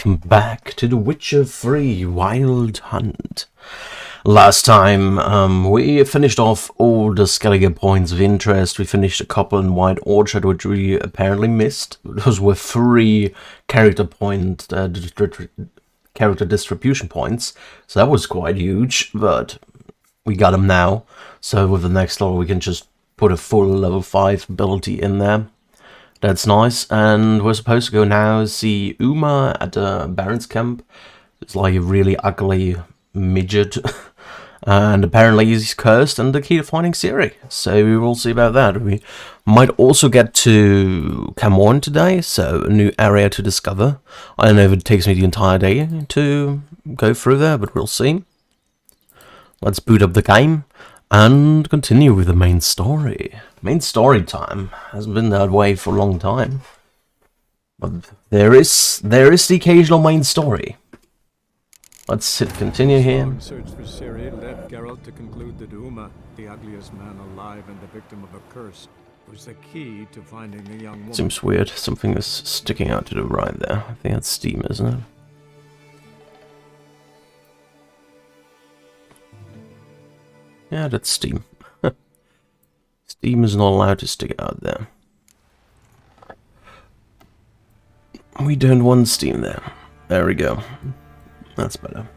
welcome back to The Witcher 3 Wild Hunt. Last time we finished off all the Skellige points of interest. We finished a couple in White Orchard, which we apparently missed. Those were 3 character distribution points, so that was quite huge, but we got them now. So with the next level we can just put a full level 5 ability in there. That's nice, and we're supposed to go now see Uma at the Baron's camp. It's like a really ugly midget, and apparently he's cursed and the key to finding Ciri. So we will see about that. We might also get to Camorn today, so a new area to discover. I don't know if it takes me the entire day to go through there, but we'll see. Let's boot up the game and continue with the main story. Main story time. Hasn't been that way for a long time. But there is the occasional main story. Let's continue here. Search for Ciri led Geralt to conclude that Uma, the ugliest man alive and the victim of a curse, was the key to finding the young woman. Seems weird. Something is sticking out to the right there. I think that's steam, isn't it? Yeah, that's steam. Steam is not allowed to stick out there. We don't want steam there. There we go. That's better.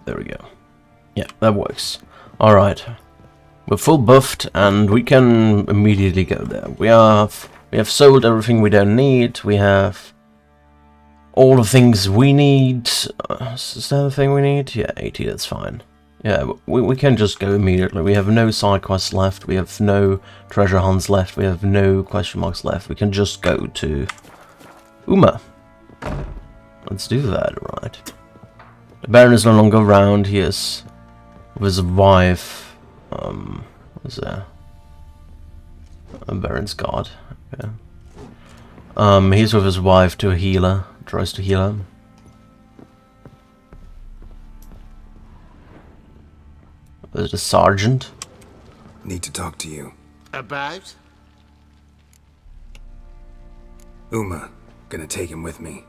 There we go. Yeah, that works. Alright. We're full buffed and we can immediately go there. We have sold everything we don't need. We have all the things we need. Is that the thing we need? Yeah, 80, that's fine. Yeah, we can just go immediately. We have no side quests left. We have no treasure hunts left. We have no question marks left. We can just go to Uma. Let's do that, right. The Baron is no longer around. He is with his wife. What is there? A Baron's guard. Okay. He's with his wife to a healer. Tries to heal him. There's the sergeant. Need to talk to you. About? Uma, gonna take him with me.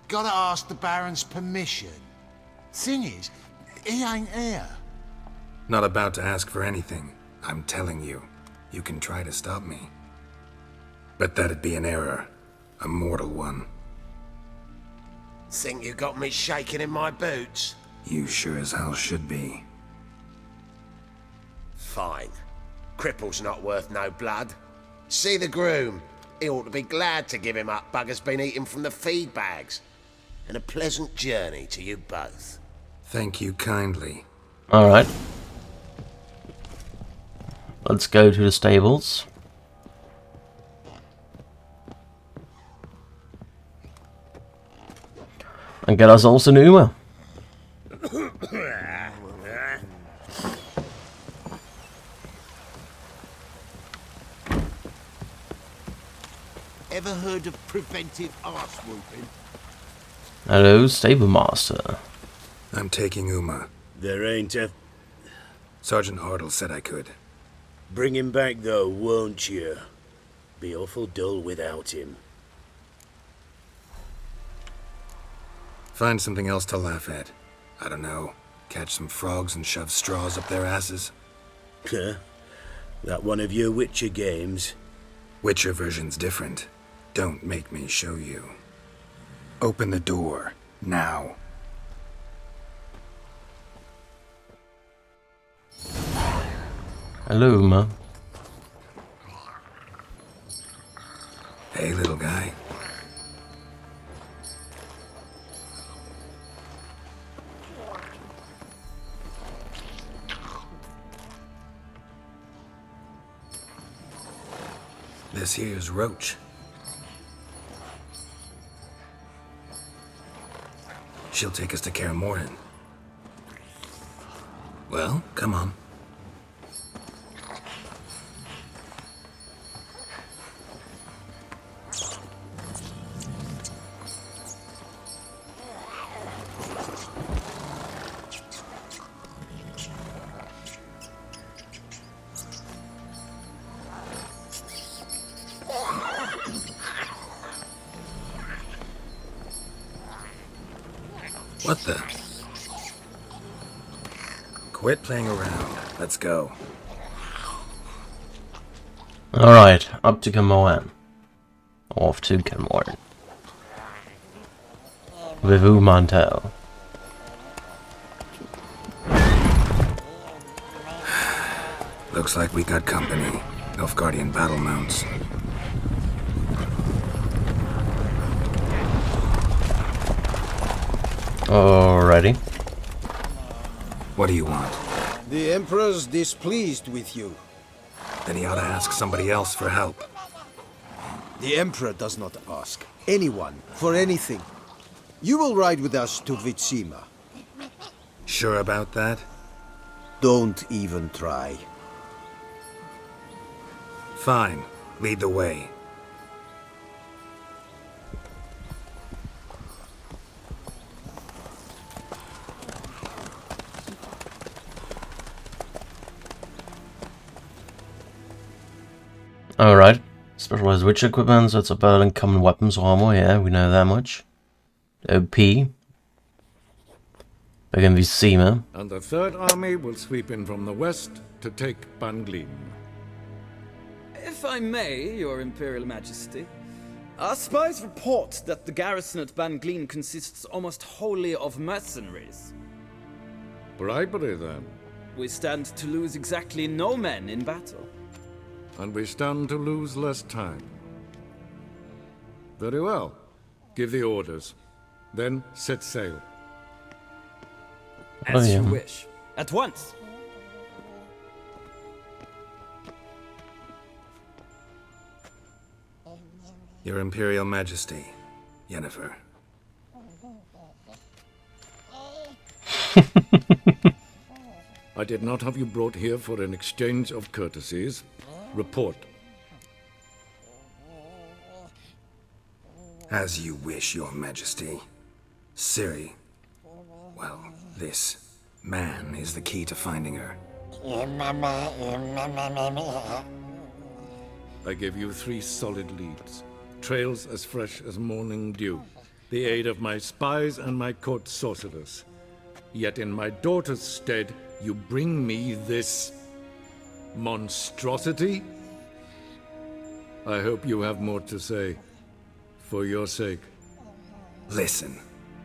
Gotta ask the Baron's permission. Thing is, he ain't here. Not about to ask for anything. I'm telling you, you can try to stop me. But that'd be an error. A mortal one. Think you got me shaking in my boots? You sure as hell should be. Fine. Cripple's not worth no blood. See the groom. He ought to be glad to give him up. Bugger's been eating from the feed bags. And a pleasant journey to you both. Thank you kindly. Alright. Let's go to the stables. And get ourselves an Uma. Ever heard of preventive arse whooping? Hello, stable master. I'm taking Uma. There ain't a... Sergeant Hartle said I could. Bring him back though, won't you? Be awful dull without him. Find something else to laugh at. I don't know. Catch some frogs and shove straws up their asses. Huh? That one of your Witcher games? Witcher version's different. Don't make me show you. Open the door. Now. Hello, Uma. Hey, little guy. This here's Roach. She'll take us to Kaer Morhen. Well, come on. What the? Quit playing around. Let's go. Alright, up to Camoan. Off to Camoan. Vivu Mantel. Looks like we got company. Nilfgaardian battle mounts. Alrighty. What do you want? The Emperor's displeased with you. Then he ought to ask somebody else for help. The Emperor does not ask anyone for anything. You will ride with us to Vitsima. Sure about that? Don't even try. Fine. Lead the way. Alright. Specialized witch equipment, so it's a better than common weapons or armor, yeah, we know that much. OP. Back in Vitsima. And the Third Army will sweep in from the west to take Banglin. If I may, Your Imperial Majesty, our spies report that the garrison at Banglin consists almost wholly of mercenaries. Bribery, then. We stand to lose exactly no men in battle. And we stand to lose less time. Very well. Give the orders. Then set sail. As yeah. you wish. At once. Your Imperial Majesty, Yennefer. I did not have you brought here for an exchange of courtesies. Report. As you wish, Your Majesty. Ciri. Well, this man is the key to finding her. I gave you 3 solid leads. Trails as fresh as morning dew. The aid of my spies and my court sorcerers. Yet in my daughter's stead, you bring me this monstrosity? I hope you have more to say. For your sake. Listen,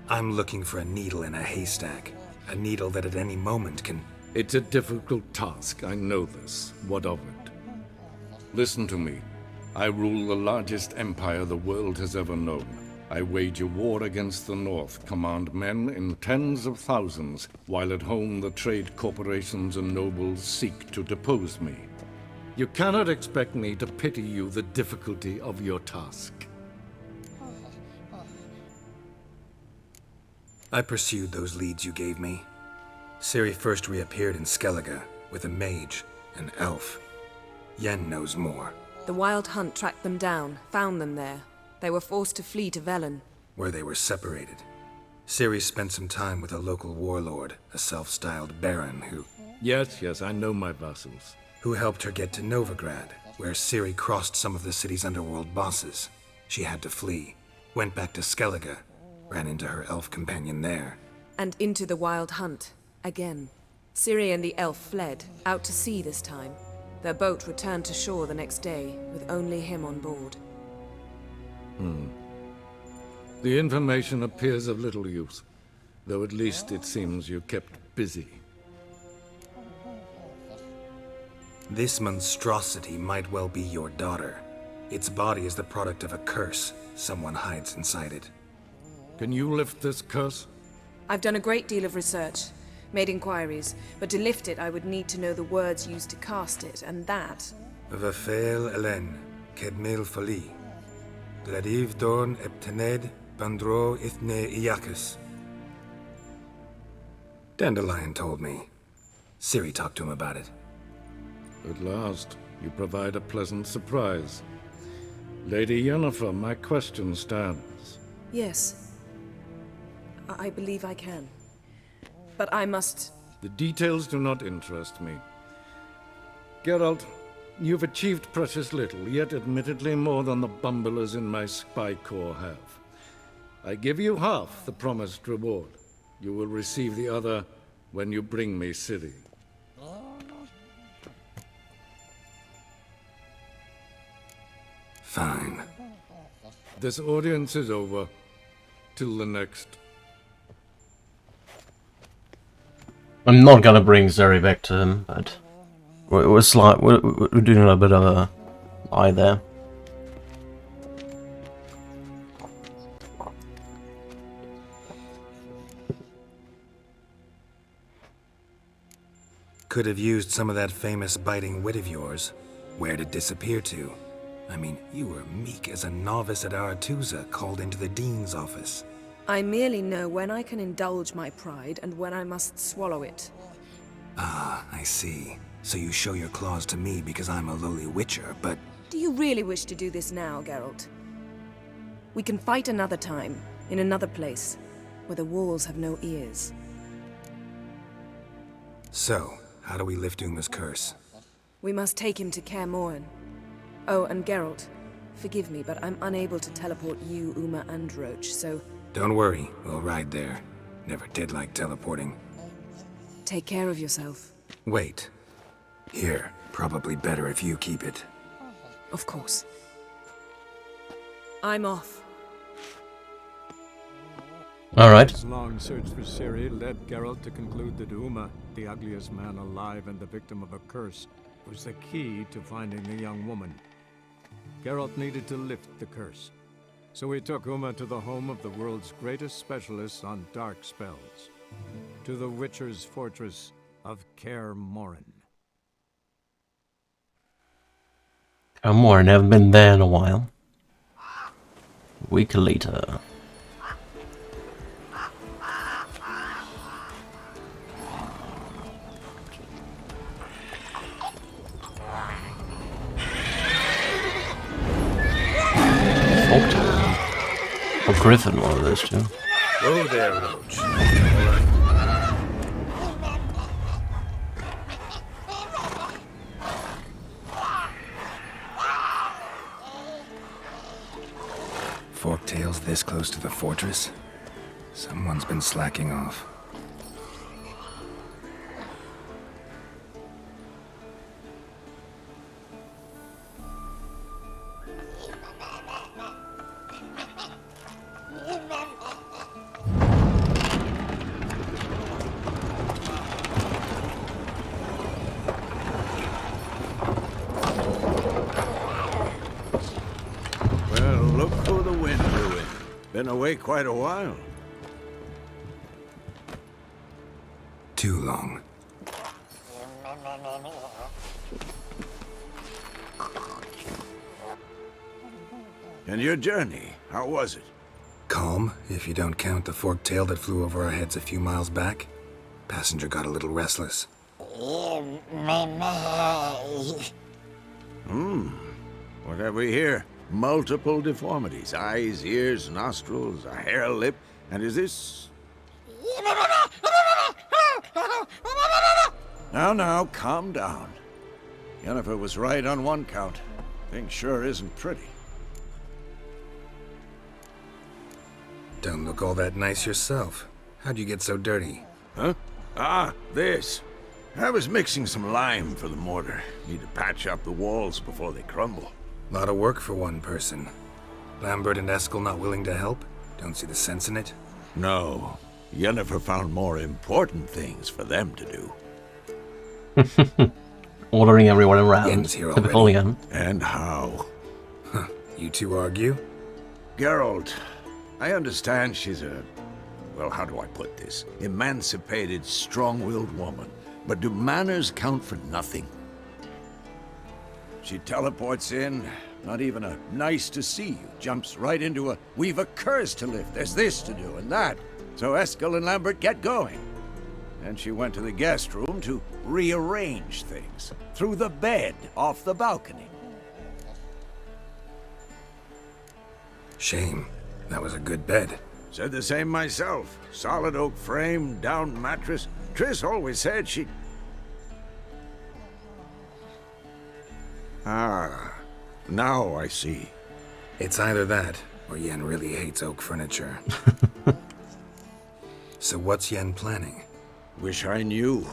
I'm looking for a needle in a haystack. A needle that at any moment can... It's a difficult task, I know this. What of it? Listen to me. I rule the largest empire the world has ever known. I wage a war against the North, command men in tens of thousands, while at home the trade corporations and nobles seek to depose me. You cannot expect me to pity you the difficulty of your task. I pursued those leads you gave me. Ciri first reappeared in Skellige with a mage, an elf. Yen knows more. The Wild Hunt tracked them down, found them there. They were forced to flee to Velen. Where they were separated. Ciri spent some time with a local warlord, a self-styled baron Yes, I know my vassals. who helped her get to Novigrad, where Ciri crossed some of the city's underworld bosses. She had to flee, went back to Skellige, ran into her elf companion there. And into the Wild Hunt, again. Ciri and the elf fled, out to sea this time. Their boat returned to shore the next day, with only him on board. The information appears of little use, though at least it seems you kept busy. This monstrosity might well be your daughter. Its body is the product of a curse someone hides inside it. Can you lift this curse? I've done a great deal of research, made inquiries, but to lift it I would need to know the words used to cast it, and that... Vafel Elen, Kedmil Fali. Gladiv Dorn Eptened Bandro Ithne Iacus. Dandelion told me. Ciri talked to him about it. At last, you provide a pleasant surprise. Lady Yennefer, my question stands. Yes. I believe I can. But I must... The details do not interest me. Geralt, you've achieved precious little, yet admittedly more than the bumblers in my spy corps have. I give you half the promised reward. You will receive the other when you bring me Ciri. Fine. This audience is over. Till the next. I'm not gonna bring Zeri back to him, but we're doing a bit of a lie there. Could have used some of that famous biting wit of yours. Where'd it disappear to? I mean, you were meek as a novice at Aretusa called into the Dean's office. I merely know when I can indulge my pride and when I must swallow it. Ah, I see. So you show your claws to me because I'm a lowly witcher, but... Do you really wish to do this now, Geralt? We can fight another time, in another place, where the walls have no ears. So, how do we lift Uma's curse? We must take him to Kaer Morhen. Oh, and Geralt, forgive me, but I'm unable to teleport you, Uma, and Roach, so... Don't worry, we'll ride there. Never did like teleporting. Take care of yourself. Wait. Here, probably better if you keep it. Of course. I'm off. Alright. His long search for Ciri led Geralt to conclude that Uma, the ugliest man alive and the victim of a curse, was the key to finding the young woman. Geralt needed to lift the curse, so he took Uma to the home of the world's greatest specialists on dark spells, to the Witcher's fortress of Kaer Morhen. Kaer Morhen, haven't been there in a while. A week later. Or Griffin, one of those two. Go there, Roach. Forktails this close to the fortress? Someone's been slacking off. Well, look who the wind blew in. Been away quite a while. Too long. And your journey, how was it? Calm, if you don't count the forktail that flew over our heads a few miles back. Passenger got a little restless. What have we here? Multiple deformities. Eyes, ears, nostrils, a hair lip. And is this... Now, calm down. Yennefer was right on one count. Thing sure isn't pretty. Don't look all that nice yourself. How'd you get so dirty? Huh? Ah, this. I was mixing some lime for the mortar. Need to patch up the walls before they crumble. Lot of work for one person. Lambert and Eskel not willing to help? Don't see the sense in it? No. Yennefer found more important things for them to do. Ordering everyone around. Yen's here Typical already. Yen. And how? Huh. You two argue? Geralt, I understand she's a... Well, how do I put this? Emancipated, strong-willed woman. But do manners count for nothing? She teleports in, not even a nice to see you, jumps right into a we've a curse to lift, there's this to do and that. So Eskel and Lambert get going. And she went to the guest room to rearrange things. Through the bed, off the balcony. Shame. That was a good bed. Said the same myself. Solid oak frame, down mattress. Triss always said she'd... Ah, now I see. It's either that, or Yen really hates oak furniture. So what's Yen planning? Wish I knew.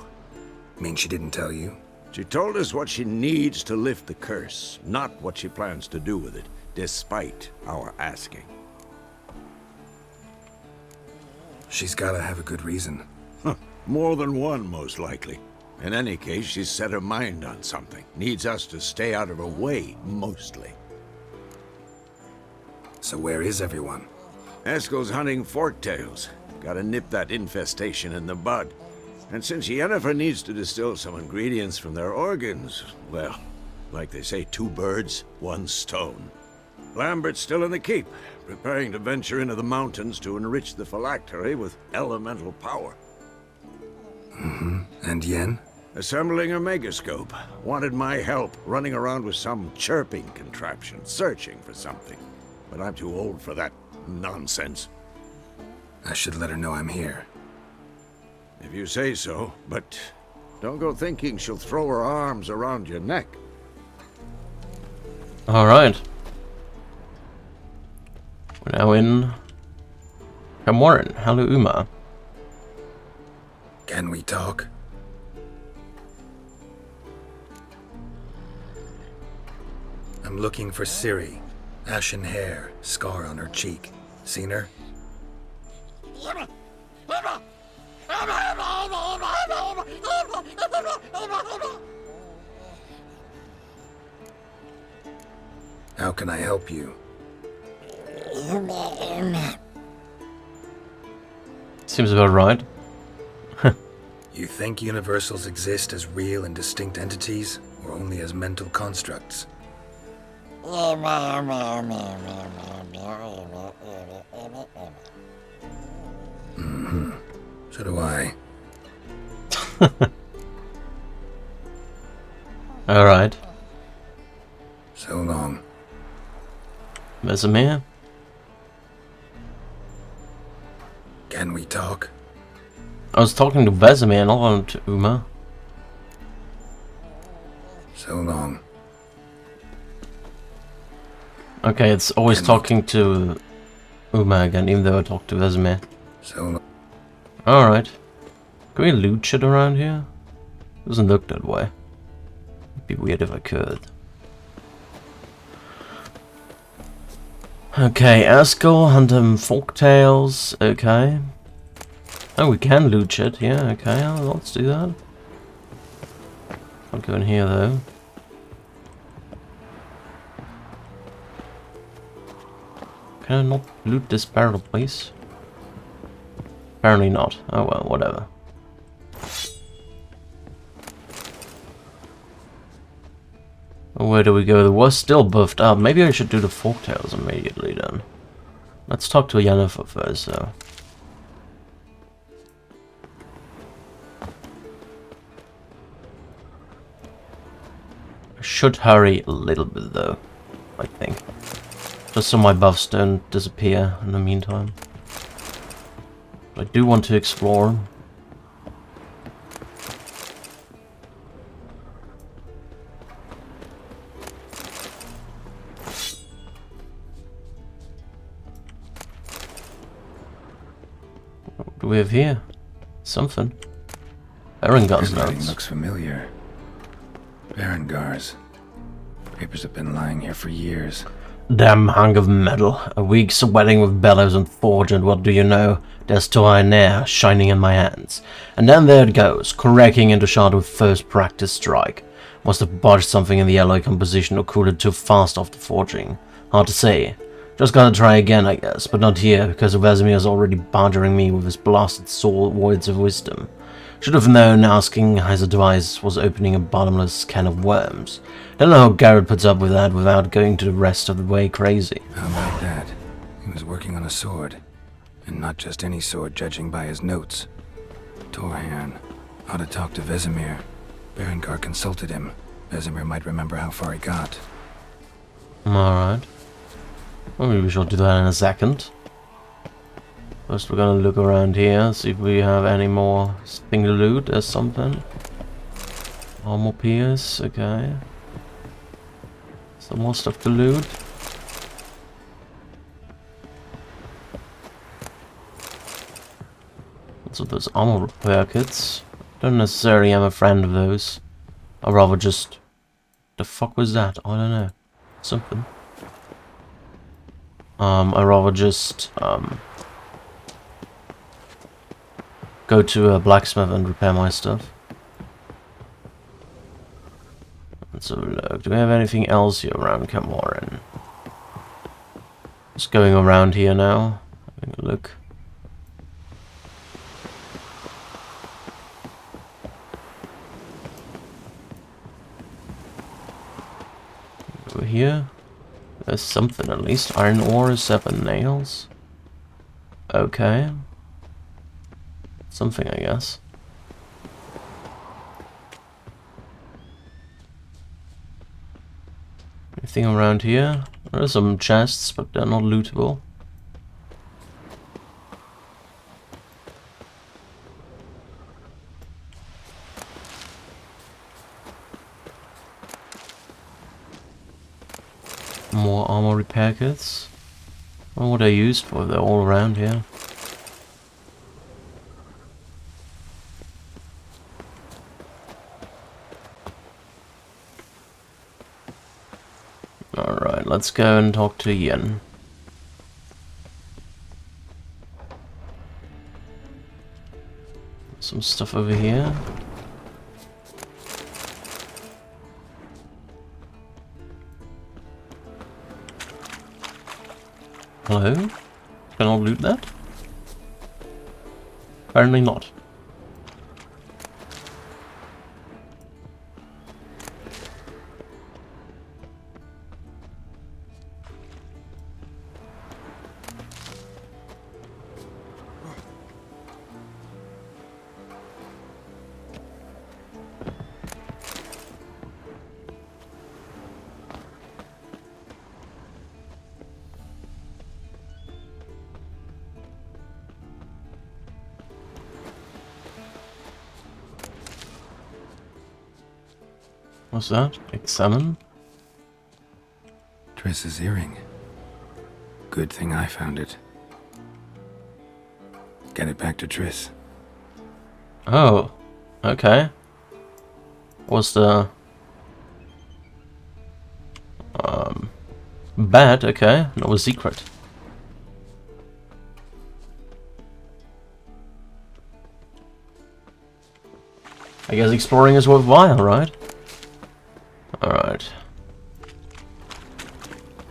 Mean she didn't tell you? She told us what she needs to lift the curse, not what she plans to do with it, despite our asking. She's gotta have a good reason. More than one, most likely. In any case, she's set her mind on something. Needs us to stay out of her way, mostly. So where is everyone? Eskel's hunting forktails. Gotta nip that infestation in the bud. And since Yennefer needs to distill some ingredients from their organs, well, like they say, 2 birds, 1 stone. Lambert's still in the keep, preparing to venture into the mountains to enrich the phylactery with elemental power. And Yen? Assembling a megascope. Wanted my help running around with some chirping contraption, searching for something. But I'm too old for that nonsense. I should let her know I'm here. If you say so, but don't go thinking she'll throw her arms around your neck. Alright. We're now in Camorin. Hello, Uma. Can we talk? I'm looking for Ciri. Ashen hair, scar on her cheek. Seen her? How can I help you? Seems about right. You think universals exist as real and distinct entities, or only as mental constructs? So do I. Alright. So long. Vesemir? Can we talk? I was talking to Vesemir, not to Uma. So long. Okay, it's always talking to Uma again, even though I talked to Vesemir. So long. Alright. Can we loot shit around here? Doesn't look that way. It'd be weird if I could. Okay, Askel, hunt them forktails. Okay. Oh, we can loot shit. Yeah, okay, let's do that. I'll go in here though. Can I not loot this barrel, please? Apparently not. Oh well, whatever. Where do we go? The was still buffed up. Maybe I should do the forktails immediately then. Let's talk to Yennefer first, though. I should hurry a little bit, though. I think. Just so my buffs don't disappear in the meantime. I do want to explore. What do we have here? Something. Berengar's Handwriting notes. looks familiar. Berengar's. Papers have been lying here for years. Damn hunk of metal. A week sweating with bellows and forge, and what do you know? There's Torin air shining in my hands. And then there it goes, cracking into shard with first practice strike. Must have botched something in the alloy composition or cooled it too fast after forging. Hard to say. Just gotta try again, I guess, but not here, because Vesemir's already badgering me with his blasted sword words of wisdom. Should have known asking his advice was opening a bottomless can of worms. Don't know how Garrett puts up with that without going to the rest of the way crazy. How about that? He was working on a sword. And not just any sword, judging by his notes. Torhan. Ought to talk to Vesemir. Berengar consulted him. Vesemir might remember how far he got. Alright. Well, maybe we shall do that in a second. First we're gonna look around here, see if we have any more thing to loot. There's something. Armor pierce, okay. Some more stuff to loot. So those armor repair kits. Don't necessarily am a friend of those. I'd rather just... The fuck was that? I don't know. Something. I'd rather just go to a blacksmith and repair my stuff. Let's have a look. Do we have anything else here around Camoran? Just going around here now. Having a look. Over here. There's something at least. Iron ore, 7 nails. Okay. Something, I guess. Anything around here? There are some chests, but they're not lootable. More armor repair kits. I don't know what they're used for, they're all around here. Alright, let's go and talk to Yen. Some stuff over here. Hello? Can I loot that? Apparently not. What's that? Examine? Triss's earring. Good thing I found it. Get it back to Triss. Oh, okay. What's the... Bad, okay. Not a secret. I guess exploring is worthwhile, right? Alright.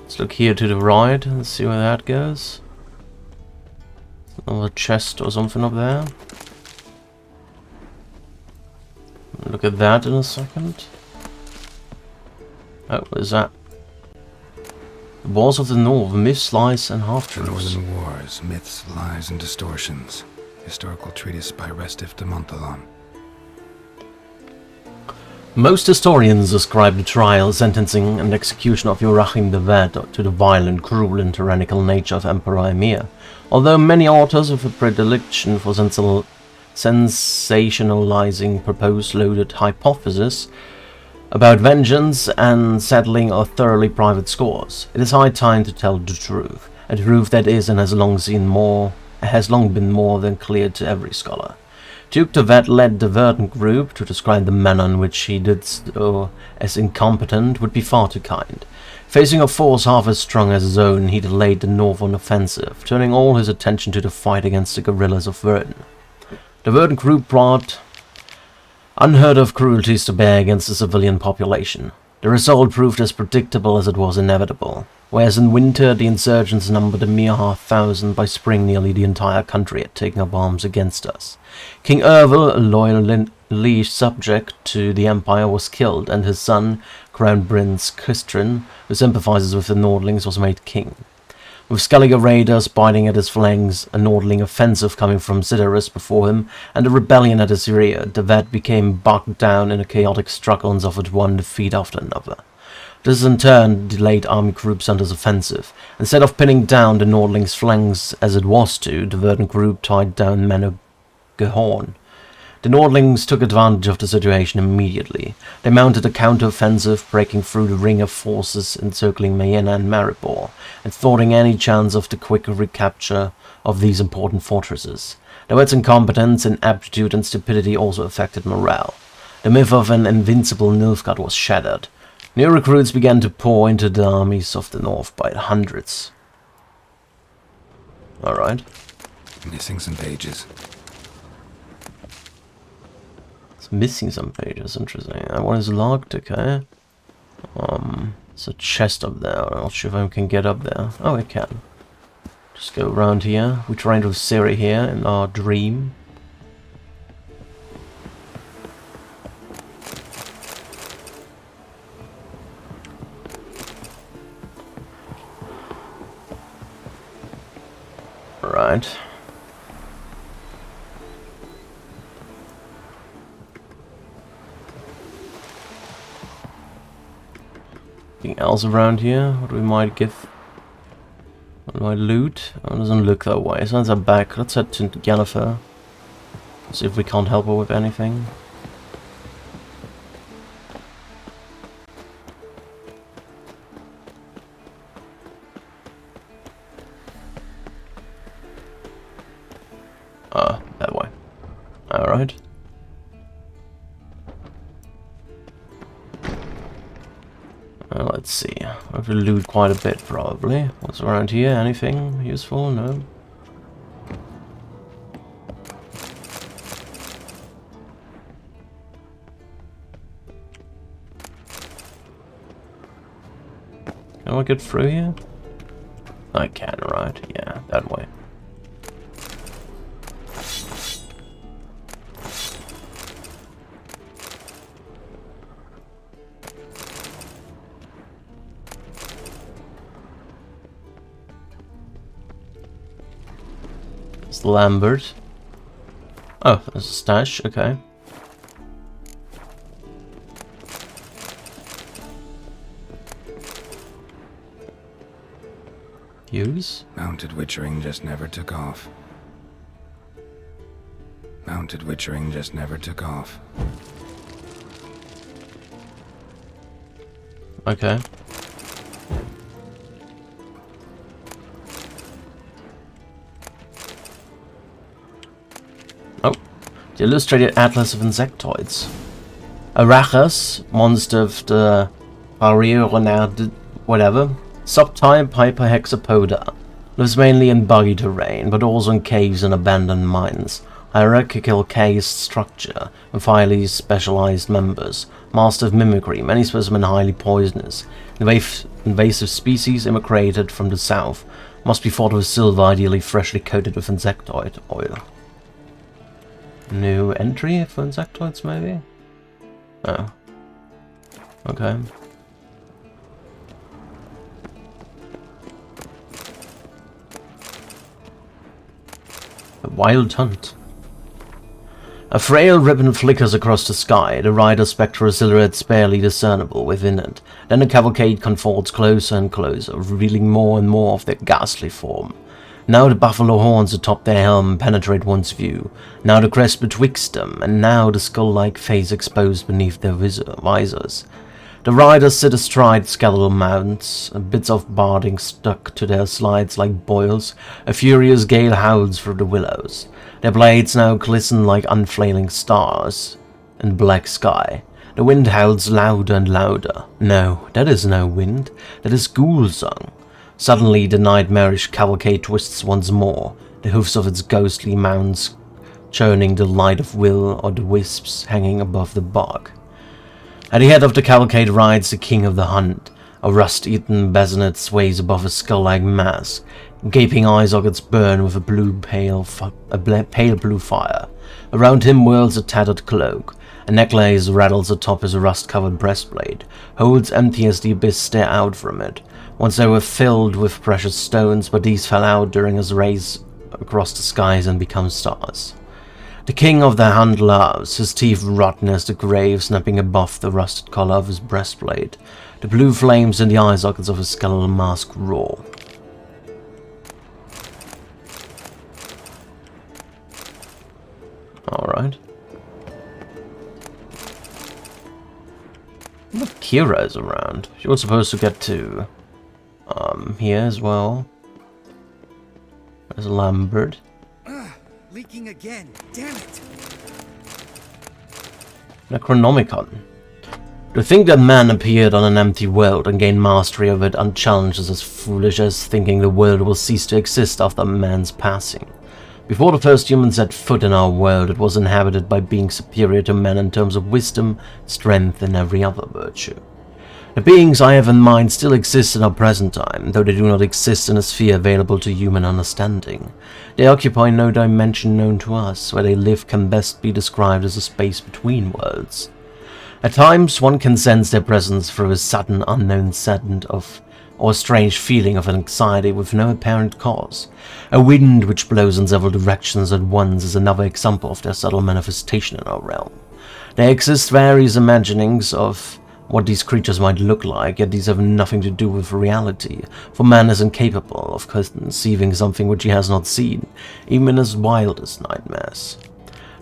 Let's look here to the right and see where that goes. Another chest or something up there. Look at that in a second. Oh, what is that? The Wars of the North, Myths, Lies, and The Half-Truths. Northern Wars, Myths, Lies, and Distortions. Historical treatise by Restif de Montalon. Most historians ascribe the trial, sentencing, and execution of Joachim the Ved to the violent, cruel, and tyrannical nature of Emperor Emir, although many authors have a predilection for sensationalizing proposed loaded hypotheses about vengeance and settling of thoroughly private scores. It is high time to tell the truth, a truth that is and has long been more than clear to every scholar. Duke de Vet led the Verdant group. To describe the manner in which he did so as incompetent would be far too kind. Facing a force half as strong as his own, he delayed the northern offensive, turning all his attention to the fight against the guerrillas of Verdant. The Verdant group brought unheard of cruelties to bear against the civilian population. The result proved as predictable as it was inevitable. Whereas in winter the insurgents numbered a mere 5,000, by spring nearly the entire country had taken up arms against us. King Ervil, a loyal liege subject to the Empire, was killed, and his son, Crown Prince Christian, who sympathizes with the Nordlings, was made king. With Skellige raiders biting at his flanks, a Nordling offensive coming from Sidaris before him, and a rebellion at his rear, the Ved became bogged down in a chaotic struggle and suffered one defeat after another. This in turn delayed army group Sunder's offensive. Instead of pinning down the Nordlings' flanks as it was to, the Verdant group tied down Menogehorn. The Nordlings took advantage of the situation immediately. They mounted a counter-offensive, breaking through the ring of forces encircling Mayenne and Maribor, and thwarting any chance of the quick recapture of these important fortresses. The Wet's incompetence, inaptitude, and stupidity also affected morale. The myth of an invincible Nilfgaard was shattered. New recruits began to pour into the armies of the north by hundreds. Alright. Missing some pages. It's missing some pages, interesting. That one is locked, okay. There's a chest up there. I'm not sure if I can get up there. Oh, I can. Just go around here. We trained with Ciri here in our dream. Right. Anything else around here? What we might give? What might loot? Oh, it doesn't look that way. So let's head back. Let's head to Yennefer. See if we can't help her with anything. That way. Alright. Let's see. I have to loot quite a bit, probably. What's around here? Anything useful? No? Can I get through here? I can, right? Yeah, that way. It's Lambert. Oh, there's a stash, okay. Use? Mounted Witchering just never took off. Mounted Witchering just never took off. Okay. Oh, the Illustrated Atlas of Insectoids. Arachas, monster of the Renard, whatever. Subtype Hyperhexapoda. Lives mainly in boggy terrain, but also in caves and abandoned mines. Hierarchical case structure, with highly specialized members. Master of mimicry, many specimens highly poisonous. Invasive species immigrated from the south. Must be fought with silver, ideally freshly coated with insectoid oil. New entry for insectoids, maybe? Oh. Okay. A wild hunt. A frail ribbon flickers across the sky, the rider's spectral silhouette barely discernible within it. Then the cavalcade confolds closer and closer, revealing more and more of their ghastly form. Now the buffalo horns atop their helm penetrate one's view, now the crest betwixt them, and now the skull-like face exposed beneath their visors. The riders sit astride skeletal mounts, bits of barding stuck to their slides like boils. A furious gale howls through the willows. Their blades now glisten like unflailing stars in black sky. The wind howls louder and louder. No, that is no wind, that is ghoul song. Suddenly the nightmarish cavalcade twists once more, the hoofs of its ghostly mounts churning the light of will or the wisps hanging above the bog. At the head of the cavalcade rides the king of the hunt. A rust-eaten bassinet sways above a skull-like mask. Gaping eye sockets burn with a pale blue fire. Around him whirls a tattered cloak. A necklace rattles atop his rust-covered breastplate. Holes empty as the abyss stare out from it. Once they were filled with precious stones, but these fell out during his race across the skies and become stars. The king of the hunt laughs, his teeth rotten as the grave, snapping above the rusted collar of his breastplate. The blue flames in the eye sockets of his skeletal mask roar. Alright. heroes around. You were supposed to get to here as well. There's Lambert. Leaking again. Damn it. Necronomicon. To think that man appeared on an empty world and gained mastery of it unchallenged is as foolish as thinking the world will cease to exist after man's passing. Before the first humans set foot in our world, it was inhabited by beings superior to men in terms of wisdom, strength, and every other virtue. The beings I have in mind still exist in our present time, though they do not exist in a sphere available to human understanding. They occupy no dimension known to us. Where they live can best be described as a space between worlds. At times, one can sense their presence through a sudden, unknown scent or a strange feeling of anxiety with no apparent cause. A wind which blows in several directions at once is another example of their subtle manifestation in our realm. There exist various imaginings of what these creatures might look like, yet these have nothing to do with reality, for man is incapable of conceiving something which he has not seen, even in his wildest nightmares.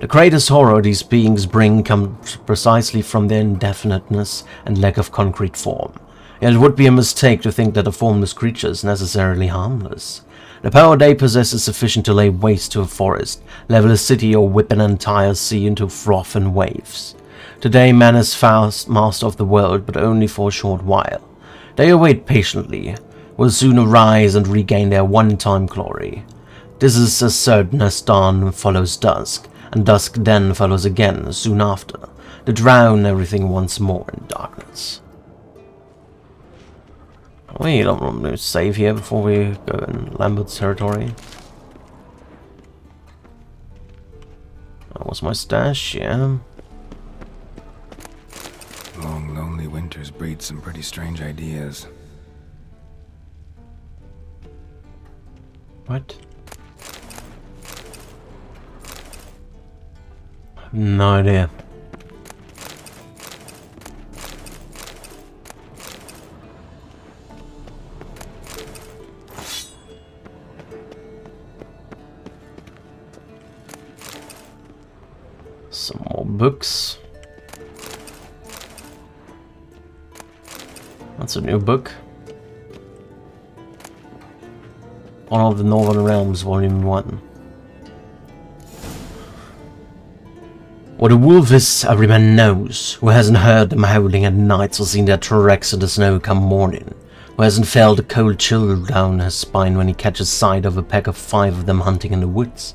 The greatest horror these beings bring comes precisely from their indefiniteness and lack of concrete form. Yet it would be a mistake to think that a formless creature is necessarily harmless. The power they possess is sufficient to lay waste to a forest, level a city, or whip an entire sea into froth and waves. Today man is fast master of the world, but only for a short while. They await patiently, will soon arise and regain their one-time glory. This is as certain as dawn follows dusk, and dusk then follows again soon after, to drown everything once more in darkness. Wait, I'm going to save here before we go in Lambert's territory. That was my stash, yeah. Long, lonely winters breed some pretty strange ideas. What? No idea. Some more books. That's a new book. One of the Northern Realms, Volume 1. What a wolf is, every man knows. Who hasn't heard them howling at nights or seen their tracks in the snow come morning? Who hasn't felt a cold chill down his spine when he catches sight of a pack of 5 of them hunting in the woods?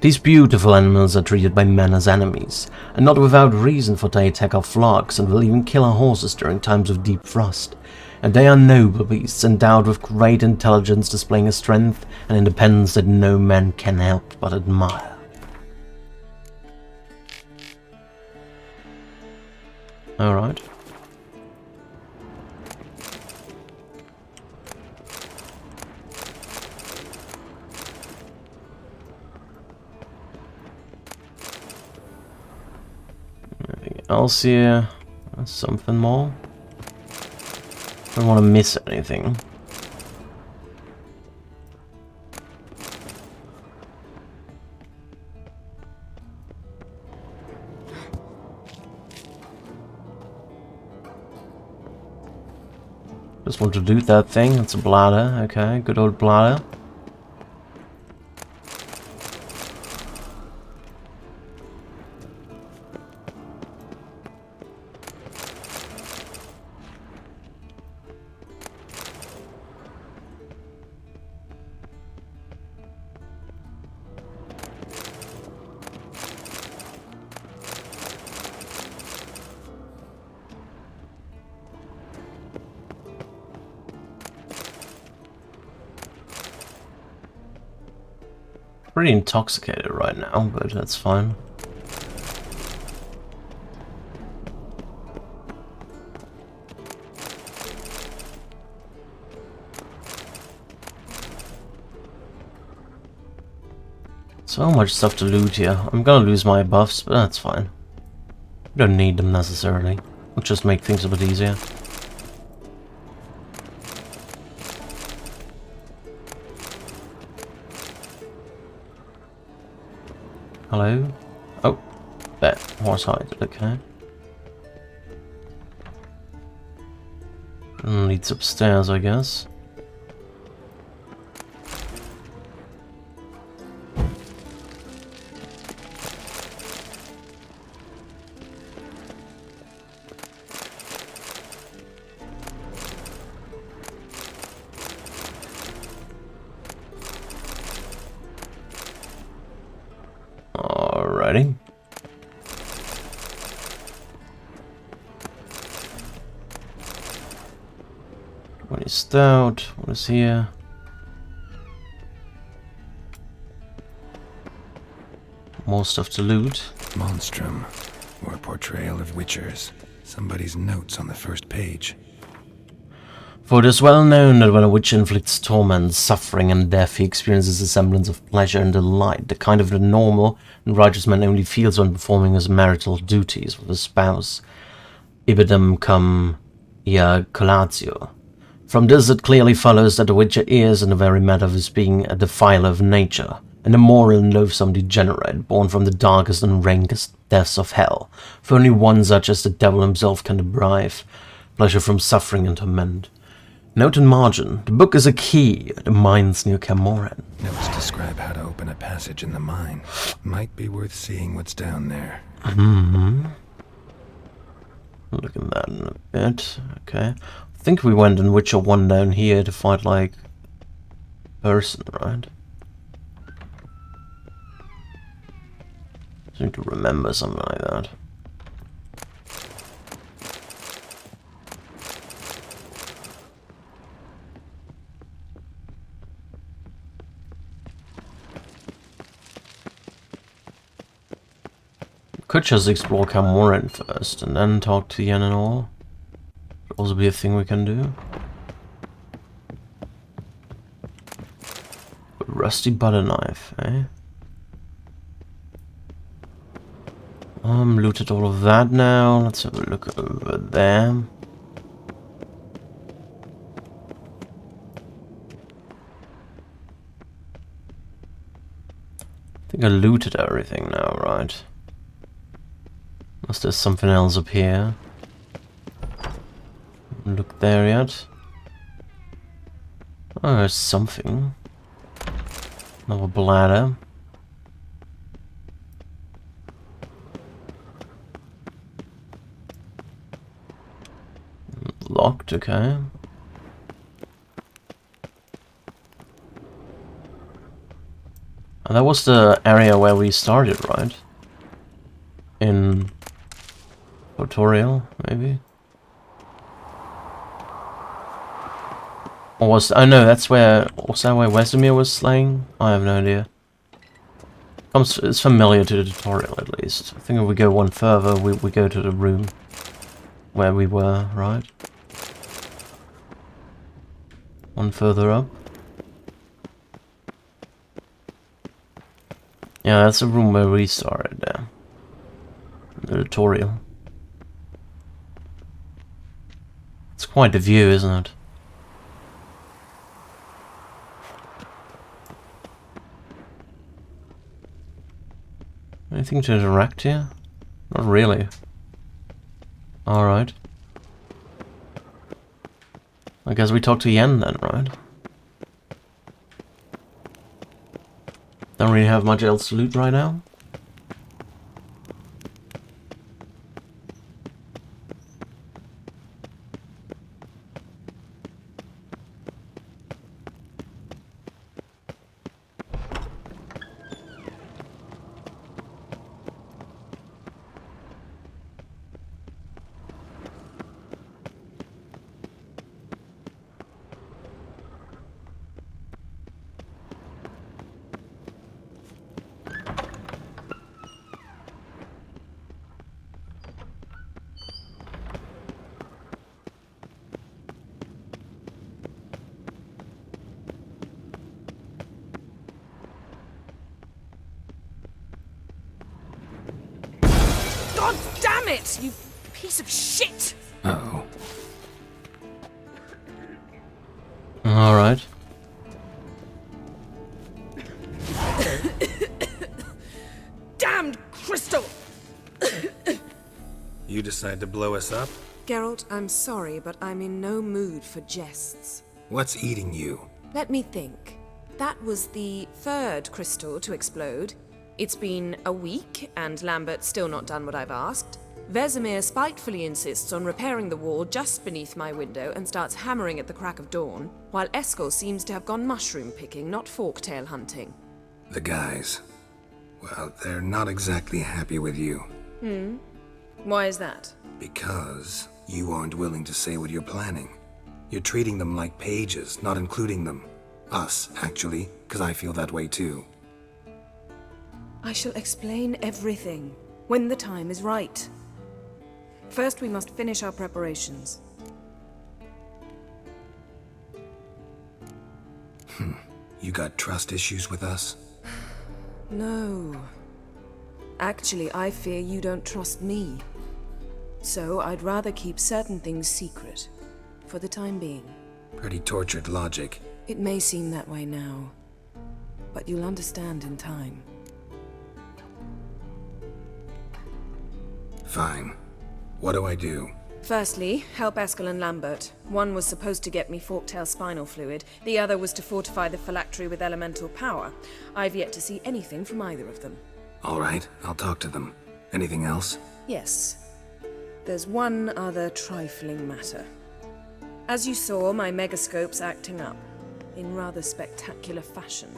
These beautiful animals are treated by men as enemies, and not without reason, for they attack our flocks and will even kill our horses during times of deep frost. And they are noble beasts, endowed with great intelligence, displaying a strength and independence that no man can help but admire. Alright. Anything else here? Something more? Don't want to miss anything. Just want to do that thing. It's a bladder. Okay, good old bladder. Pretty intoxicated right now, but that's fine. So much stuff to loot here. I'm gonna lose my buffs, but that's fine. Don't need them necessarily. It'll just make things a bit easier. Hello? Oh, there. Horse hide. Okay. Leads upstairs, I guess. Alrighty. What is stout? What is here? More stuff to loot. Monstrum, or a portrayal of witchers. Somebody's notes on the first page. For it is well known that when a witch inflicts torment, suffering, and death, he experiences a semblance of pleasure and delight, the kind of the normal and righteous man only feels when performing his marital duties with his spouse. Ibidem cum ejaculatio. From this it clearly follows that the witcher is, in the very matter of his being, a defiler of nature, an immoral and loathsome degenerate, born from the darkest and rankest depths of hell, for only one such as the devil himself can derive pleasure from suffering and torment. Note in margin, the book is a key at the mines near Camoran. Notes describe how to open a passage in the mine. Might be worth seeing what's down there. Look at that in a bit. Okay. I think we went in Witcher 1 down here to fight, like, person, right? I seem to remember something like that. Could just explore Camoran first and then talk to Yen and all. Could also be a thing we can do. Rusty butter knife, eh? Looted all of that now. Let's have a look over there. I think I looted everything now, right? Unless there's something else up here. Haven't looked there yet. Oh, there's something. Another bladder. Locked, okay. And that was the area where we started, right? In tutorial, maybe? Or was... oh no, that's where... was that where Wesemir was slain? I have no idea. It's familiar to the tutorial, at least. I think if we go one further, we go to the room where we were, right? One further up. Yeah, that's the room where we started there. The tutorial. It's quite a view, isn't it? Anything to interact here? Not really. Alright. I guess we talk to Yen then, right? Don't really have much else to loot right now. God damn it, you piece of shit! Uh-oh. Alright. Damned crystal! You decide to blow us up? Geralt, I'm sorry, but I'm in no mood for jests. What's eating you? Let me think. That was the third crystal to explode. It's been a week, and Lambert's still not done what I've asked. Vesemir spitefully insists on repairing the wall just beneath my window and starts hammering at the crack of dawn, while Eskel seems to have gone mushroom picking, not forktail hunting. The guys. Well, they're not exactly happy with you. Why is that? Because you aren't willing to say what you're planning. You're treating them like pages, not including them. Us, actually, because I feel that way too. I shall explain everything, when the time is right. First, we must finish our preparations. You got trust issues with us? No. Actually, I fear you don't trust me. So, I'd rather keep certain things secret, for the time being. Pretty tortured logic. It may seem that way now, but you'll understand in time. Fine. What do I do? Firstly, help Eskel and Lambert. One was supposed to get me forktail spinal fluid, the other was to fortify the phylactery with elemental power. I've yet to see anything from either of them. All right, I'll talk to them. Anything else? Yes. There's one other trifling matter. As you saw, my megascope's acting up, in rather spectacular fashion.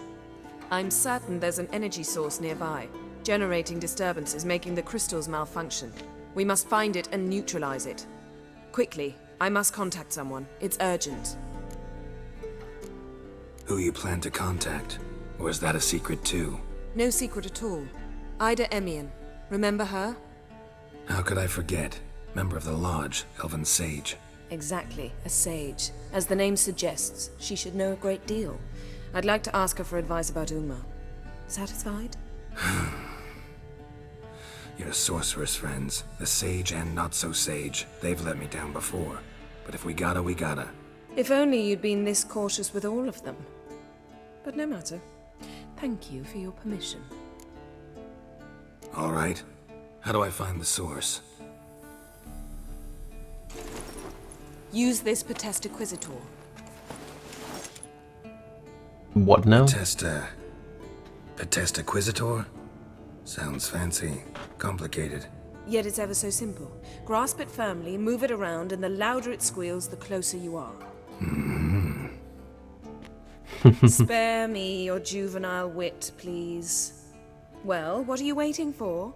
I'm certain there's an energy source nearby, generating disturbances, making the crystals malfunction. We must find it and neutralize it. Quickly, I must contact someone. It's urgent. Who you plan to contact? Or is that a secret too? No secret at all. Ida Emian. Remember her? How could I forget? Member of the Lodge, Elven Sage. Exactly, a sage. As the name suggests, she should know a great deal. I'd like to ask her for advice about Uma. Satisfied? Your sorceress friends, the sage and not so sage, they've let me down before. But if we gotta, we gotta. If only you'd been this cautious with all of them. But no matter. Thank you for your permission. All right. How do I find the source? Use this Potestaquizitor. What now? Potestaquizitor? Sounds fancy. Complicated. Yet it's ever so simple. Grasp it firmly, move it around, and the louder it squeals, the closer you are. Spare me your juvenile wit, please. Well, what are you waiting for?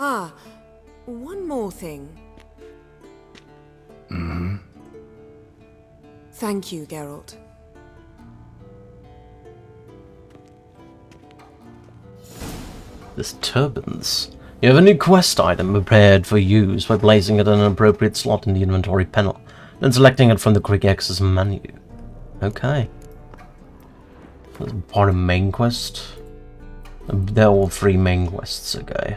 Ah, one more thing. Thank you, Geralt. Disturbance. You have a new quest item prepared for use by placing it in an appropriate slot in the inventory panel, then selecting it from the quick access menu. Okay. That's part of main quest. They're all 3 main quests, okay.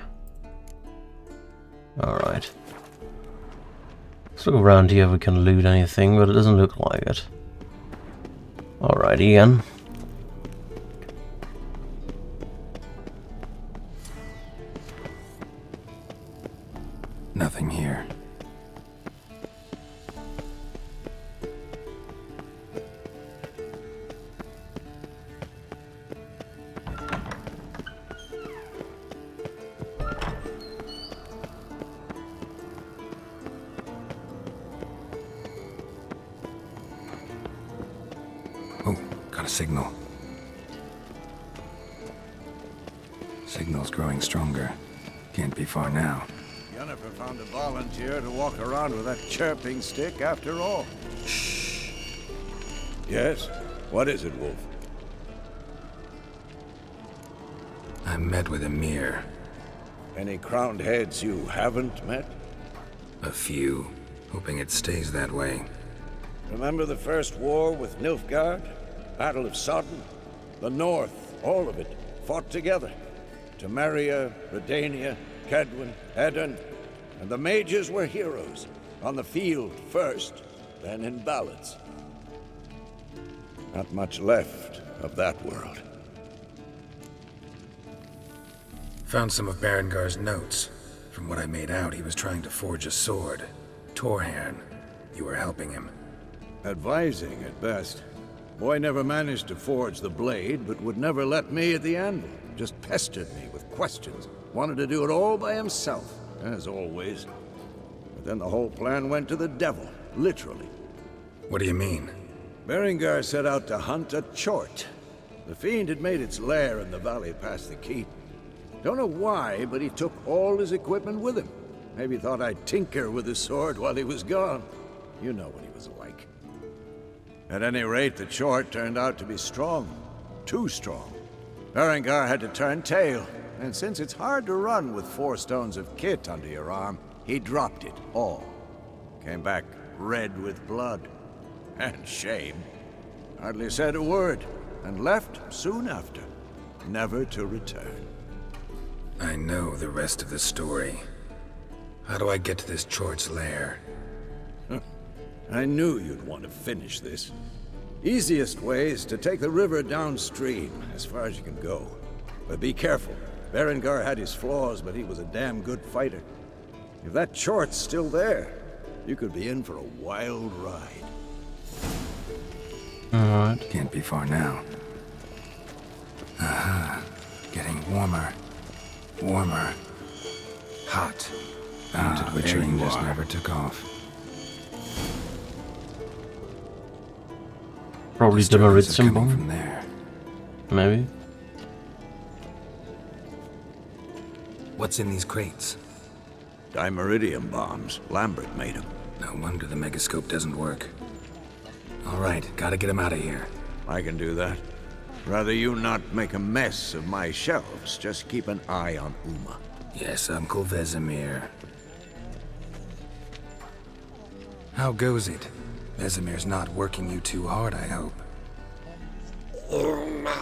Alright. Let's look around here if we can loot anything, but it doesn't look like it. Alright, Ian. Nothing here. Oh, got a signal. Signal's growing stronger. Can't be far now. Yennefer found a volunteer to walk around with that chirping stick after all. Shh. Yes? What is it, Wolf? I met with Emir. Any crowned heads you haven't met? A few. Hoping it stays that way. Remember the first war with Nilfgaard? Battle of Sodden? The North, all of it, fought together. Temeria, Redania, Kedwin, Edirn, and the mages were heroes. On the field first, then in ballads. Not much left of that world. Found some of Berengar's notes. From what I made out, he was trying to forge a sword. Torhan, you were helping him. Advising at best. Boy never managed to forge the blade, but would never let me at the anvil. Just pestered me with questions. Wanted to do it all by himself, as always. But then the whole plan went to the devil, literally. What do you mean? Berengar set out to hunt a chort. The fiend had made its lair in the valley past the keep. Don't know why, but he took all his equipment with him. Maybe thought I'd tinker with his sword while he was gone. You know what he was like. At any rate, the chort turned out to be strong. Too strong. Berengar had to turn tail, and since it's hard to run with 4 stones of kit under your arm, he dropped it all. Came back red with blood. And shame. Hardly said a word, and left soon after, never to return. I know the rest of the story. How do I get to this chort's lair? I knew you'd want to finish this. Easiest way is to take the river downstream, as far as you can go. But be careful. Berengar had his flaws, but he was a damn good fighter. If that chort's still there, you could be in for a wild ride. Alright. Can't be far now. Aha. Getting warmer. Warmer. Hot. Witchering just never took off. Probably the Maritime bomb. From there. Maybe. What's in these crates? Dimeridium bombs. Lambert made them. No wonder the megascope doesn't work. All right, gotta get him out of here. I can do that. Rather you not make a mess of my shelves. Just keep an eye on Uma. Yes, Uncle Vesemir. How goes it? Vesemir's not working you too hard, I hope. Uma.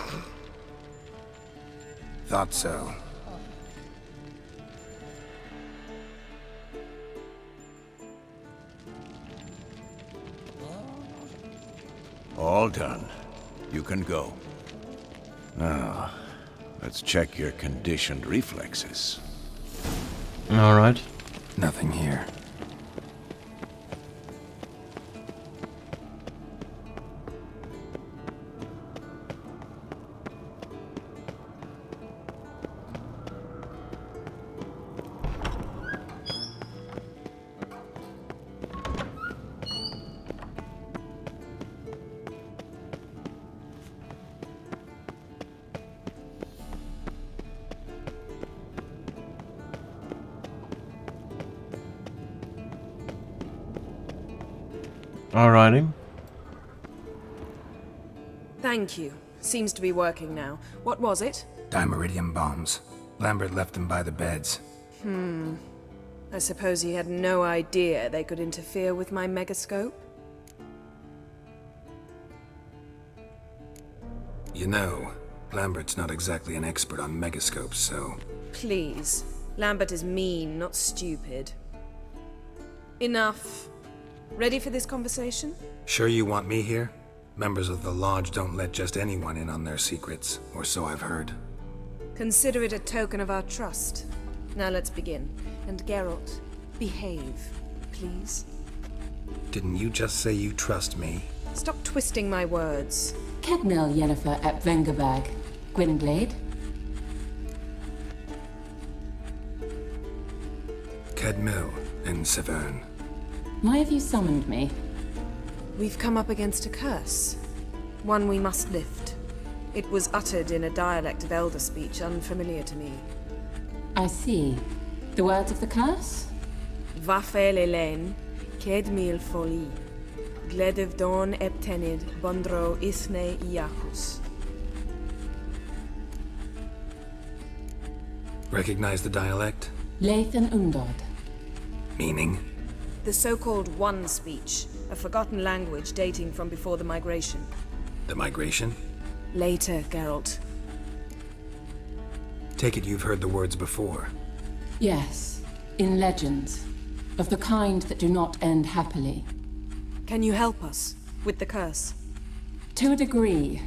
Thought so. All done. You can go. Now, let's check your conditioned reflexes. Alright. Nothing here. Alrighty. Thank you. Seems to be working now. What was it? Dimeridium bombs. Lambert left them by the beds. I suppose he had no idea they could interfere with my megascope? You know, Lambert's not exactly an expert on megascopes, so... Please. Lambert is mean, not stupid. Enough. Ready for this conversation? Sure you want me here? Members of the Lodge don't let just anyone in on their secrets, or so I've heard. Consider it a token of our trust. Now let's begin. And Geralt, behave, please. Didn't you just say you trust me? Stop twisting my words. Kednel Yennefer at Vengerberg. Gwynglade? Kedmil and Severn. Why have you summoned me? We've come up against a curse. One we must lift. It was uttered in a dialect of Elder speech unfamiliar to me. I see. The words of the curse? Vafel Elaine, Kedmil Foli, Gledev Don Eptenid, Bondro Isne Iacus. Recognize the dialect? Leith and Undod. Meaning? The so-called One speech, a forgotten language dating from before the migration. The migration? Later, Geralt. Take it you've heard the words before. Yes, in legends. Of the kind that do not end happily. Can you help us with the curse? To a degree.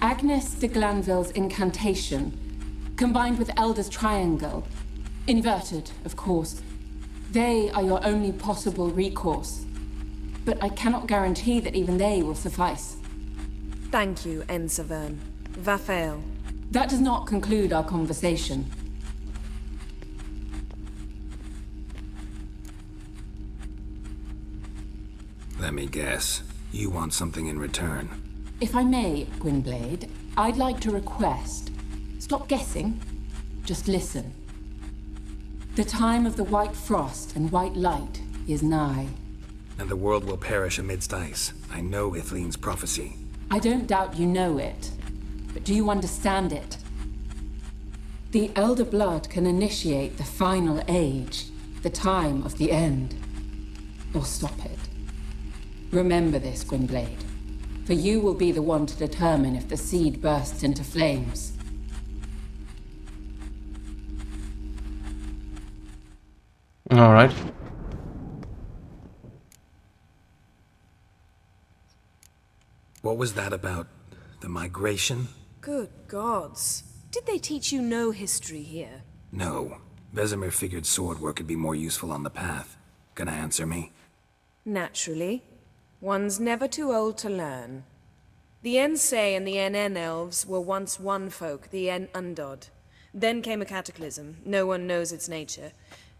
Agnes de Glanville's incantation combined with Elder's Triangle. Inverted, of course. They are your only possible recourse. But I cannot guarantee that even they will suffice. Thank you, Ensavern. Vafael. That does not conclude our conversation. Let me guess. You want something in return. If I may, Gwynblade, I'd like to request. Stop guessing. Just listen. The time of the white frost and white light is nigh. And the world will perish amidst ice. I know Ithleen's prophecy. I don't doubt you know it. But do you understand it? The Elder Blood can initiate the final age, the time of the end. Or stop it. Remember this, Gwynblade. For you will be the one to determine if the seed bursts into flames. All right. What was that about? The migration? Good gods. Did they teach you no history here? No. Vesemir figured sword work could be more useful on the path. Gonna answer me? Naturally. One's never too old to learn. The Ensei and the NN elves were once one folk, the En Undod. Then came a cataclysm. No one knows its nature.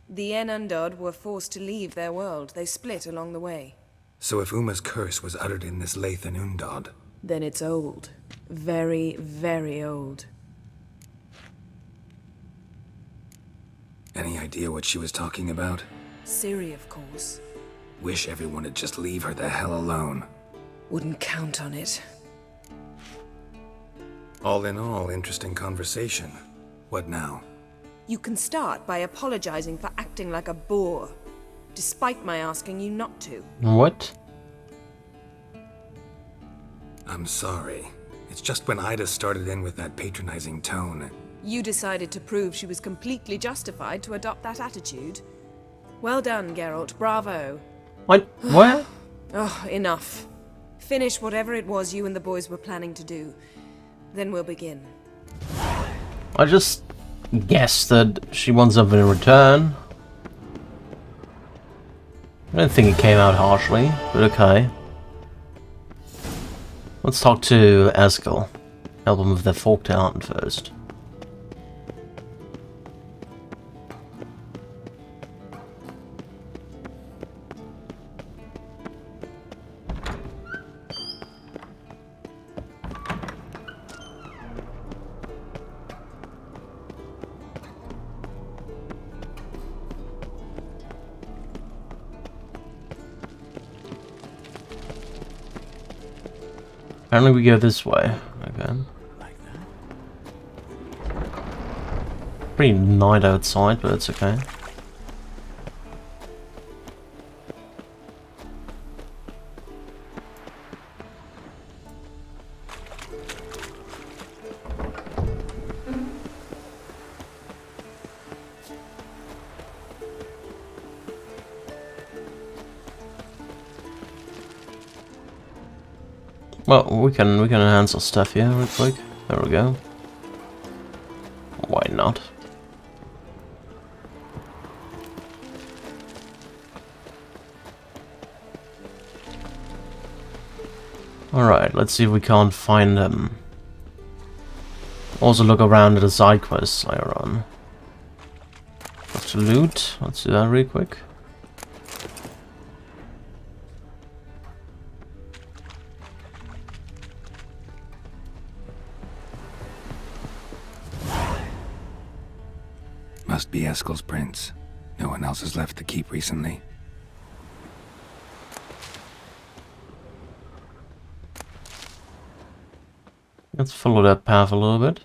The En Undod were forced to leave their world. They split along the way. So if Uma's curse was uttered in this Lathan Undod... Then it's old. Very, very old. Any idea what she was talking about? Ciri, of course. Wish everyone would just leave her the hell alone. Wouldn't count on it. All in all, interesting conversation. What now? You can start by apologizing for acting like a boor, despite my asking you not to. What? I'm sorry. It's just when Ida started in with that patronizing tone. You decided to prove she was completely justified to adopt that attitude. Well done, Geralt. Bravo. What? Oh, enough. Finish whatever it was you and the boys were planning to do. Then we'll begin. I just guessed that she wants something in return. I don't think it came out harshly, but okay. Let's talk to Eskel. Help him with the folktale hunt first. Apparently we go this way. Okay. Pretty night outside, but it's okay. Well, we can enhance our stuff here real quick. There we go. Why not? Alright, let's see if we can't find them. Also look around at the side quests later on. Have to loot. Let's do that real quick. Must be Eskel's prints. No one else has left the keep recently. Let's follow that path a little bit.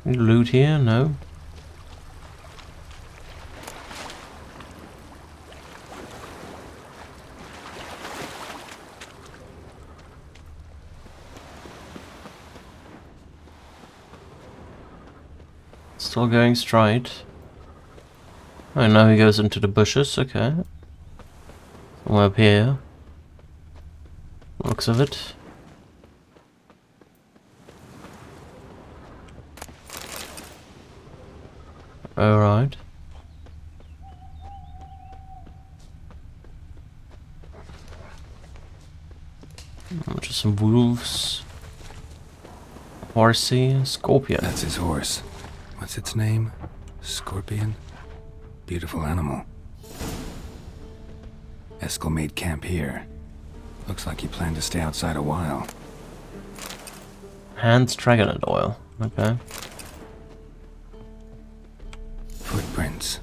Any loot here? No. Still going straight. Oh, now he goes into the bushes, okay. Somewhere up here. Looks of it. Alright. Just some wolves. Horsey, scorpion. That's his horse. What's its name? Scorpion? Beautiful animal. Eskel made camp here. Looks like he planned to stay outside a while. Hands dragonite oil. Okay. Footprints.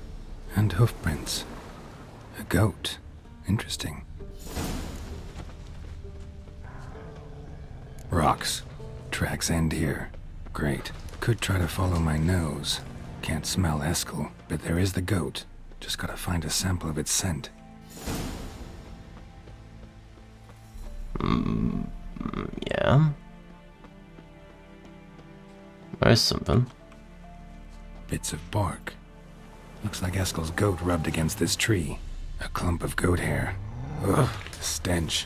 And hoofprints. A goat. Interesting. Rocks. Tracks end here. Great. Could try to follow my nose. Can't smell Eskel, but there is the goat. Just gotta find a sample of its scent. Yeah. There's something. Bits of bark. Looks like Eskel's goat rubbed against this tree. A clump of goat hair. Ugh, stench.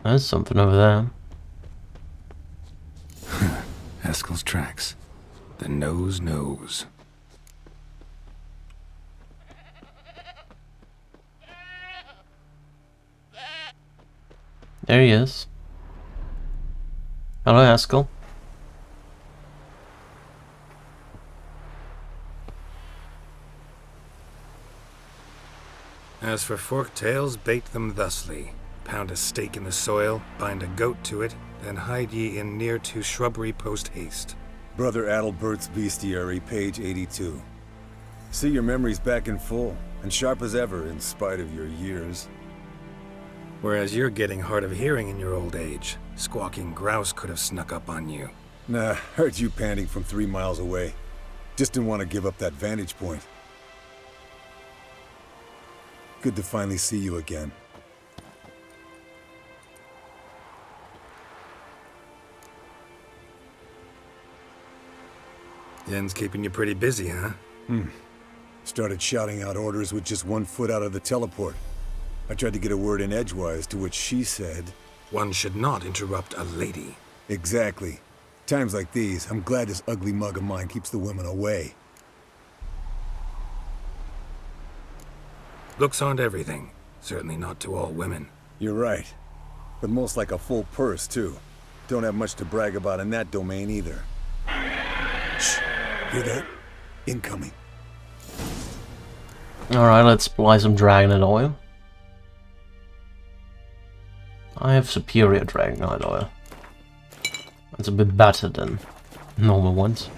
There's something over there. Eskel's tracks. The nose knows. There he is. Hello, Eskel. As for forked tails, bait them thusly. Pound a stake in the soil, bind a goat to it, then hide ye in near to shrubbery post haste. Brother Adalbert's Bestiary, page 82. See, your memory's back in full, and sharp as ever in spite of your years. Whereas you're getting hard of hearing in your old age. Squawking grouse could have snuck up on you. Nah, heard you panting from 3 miles away. Just didn't want to give up that vantage point. Good to finally see you again. Yen's keeping you pretty busy, huh? Started shouting out orders with just 1 foot out of the teleport. I tried to get a word in edgewise, to which she said... One should not interrupt a lady. Exactly. Times like these, I'm glad this ugly mug of mine keeps the women away. Looks aren't everything. Certainly not to all women. You're right. But most like a full purse, too. Don't have much to brag about in that domain, either. Shh. Hear that? Incoming. Alright, let's apply some dragonite oil. I have superior dragonite oil. It's a bit better than normal ones.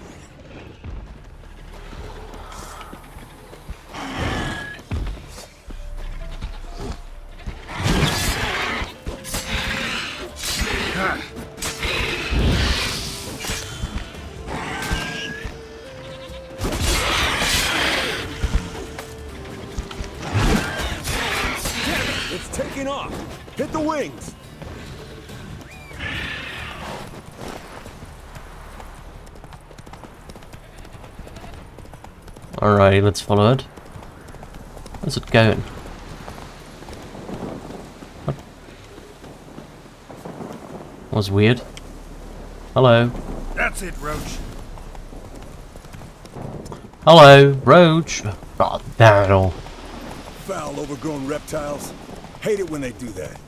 It's taking off! Hit the wings! Alrighty, let's follow it. Where's it going? What? Was weird. Hello. That's it, Roach. Hello, Roach. Oh, damn it all. Foul, overgrown reptiles. Hate it when they do that.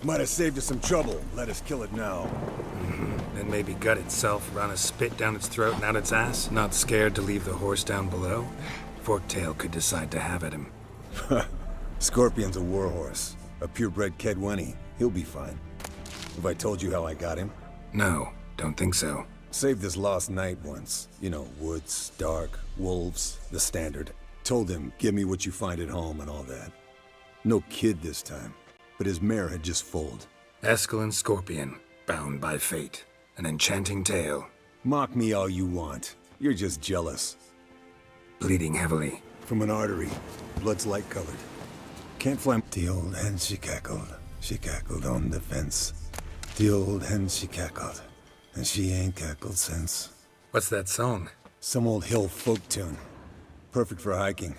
Might have saved us some trouble. Let us kill it now. Then maybe gut itself, run a spit down its throat and out its ass. Not scared to leave the horse down below. Forktail could decide to have at him. Scorpion's a warhorse. A purebred Kedwenny. He'll be fine. Have I told you how I got him? No, don't think so. Saved this lost knight once. You know, woods, dark, wolves, the standard. Told him, give me what you find at home and all that. No kid this time, but his mare had just foaled. Eskel and Scorpion, bound by fate. An enchanting tale. Mock me all you want. You're just jealous. Bleeding heavily. From an artery. Blood's light-colored. Can't fly. The old hen, she cackled. She cackled on the fence. The old hen, she cackled. And she ain't cackled since. What's that song? Some old hill folk tune. Perfect for hiking.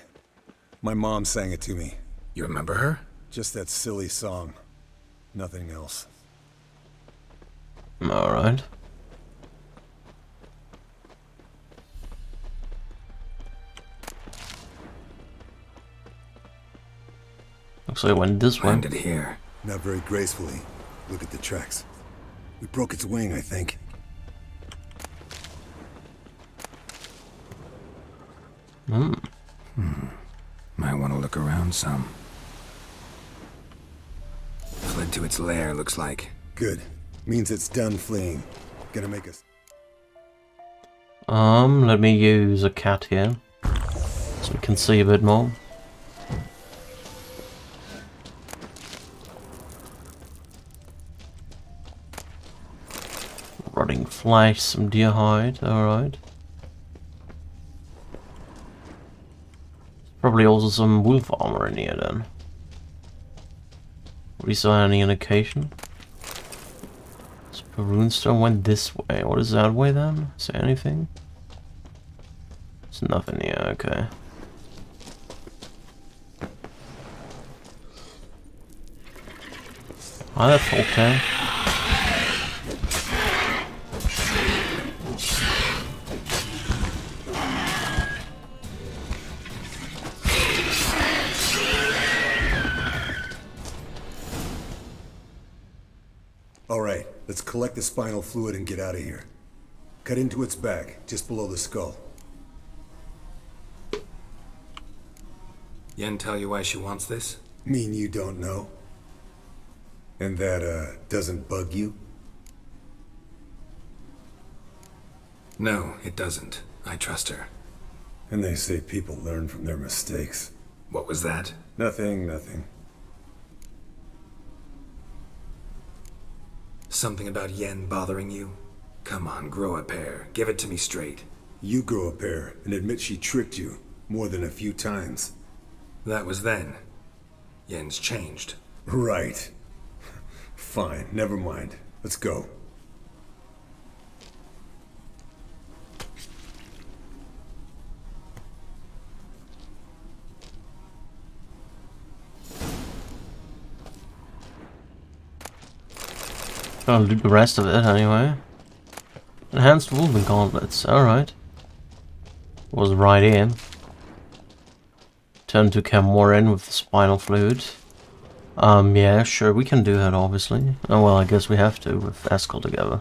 My mom sang it to me. You remember her? Just that silly song. Nothing else. Alright. Looks like it went this way. Landed here. Not very gracefully. Look at the tracks. We broke its wing, I think. Might want to look around some. Fled to its lair, looks like. Good. Means it's done fleeing. Gonna make us... Let me use a cat here. So we can see a bit more. Rotting flesh, some deer hide, alright. Probably also some wolf armor in here then. We saw any indication? So runestone went this way. What is that way then? Is there anything? There's nothing here, okay. Hi there, Folktail. Alright, let's collect the spinal fluid and get out of here. Cut into its back, just below the skull. Yen tell you why she wants this? Mean you don't know? And that, doesn't bug you? No, it doesn't. I trust her. And they say people learn from their mistakes. What was that? Nothing, nothing. Something about Yen bothering you? Come on, grow a pair. Give it to me straight. You grow a pair and admit she tricked you more than a few times. That was then. Yen's changed. Right. Fine, never mind. Let's go. I'll do the rest of it anyway. Enhanced Wolven Gauntlets, alright. Was right in. Turn to Camorin with the spinal fluid. Yeah, sure, we can do that obviously. Oh well, I guess we have to with Eskel together.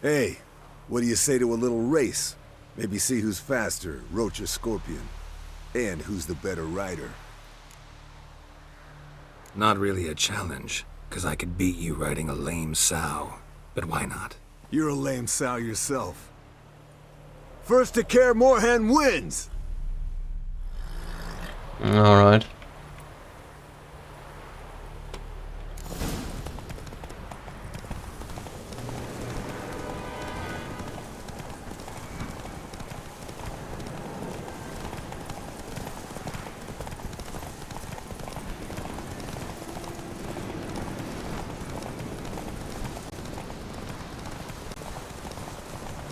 Hey, what do you say to a little race? Maybe see who's faster, Roach or Scorpion. And who's the better rider. Not really a challenge, because I could beat you riding a lame sow. But why not? You're a lame sow yourself. First to Kaer Morhen wins! Alright.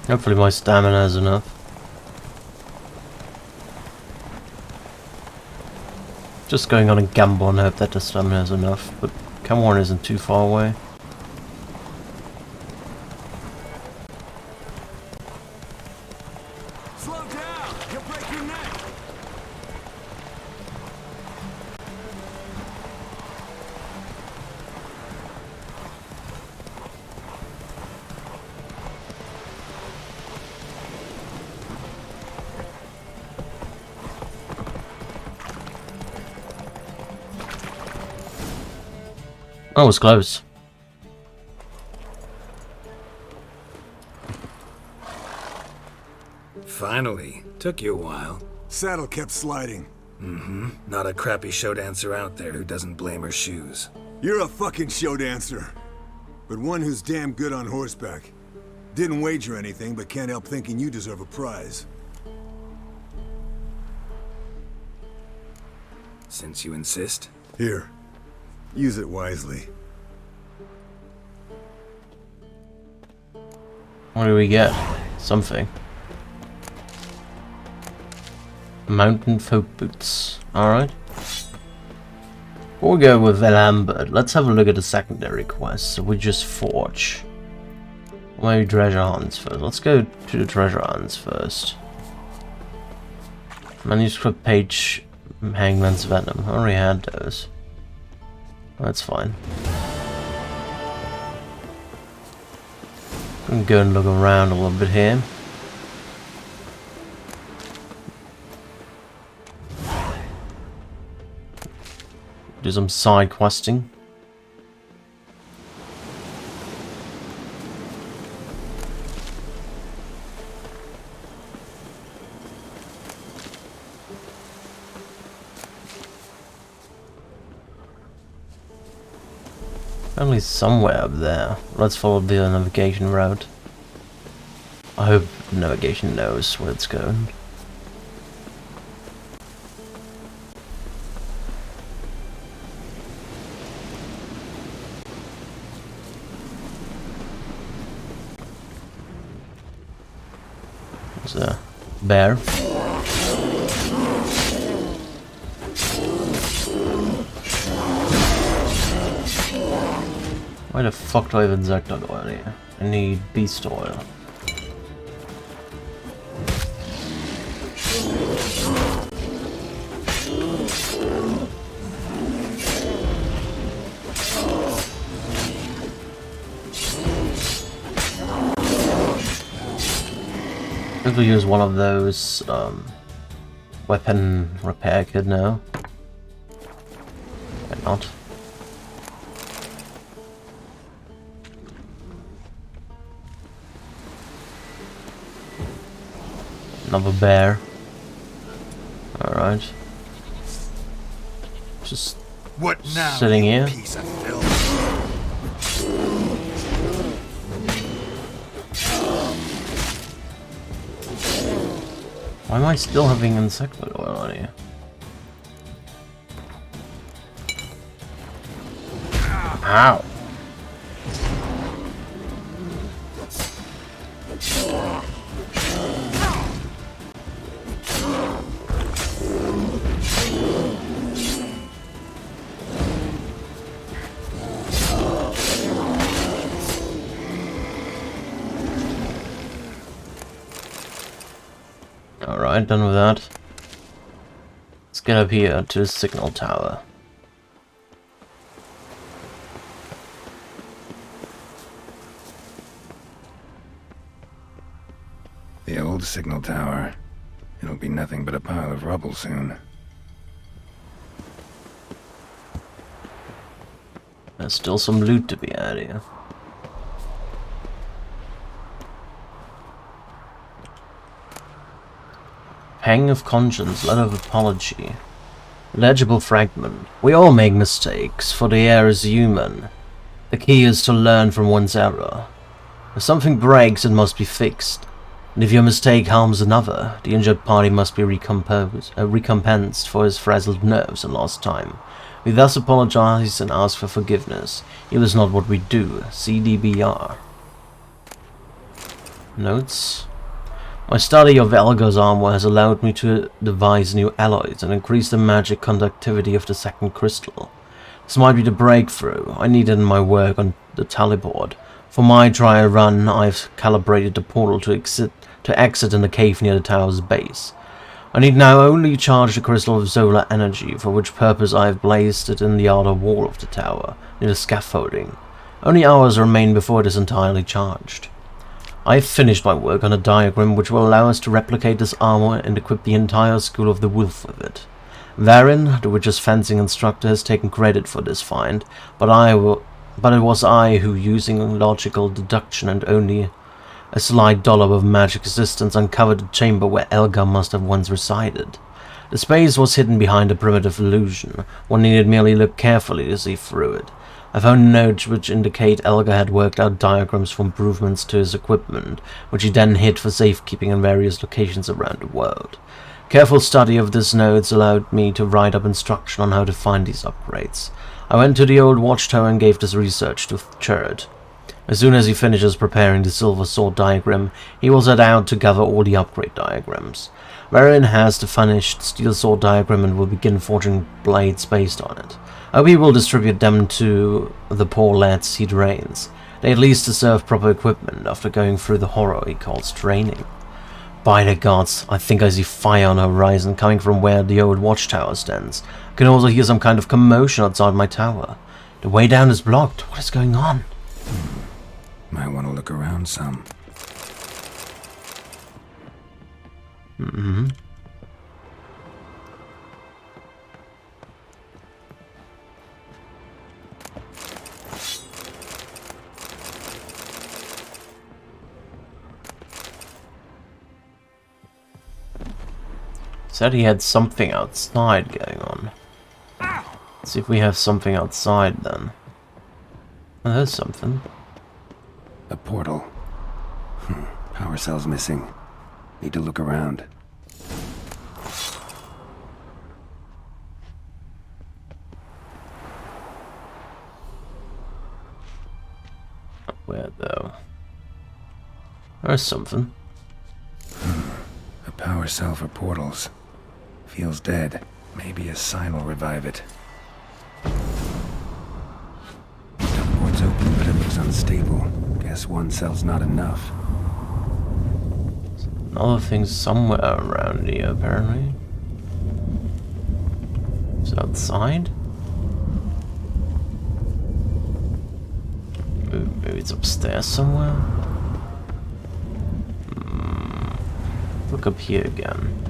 Hopefully my stamina is enough. Just going on a gamble and hope that the stamina is enough, but Camorin isn't too far away. Slow down! You'll break your neck! Oh, it was close. Finally. Took you a while. Saddle kept sliding. Mm-hmm. Not a crappy show dancer out there who doesn't blame her shoes. You're a fucking show dancer. But one who's damn good on horseback. Didn't wager anything, but can't help thinking you deserve a prize. Since you insist. Here. Use it wisely. What do we get? Something. Mountain folk boots. Alright. Before we go with Lambert, let's have a look at the secondary quest. So we just forge. Maybe treasure hunts first. Let's go to the treasure hunts first. Manuscript page, Hangman's Venom. I already had those. That's fine. I'm go and look around a little bit here. Do some side questing. Only somewhere up there. Let's follow the navigation route. I hope navigation knows where it's going. There's a bear. Why the fuck do I have insectoid oil here? I need beast oil. If we use one of those weapon repair kit now. Why not? Another bear. Alright. Just what now, sitting here. Piece of filth? Why am I still having insectoid oil on here? Ow! Alright, done with that. Let's get up here to the signal tower. The old signal tower. It'll be nothing but a pile of rubble soon. There's still some loot to be had here. Pang of conscience, letter of apology. Legible fragment. We all make mistakes, for the air is human. The key is to learn from one's error. If something breaks, it must be fixed. And if your mistake harms another, the injured party must be recompensed for his frazzled nerves and lost time. We thus apologize and ask for forgiveness. It is not what we do. CDBR. Notes. My study of Elgar's armor has allowed me to devise new alloys and increase the magic conductivity of the second crystal. This might be the breakthrough I needed in my work on the tally board. For my trial run, I've calibrated the portal to exit in the cave near the tower's base. I need now only charge the crystal of solar energy, for which purpose I have placed it in the outer wall of the tower, near the scaffolding. Only hours remain before it is entirely charged. I have finished my work on a diagram which will allow us to replicate this armor and equip the entire school of the Wolf with it. Varin, the witch's fencing instructor, has taken credit for this find, but I But it was I who, using logical deduction and only a slight dollop of magic assistance, uncovered the chamber where Elgar must have once resided. The space was hidden behind a primitive illusion. One needed merely look carefully to see through it. I found notes which indicate Elgar had worked out diagrams for improvements to his equipment, which he then hid for safekeeping in various locations around the world. Careful study of these notes allowed me to write up instruction on how to find these upgrades. I went to the old watchtower and gave this research to Churd. As soon as he finishes preparing the silver sword diagram, he will set out to gather all the upgrade diagrams. Varian has the finished steel sword diagram and will begin forging blades based on it. I hope he will distribute them to the poor lads he trains. They at least deserve proper equipment after going through the horror he calls training. By the gods, I think I see fire on the horizon coming from where the old watchtower stands. I can also hear some kind of commotion outside my tower. The way down is blocked. What is going on? Might want to look around some. Mm-hmm. Said he had something outside going on. Let's see if we have something outside then. Oh, there's something. A portal. Power cell's missing. Need to look around. Where though? There's something. A power cell for portals. Feels dead. Maybe a sign will revive it. Teleport's open, but it looks unstable. Guess one cell's not enough. Another thing somewhere around here, apparently. Is it outside? Maybe it's upstairs somewhere? Look up here again.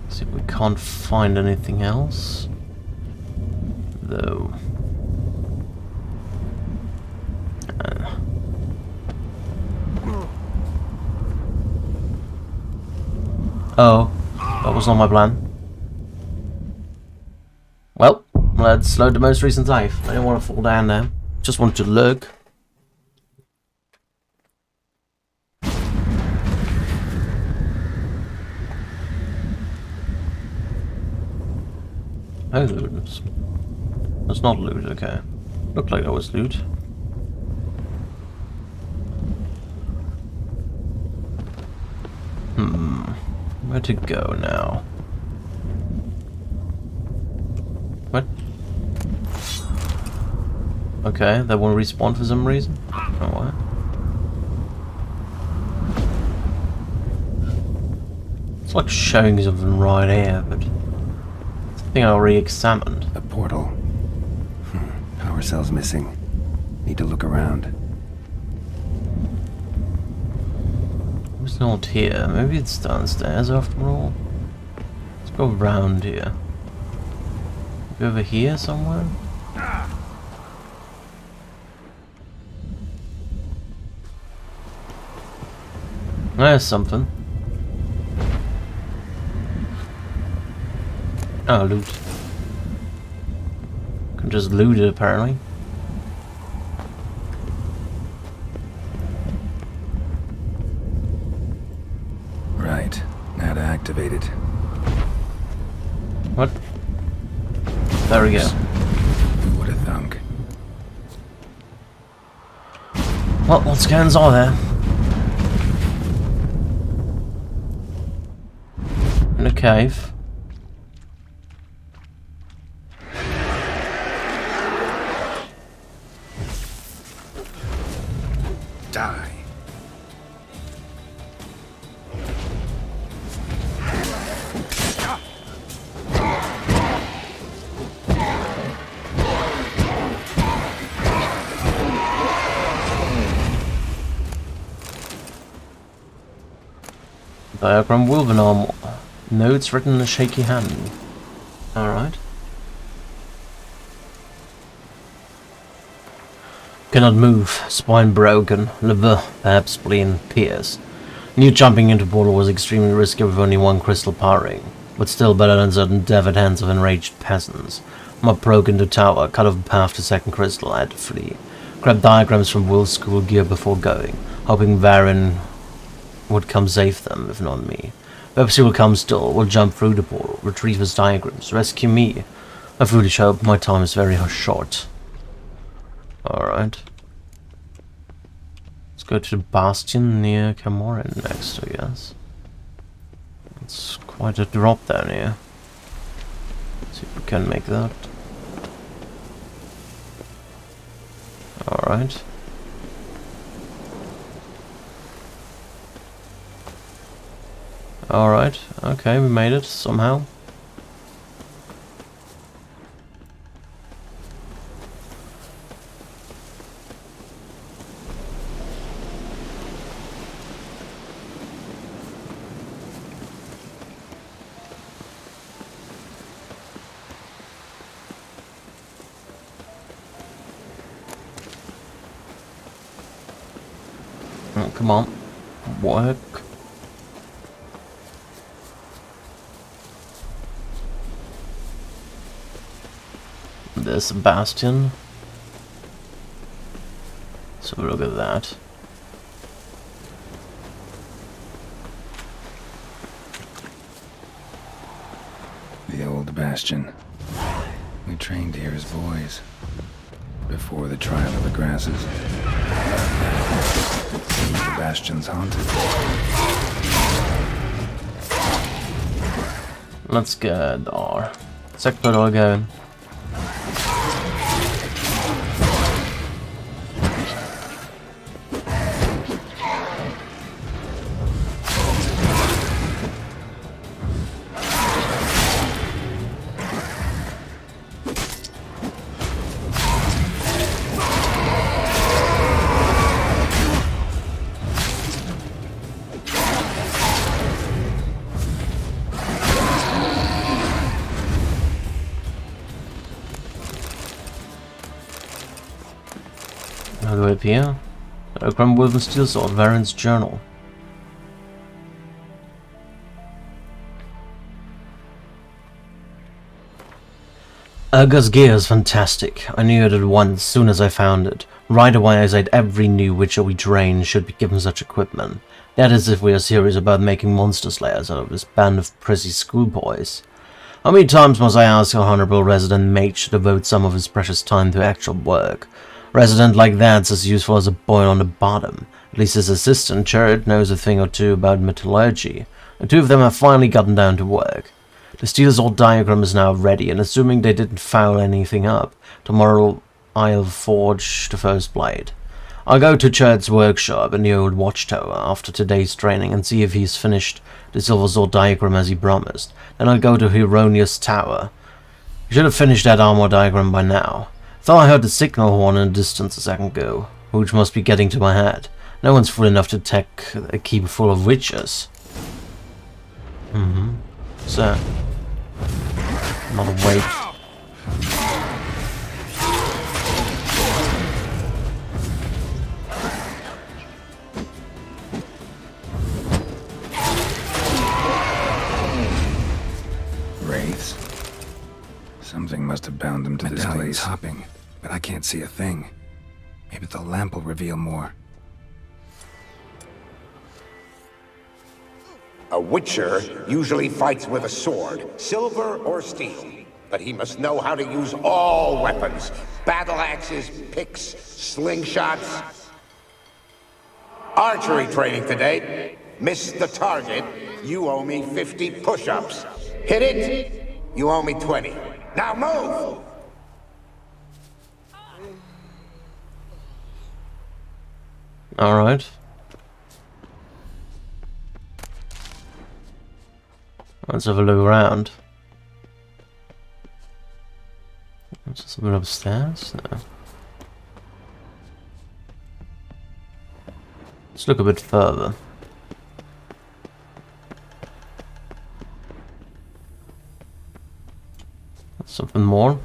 See if we can't find anything else. Though. Oh, that was not my plan. Well, let's load the most recent save. I didn't want to fall down there. Just wanted to look. Oh, loot. That's not loot, okay. Looked like that was loot. Where to go now? What? Okay, that won't respawn for some reason? Oh, what? It's like showing something right here, but something I already examined. A portal. Power cell's missing. Need to look around. It's not here. Maybe it's downstairs after all. Let's go around here. Maybe over here somewhere? There's something. Oh, loot. Can just loot it apparently. Right. Now to activate it. What? There we go. Who would have thunk? Well, what scans are there? In a cave. Die. Diagram Wilvenarm. Notes written in a shaky hand. Alright. Cannot move, spine broken, liver, perhaps spleen, pierced. Knew jumping into portal was extremely risky with only one crystal powering, but still better than certain death at hands of enraged peasants. Mob broke into tower, cut off a path to second crystal, I had to flee. Grabbed diagrams from Will's school gear before going, hoping Varen would come save them, if not me. Perhaps he will come still, will jump through the portal, retrieve his diagrams, rescue me. I foolish hope, my time is very short. Alright. Let's go to the bastion near Camorin next, I guess. It's quite a drop down here. See if we can make that. Alright. Alright, okay, we made it somehow. Oh, come on, work. There's a bastion. So look at that. The old bastion. We trained here as boys. Before the trial of the grasses. Seems the bastion's haunted. Let's get our sector all going. How do I appear? Grumwolven Steel Sword, Varen's Journal. Urga's gear is fantastic. I knew it at once, soon as I found it. Right away I said every new Witcher we train should be given such equipment. That is if we are serious about making monster slayers out of this band of prissy schoolboys. How many times must I ask our honorable resident mage to devote some of his precious time to actual work? Resident like that's as useful as a boy on the bottom. At least his assistant, Chert, knows a thing or two about metallurgy. The two of them have finally gotten down to work. The steel sword diagram is now ready, and assuming they didn't foul anything up, tomorrow I'll forge the first blade. I'll go to Chert's workshop in the old watchtower after today's training and see if he's finished the silver sword diagram as he promised. Then I'll go to Hieronius Tower. He should have finished that armor diagram by now. Thought I heard the signal horn in the distance a second ago, which must be getting to my head. No one's fool enough to take a keep full of witches. So, another weight. Wraiths? Something must have bound them to this place. Hopping, but I can't see a thing. Maybe the lamp will reveal more. A Witcher usually fights with a sword, silver or steel. But he must know how to use all weapons. Battle axes, picks, slingshots. Archery training today. Miss the target, you owe me 50 push-ups. Hit it, you owe me 20. Now move! Alright. Let's have a look around. Is there something upstairs? No. Let's look a bit further. Something more?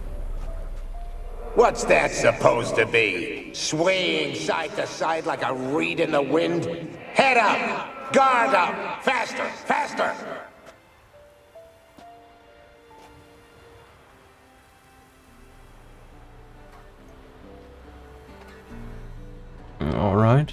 What's that supposed to be? Swaying side to side like a reed in the wind? Head up! Guard up! Faster! Faster! Alright.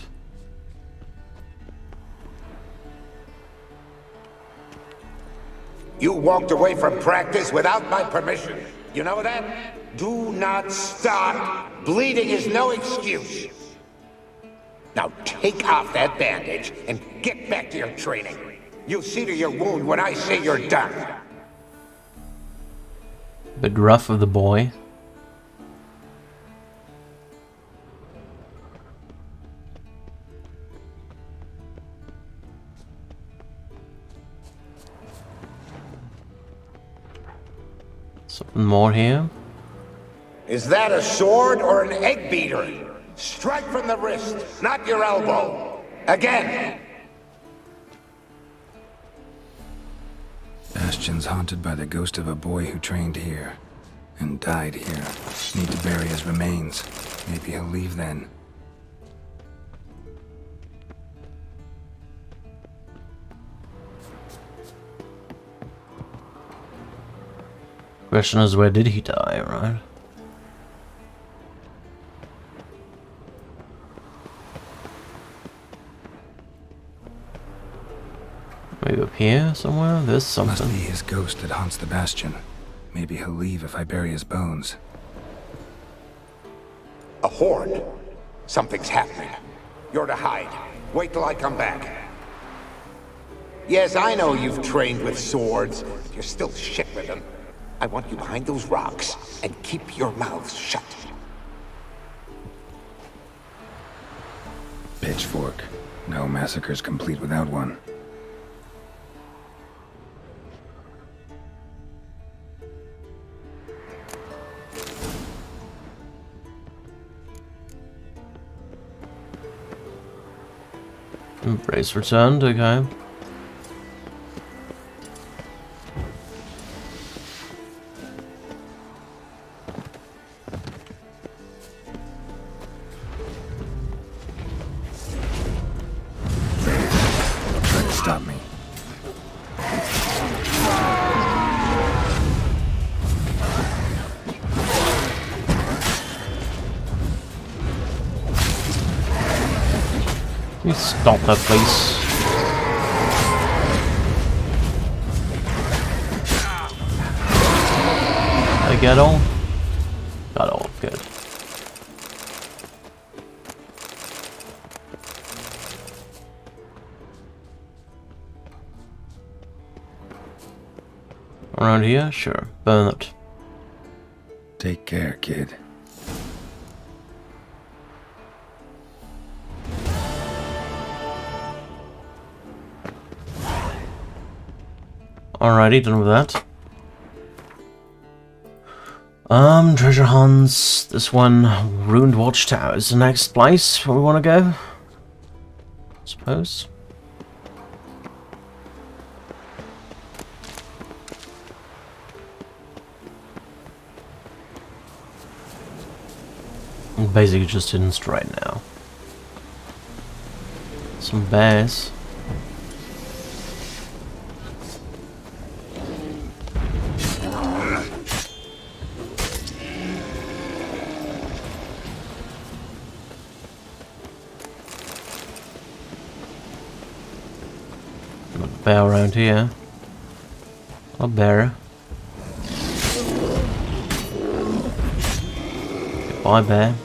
You walked away from practice without my permission. You know that? Do not stop. Bleeding is no excuse. Now take off that bandage and get back to your training. You'll see to your wound when I say you're done. Bit rough of the boy. Something more here. Is that a sword or an egg beater? Strike from the wrist, not your elbow. Again. Bastion's haunted by the ghost of a boy who trained here and died here. Need to bury his remains. Maybe he'll leave then. Question is, where did he die, right? Maybe up here somewhere? There's something. Must be his ghost that haunts the Bastion. Maybe he'll leave if I bury his bones. A horde. Something's happening. You're to hide. Wait till I come back. Yes, I know you've trained with swords, but you're still shit with them. I want you behind those rocks, and keep your mouths shut. Pitchfork. No massacre's complete without one. Brace returned, okay. Try to stop me. Can you stop that, please? Did I get all? Got all, good. Around here? Sure. Burn it. Take care, kid. Alrighty, done with that. Treasure hunts. This one, Ruined Watchtower, is the next place where we want to go. I suppose. Basically just hidden straight now. Some bears. Bear around here. A bear. Goodbye, bear.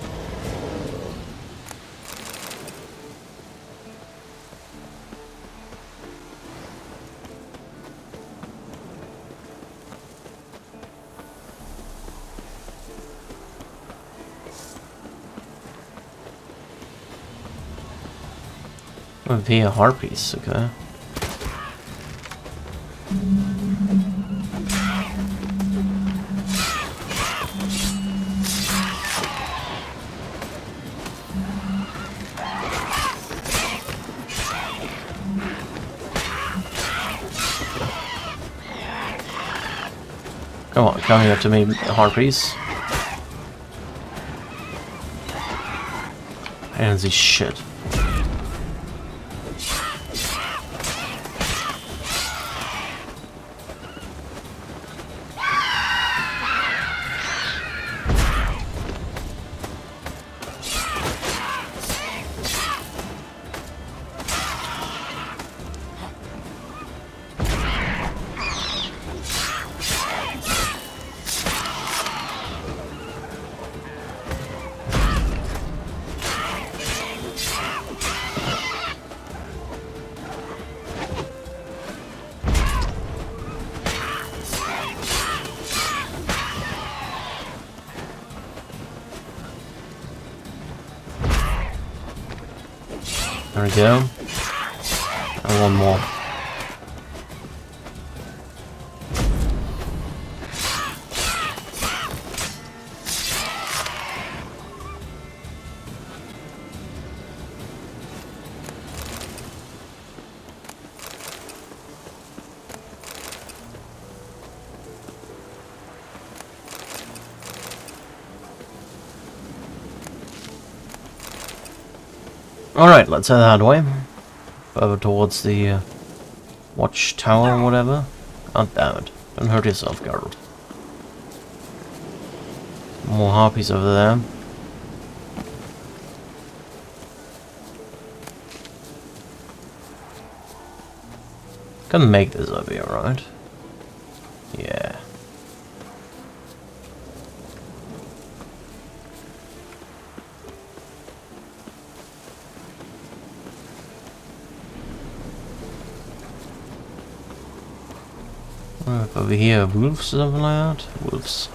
Via harpies, okay. Come on, come here to me, harpies. And this shit. There we go. And one more. Alright, let's head that way. Over towards the watchtower or whatever. God damn it. Don't hurt yourself, Geralt. More harpies over there. Can make this over here, right? Yeah. Over here, wolves or something like that? Wolves.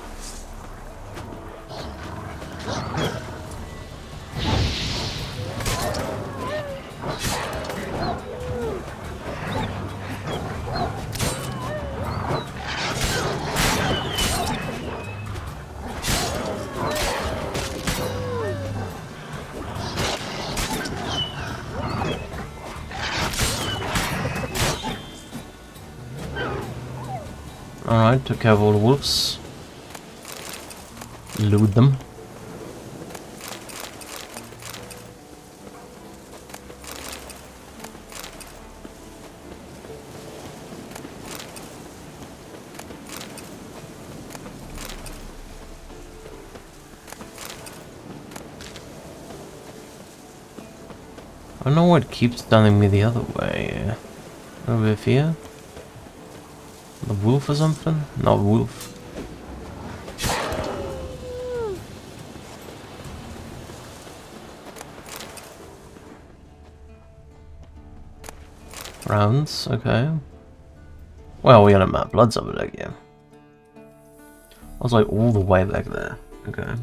Alright, took care of all the wolves. Loot them. I don't know what keeps sending me the other way. Over here? The wolf or something? Not wolf. Rounds, okay. Well, we got a map. Blood's over there again. I was like all the way back there. Okay.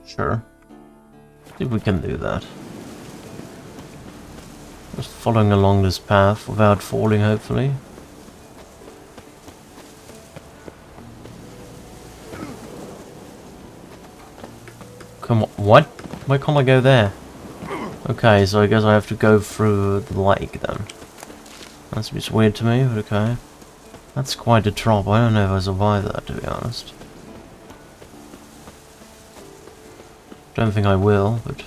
Sure. See if we can do that. Just following along this path without falling, hopefully. Come on, what? Why can't I go there? Okay, so I guess I have to go through the lake then. That's a bit weird to me, but okay. That's quite a drop. I don't know if I survive that, to be honest. Don't think I will, but...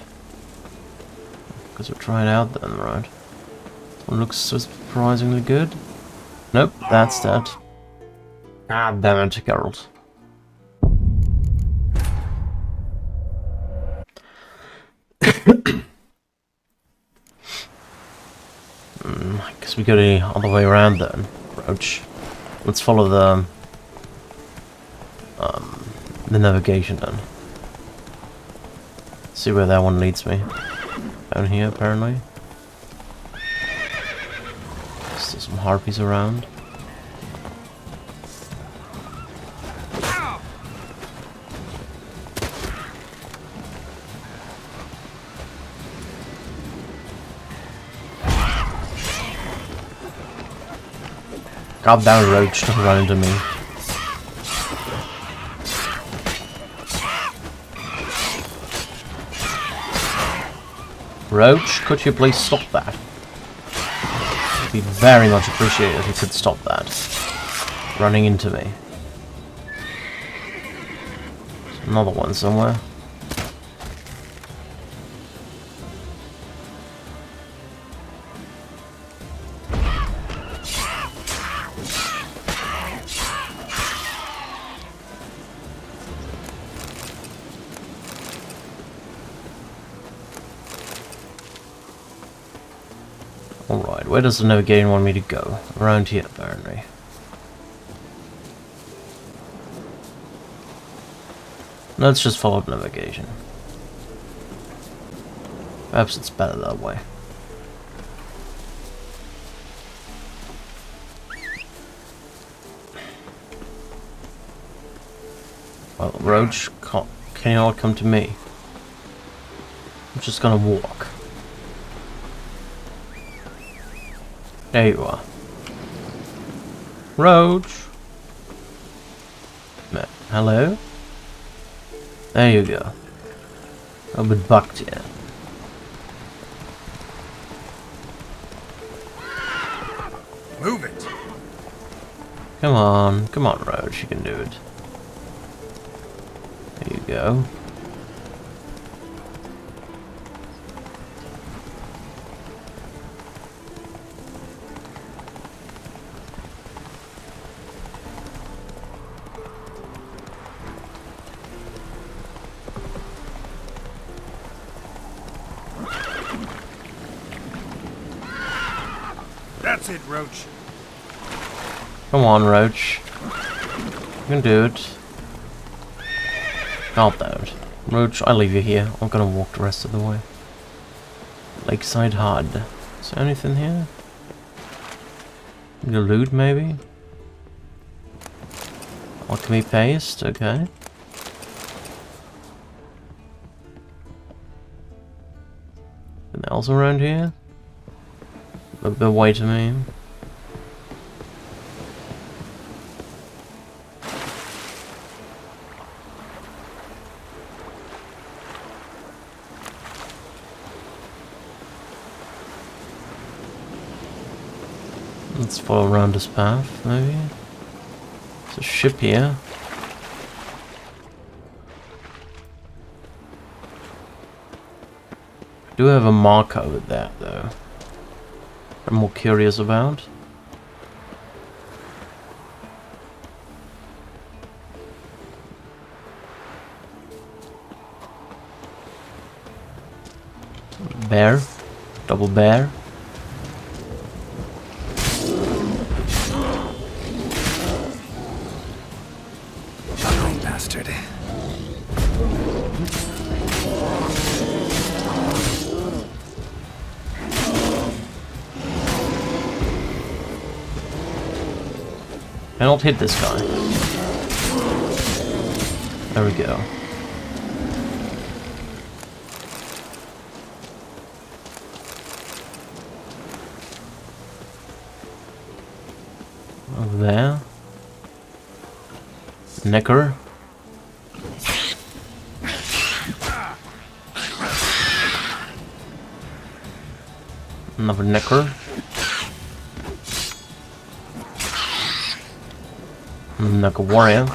because we'll try it out then, right? One looks so surprisingly good. Nope, that's that. Ah, damn it, Geralt. I guess we go the other way around then. Approach. Let's follow the navigation then. See where that one leads me. Down here, apparently. Still some harpies around. God damn roach, don't run into me. Roach, could you please stop that? It'd be very much appreciated if you could stop that. Running into me. Another one somewhere. Alright, where does the navigator want me to go? Around here, apparently. Let's just follow navigation. Perhaps it's better that way. Well, Roach, can you all come to me? I'm just gonna walk. There you are. Roach! Hello? There you go. A bit bucked here. Move it! Come on, Roach, you can do it. There you go. That's it, Roach. Come on, Roach. You can do it. Not that. Roach, I leave you here. I'm gonna walk the rest of the way. Lakeside Hard. Is there anything here? Your loot, maybe? Alchemy paste, okay. Anything else around here? A bit away to me. Let's follow around this path, maybe. There's a ship here. I do have a marker over there, though. I'm more curious about. Bear. Double bear. Ugly bastard. Cannot hit this guy. There we go. Over there. Necker. Another necker. Like a warrior.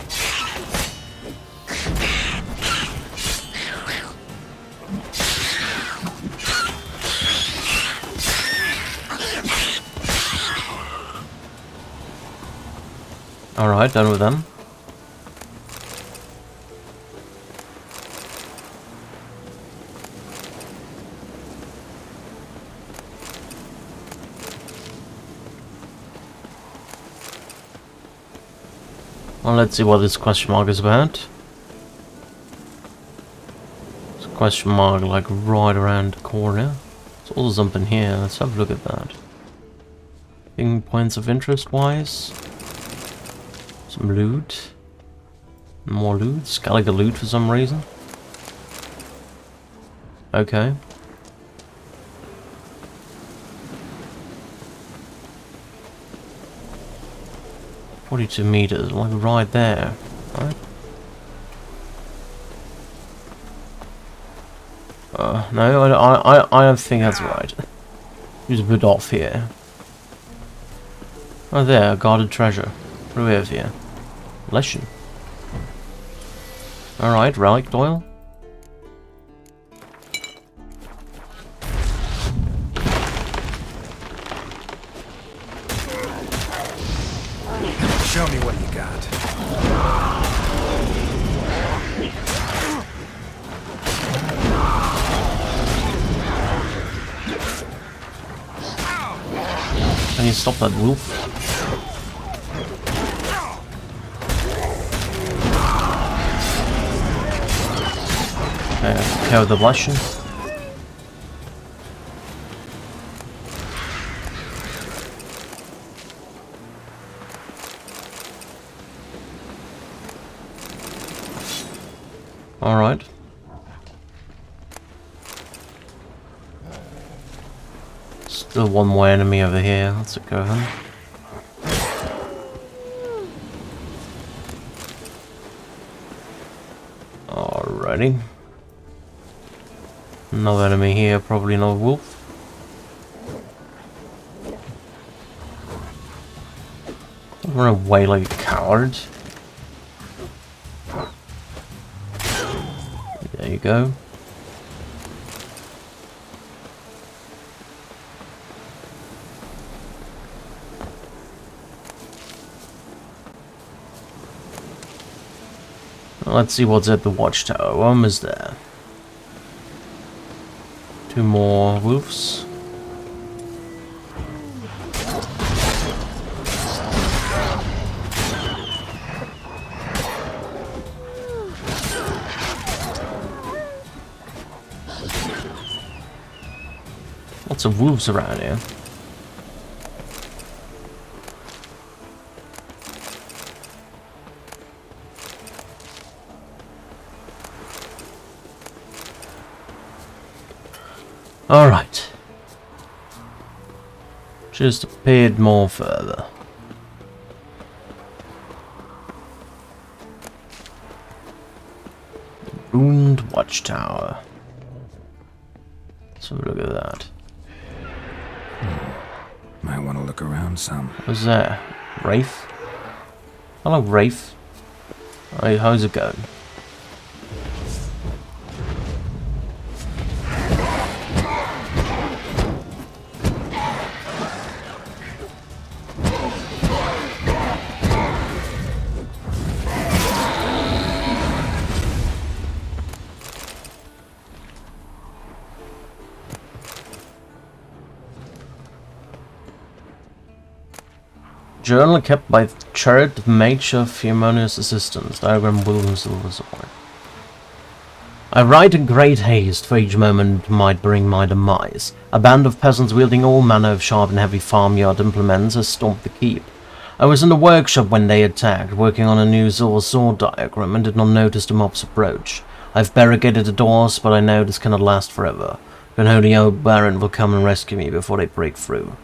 Alright, done with them. Well, let's see what this question mark is about. It's a question mark like right around the corner. There's also something here. Let's have a look at that. Any points of interest wise? Some loot. More loot. Scaliger loot for some reason. Okay. $42 meters, like right there, right? No, I don't think that's right. He's a bit off here. Oh, there, guarded treasure. What do we have here? Lesson. Alright, relic oil. Show me what you got. Can you stop that wolf? Okay, with the blushing. Alright. Still one more enemy over here. Let's go then. Alrighty. Another enemy here, probably another wolf. Run away like a coward. There you go. Let's see what's at the watchtower. What is there? 2 more wolves. Lots of wolves around here. Alright. Just appeared more further. The ruined watchtower. Let's have a look at that. Might want to look around some. What's that? Rafe? Hello, Rafe. Hey, how's it going? Journal kept by Chariot Mage of Harmonious Assistance. Diagram William Silver Sword. I write in great haste, for each moment might bring my demise. A band of peasants wielding all manner of sharp and heavy farmyard implements has stormed the keep. I was in the workshop when they attacked, working on a new silver sword diagram, and did not notice the mob's approach. I've barricaded the doors, but I know this cannot last forever. Then only old Baron will come and rescue me before they break through.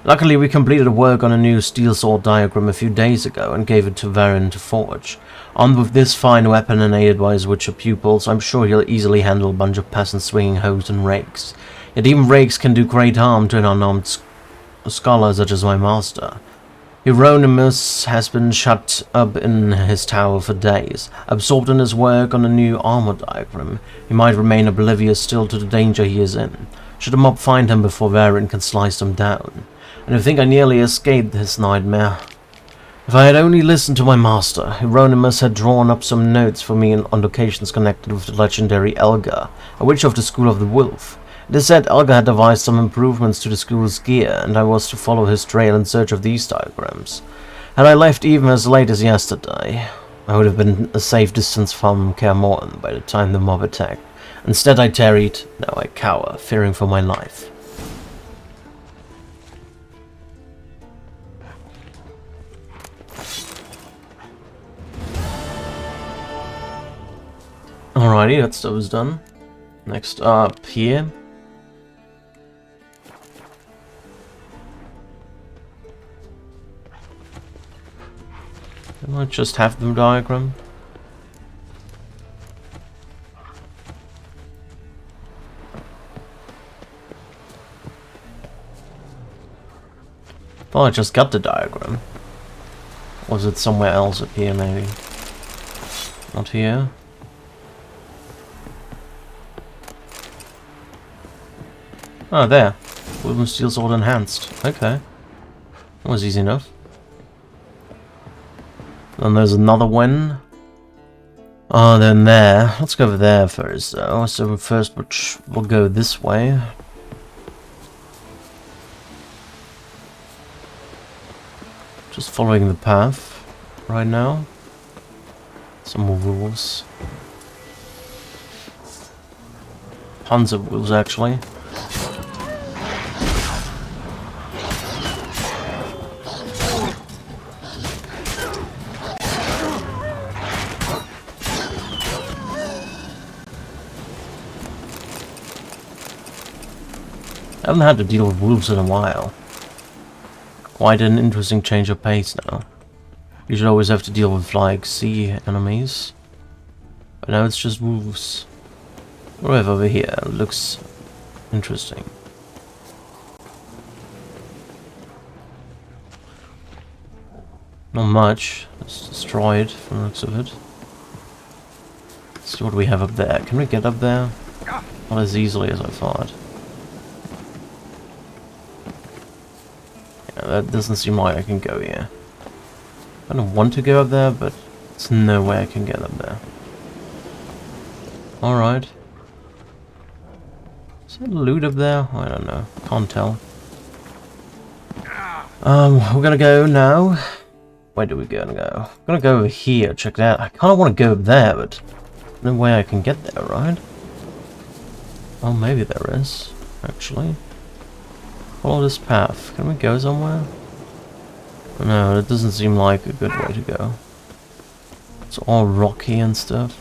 Luckily, we completed work on a new steel sword diagram a few days ago and gave it to Varen to forge. Armed with this fine weapon and aided by his witcher pupils, I'm sure he'll easily handle a bunch of peasants swinging hoes and rakes. Yet even rakes can do great harm to an unarmed scholar such as my master. Hieronymus has been shut up in his tower for days, absorbed in his work on a new armor diagram. He might remain oblivious still to the danger he is in. Should the mob find him before Varen can slice them down? And I think I nearly escaped this nightmare. If I had only listened to my master, Hieronymus had drawn up some notes for me on locations connected with the legendary Elga, a witch of the School of the Wolf. It is said Elga had devised some improvements to the school's gear, and I was to follow his trail in search of these diagrams. Had I left even as late as yesterday, I would have been a safe distance from Kaer Morhen by the time the mob attacked. Instead I tarried, now I cower, fearing for my life. Alrighty, that stuff is done. Next up here. I might just have the diagram. Well, I just got the diagram. Or was it somewhere else up here, maybe? Not here. Oh, there. Wooden steel sword enhanced. Okay. That was easy enough. Then there's another one. Oh, then there. Let's go over there first, though. So first, we'll go this way. Just following the path right now. Some more wolves. Tons of wolves, actually. I haven't had to deal with wolves in a while. Quite an interesting change of pace now. You should always have to deal with, like, sea enemies. But now it's just wolves. What do we have over here? It looks interesting. Not much. It's destroyed from the looks of it. Let's see what we have up there. Can we get up there? Not as easily as I thought. Yeah, that doesn't seem like I can go here. I don't want to go up there, but there's no way I can get up there. Alright. Is there loot up there? I don't know. Can't tell. We're gonna go now. Where do we gonna go? We're gonna go over here, check that. I kinda wanna go up there, but no way I can get there, right? Oh, maybe there is, actually. Follow this path. Can we go somewhere? No, it doesn't seem like a good way to go. It's all rocky and stuff.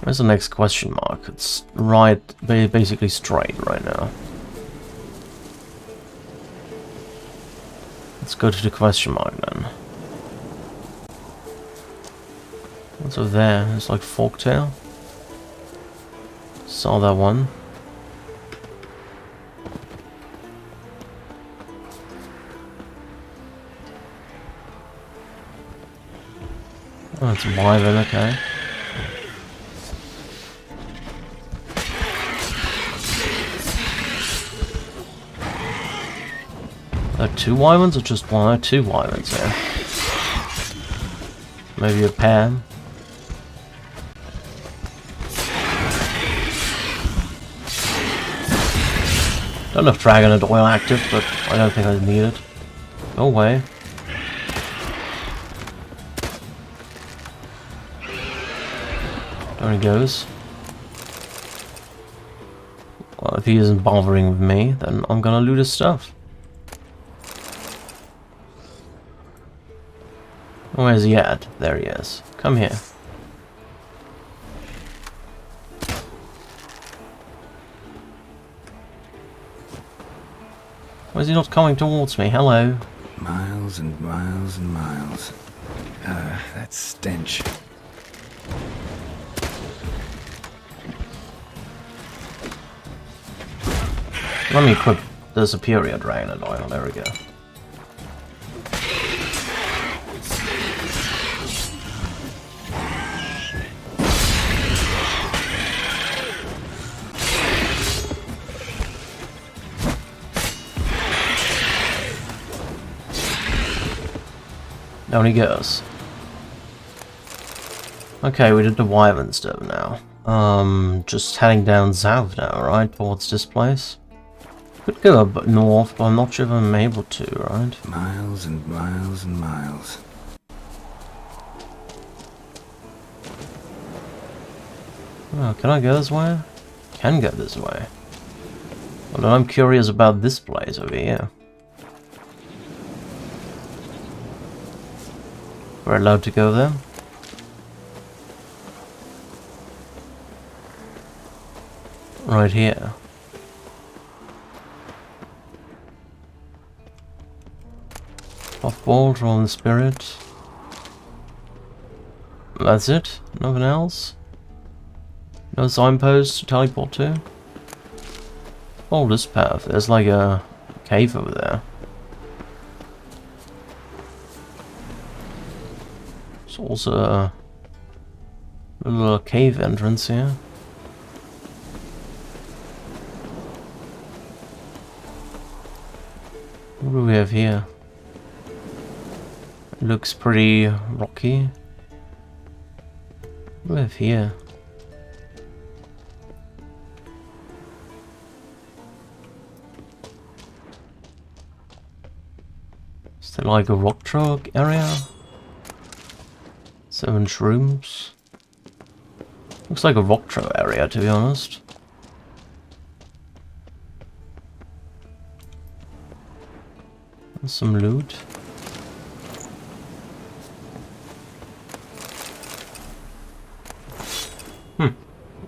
Where's the next question mark? It's right, basically straight right now. Let's go to the question mark then. What's over there? It's like Forktail. Saw that one. Oh, it's Wyvern, okay. Are there two Wyverns or just one? Two Wyverns there. Maybe a pair. Don't know if Dragon and Oil active, but I don't think I need it. No way. There he goes. Well, if he isn't bothering with me, then I'm gonna loot his stuff. Where's he at? There he is. Come here. Why is he not coming towards me? Hello. Miles and miles and miles. That stench. Let me equip the superior dragon and oil. There we go. Down he goes. Okay, we did the Wyvern stuff now. Just heading down south now, right? Towards this place. Could go up north, but I'm not sure if I'm able to, right? Miles and miles and miles. Oh, can I go this way? Can go this way. Well, then I'm curious about this place over here. We're allowed to go there? Right here. Puffball, draw the spirit. That's it? Nothing else? No signposts to teleport to? Follow this path. There's like a cave over there. It's Also a little cave entrance here. What do we have here? It looks pretty rocky. What do we have here? Is that like a rock truck area? 7 shrooms. Looks like a rock throw area, to be honest. And some loot.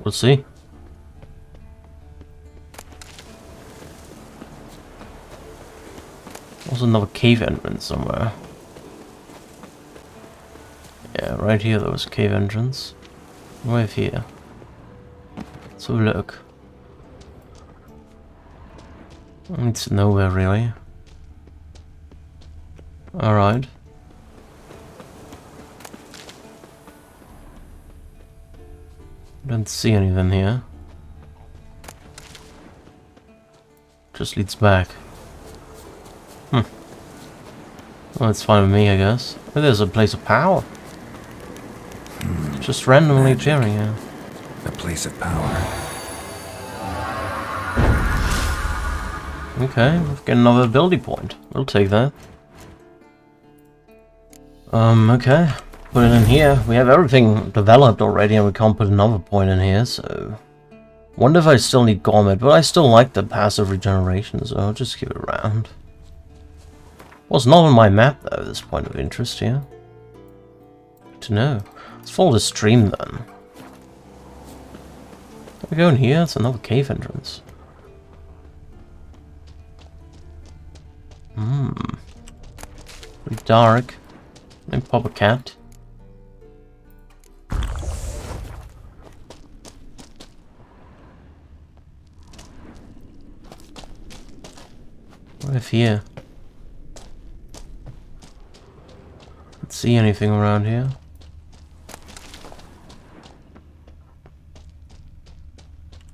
We'll see. Also another cave entrance somewhere. Yeah, right here there was a cave entrance. Right here. Let's have a look. It's nowhere really. Alright. Don't see anything here. Just leads back. Well, that's fine with me, I guess. Oh, there's a place of power. Just randomly cheering, yeah. A place of power. Okay, we've got another ability point. We'll take that. Okay. Put it in here. We have everything developed already and we can't put another point in here, so... Wonder if I still need Gauntlet, but I still like the passive regeneration, so I'll just keep it around. Well, it's not on my map, though, this point of interest here. Good to know. Let's follow the stream, then. Can we go in here? It's another cave entrance. Pretty dark. Maybe pop a cat. What if here? Can't see anything around here.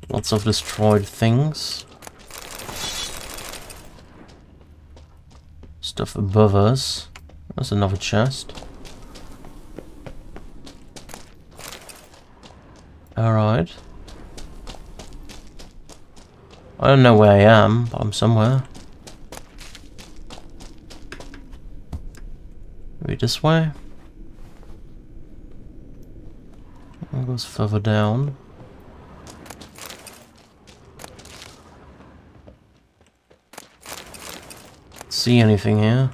Lots of destroyed things. Stuff above us. There's another chest. Alright. I don't know where I am, but I'm somewhere. Maybe this way? It goes further down. See anything here?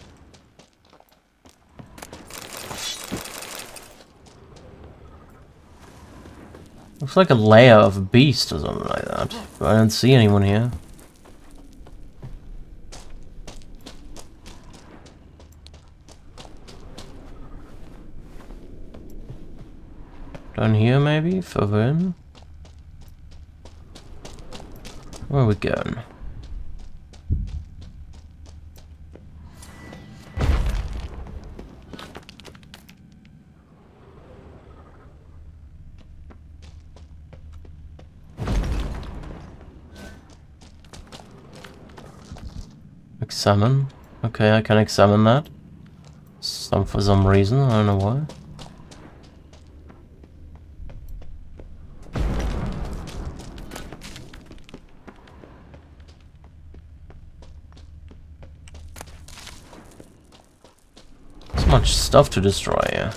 Looks like a lair of a beast or something like that, but I don't see anyone here. Down here maybe? Further in? Where are we going? Examine. Okay, I can examine that. For some reason, I don't know why. So much stuff to destroy here.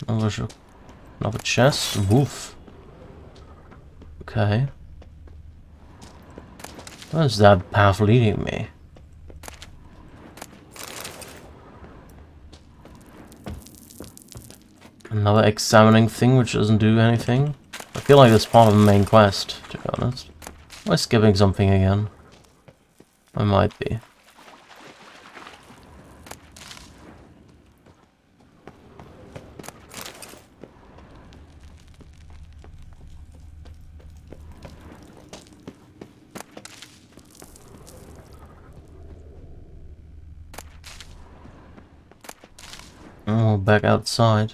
Another chest. Woof. Okay. Where's that path leading me? Another examining thing which doesn't do anything. I feel like that's part of the main quest, to be honest. Am I skipping something again? I might be. Oh, back outside.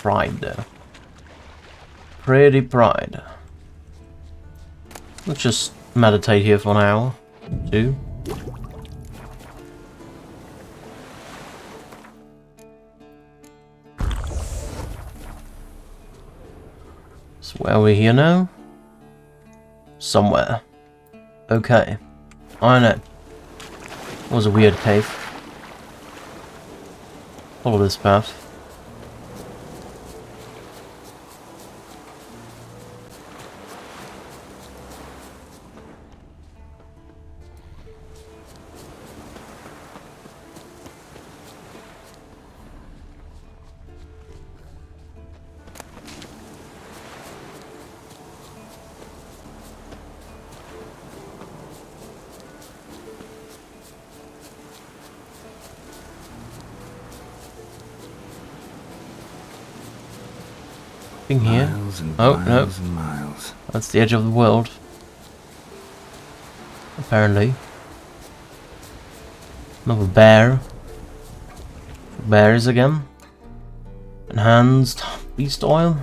pride there. Pretty pride. Let's just meditate here for an hour, 2. So where are we here now? Somewhere. Okay. I know. It was a weird cave. Follow this path. Here. Miles and oh, miles no. And miles. That's the edge of the world. Apparently. Another bear. Bears again. Enhanced beast oil.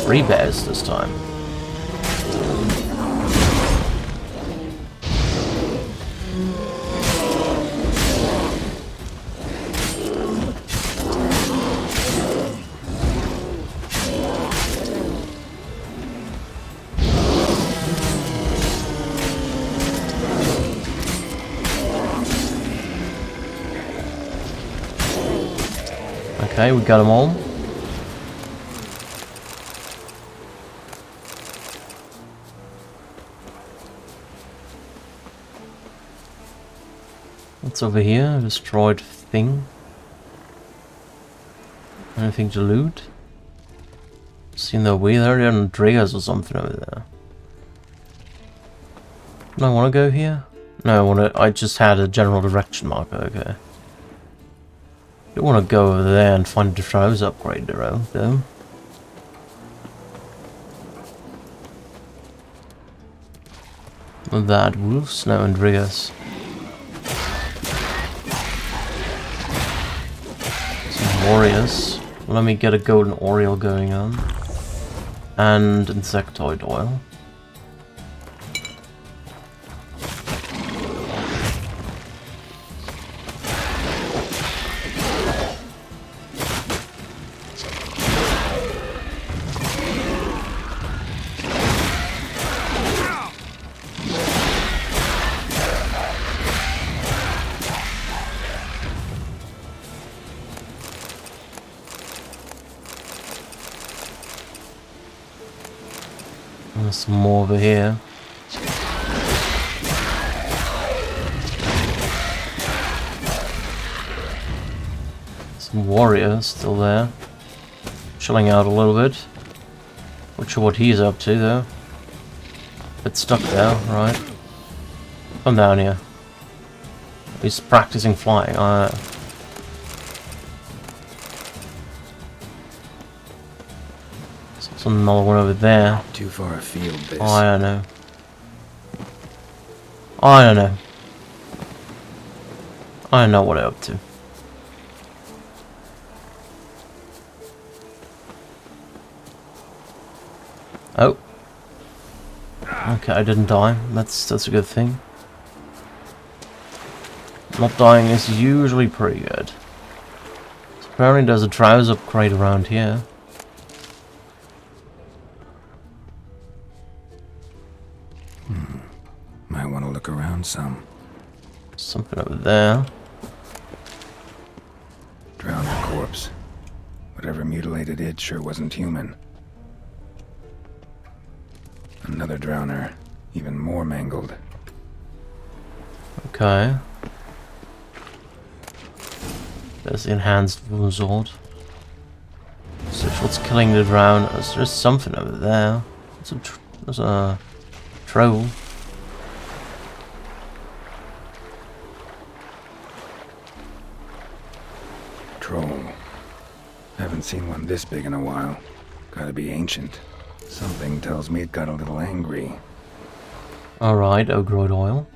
3 bears this time. Okay, we got them all. What's over here? Destroyed thing. Anything to loot? Seen the way there and triggers or something over there. Do I want to go here? No, I just had a general direction marker, okay. I want to go over there and find the Trows upgrade though. With that, wolf, snow and riggers. Some warriors. Let me get a golden oriole going on. And insectoid oil. There's some more over here. Some warriors still there. Chilling out a little bit. Not sure what he's up to though. Bit stuck there, right. Come down here. He's practicing flying. There's another one over there. Too far afield, this. I don't know. I don't know. I don't know what I'm up to. Oh. Okay, I didn't die. That's a good thing. Not dying is usually pretty good. So apparently there's a Trows upgrade around here. Might want to look around some. Something over there. Drowned corpse. Whatever mutilated it sure wasn't human. Another drowner, even more mangled. Okay. There's the enhanced wound sword. Search what's killing the drowners. There's something over there. There's a troll. Troll. Haven't seen one this big in a while. Gotta be ancient. Something tells me it got a little angry. Alright, ogroid oil.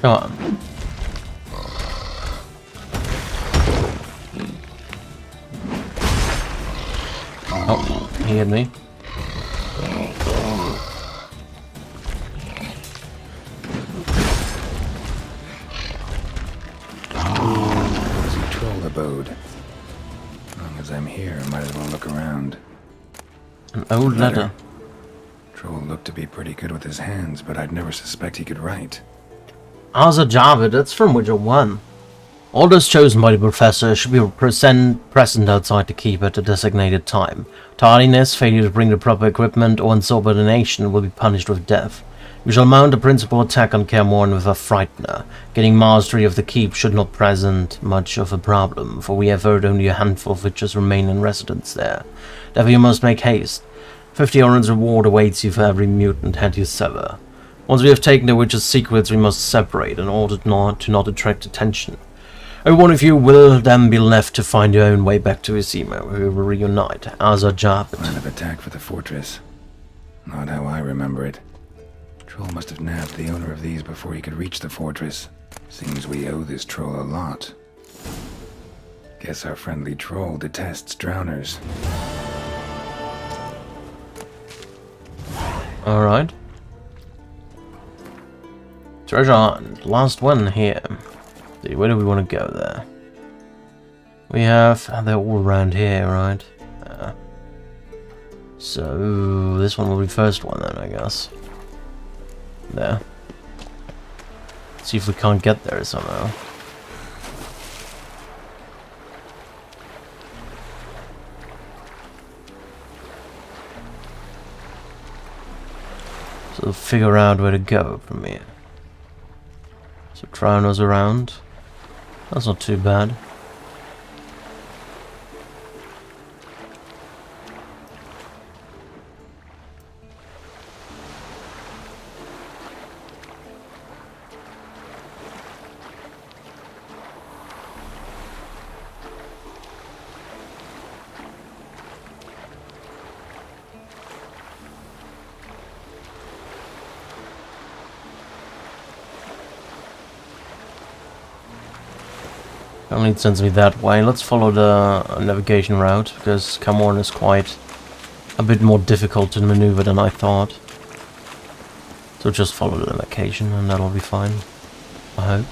Come on. Oh, he hit me. Cozy troll abode. As long as I'm here, I might as well look around. An old letter. Troll looked to be pretty good with his hands, but I'd never suspect he could write. Asa Javid, that's from Witcher 1. Orders chosen by the professor should be present outside the keep at a designated time. Tardiness, failure to bring the proper equipment, or insubordination will be punished with death. We shall mount a principal attack on Kaer Morhen with a Frightener. Getting mastery of the keep should not present much of a problem, for we have heard only a handful of witches remain in residence there. Therefore you must make haste. 50 Oran's reward awaits you for every mutant head you sever. Once we have taken the witch's secrets, we must separate in order to not attract attention. Every one of you will then be left to find your own way back to Vizima, where we will reunite. Asa Javid. Plan of attack for the fortress. Not how I remember it. Troll must have nabbed the owner of these before he could reach the fortress. Seems we owe this troll a lot. Guess our friendly troll detests drowners. Alright. Treasure hunt. Last one here. See, where do we want to go there? We have... they're all around here, right? So, this one will be first one then, I guess. There. See if we can't get there somehow. So figure out where to go from here. So Trowners around. That's not too bad. Only sends me that way. Let's follow the navigation route, because Kaer Morhen is quite a bit more difficult to maneuver than I thought. So just follow the navigation and that'll be fine, I hope.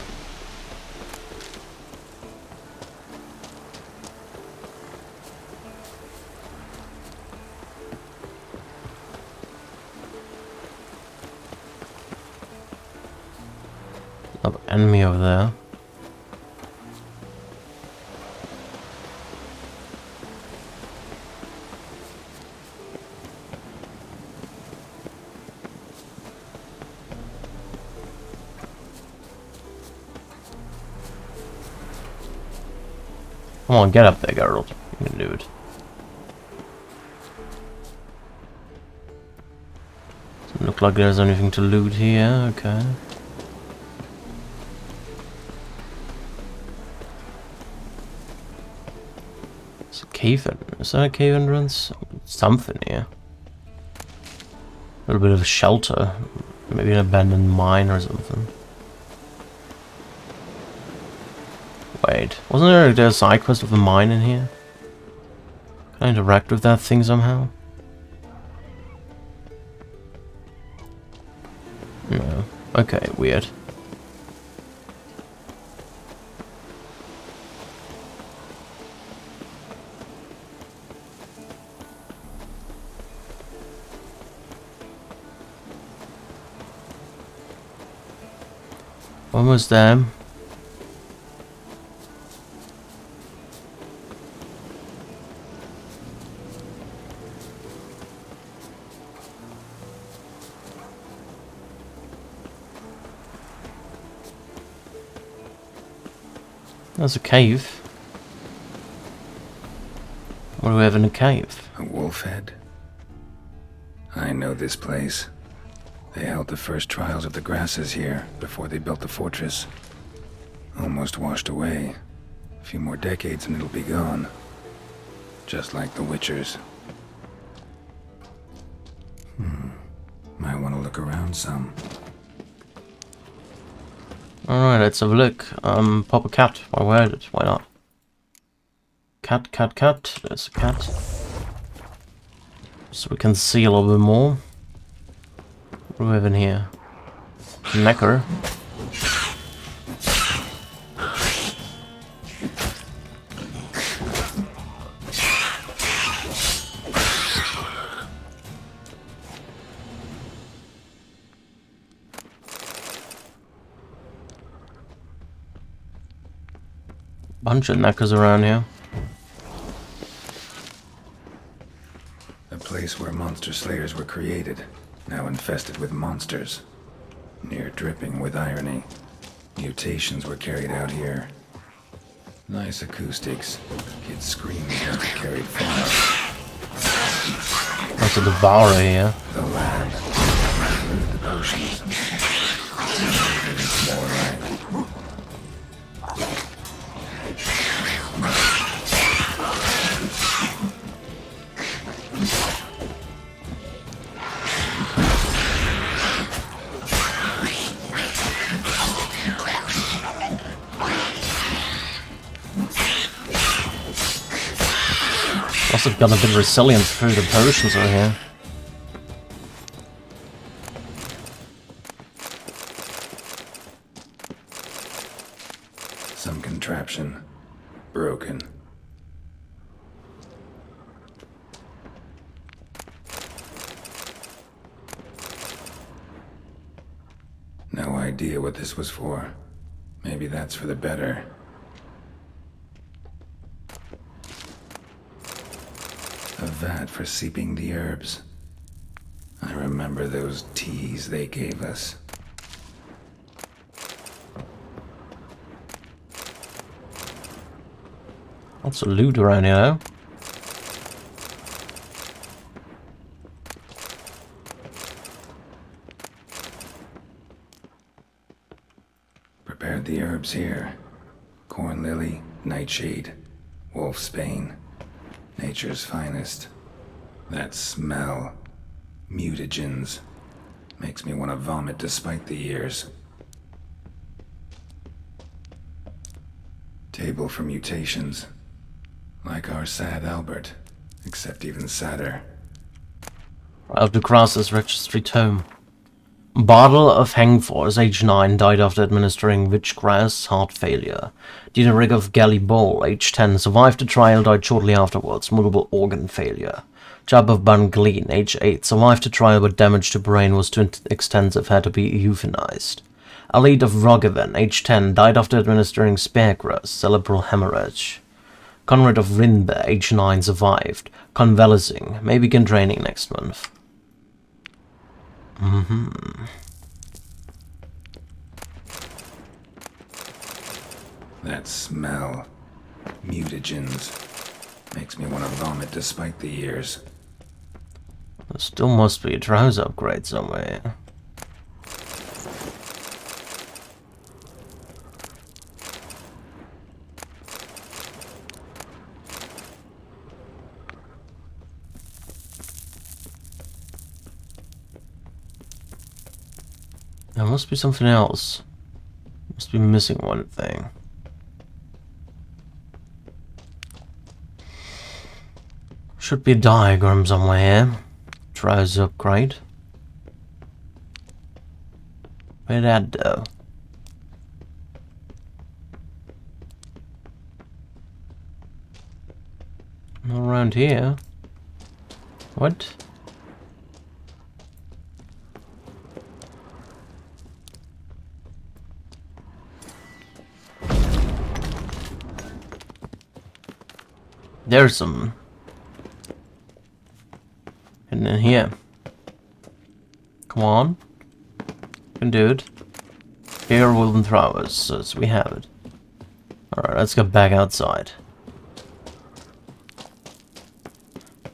Another enemy over there. Come on, get up there, Geralt. You can do it. Doesn't look like there's anything to loot here, okay. It's a cave entrance. Is that a cave entrance? Something here. A little bit of a shelter. Maybe an abandoned mine or something. Wait, wasn't there a side quest with a mine in here? Can I interact with that thing somehow? No. Okay, weird. Almost there. There's a cave. What do we have in a cave? A wolf head? I know this place. They held the first trials of the grasses here before they built the fortress. Almost washed away. A few more decades and it'll be gone. Just like the Witchers. Might want to look around some. Alright, let's have a look. Pop a cat. Why wear it? Why not? Cat, cat, cat. There's a cat. So we can see a little bit more. What do we have in here? Necker. Bunch of knackers around here. A place where monster slayers were created, now infested with monsters. Near dripping with irony. Mutations were carried out here. Nice acoustics. Kids screaming as they carried far. That's a devourer here. The lab. The potions. More right. Must have got a bit resilient through the potions over here. Some contraption. Broken. No idea what this was for. Maybe that's for the better. A vat for seeping the herbs. I remember those teas they gave us. Lots of loot around here, though. Prepared the herbs here. Corn lily, nightshade, wolfsbane. Nature's finest. That smell. Mutagens. Makes me want to vomit despite the years. Table for mutations. Like our sad Albert. Except even sadder. Out to Cross's registry tome. Bottle of Hangforce, age 9, died after administering witchgrass, heart failure. Diederik of Gallibol, age 10, survived the trial, died shortly afterwards, multiple organ failure. Jab of Bangleen, age 8, survived the trial but damage to brain was too extensive, had to be euthanized. Alid of Rogaven, age 10, died after administering speargrass, cerebral hemorrhage. Conrad of Rinbe, age 9, survived. Convalescing, may begin training next month. That smell. Mutagens. Makes me want to vomit despite the years. There still must be a trouser upgrade somewhere. There must be something else. Must be missing one thing. Should be a diagram somewhere here. Trouser upgrade. Where'd that go? Not around here. What? There's some. And then here. Come on. You can do it. Here, wooden throwers, so we have it. Alright, let's get back outside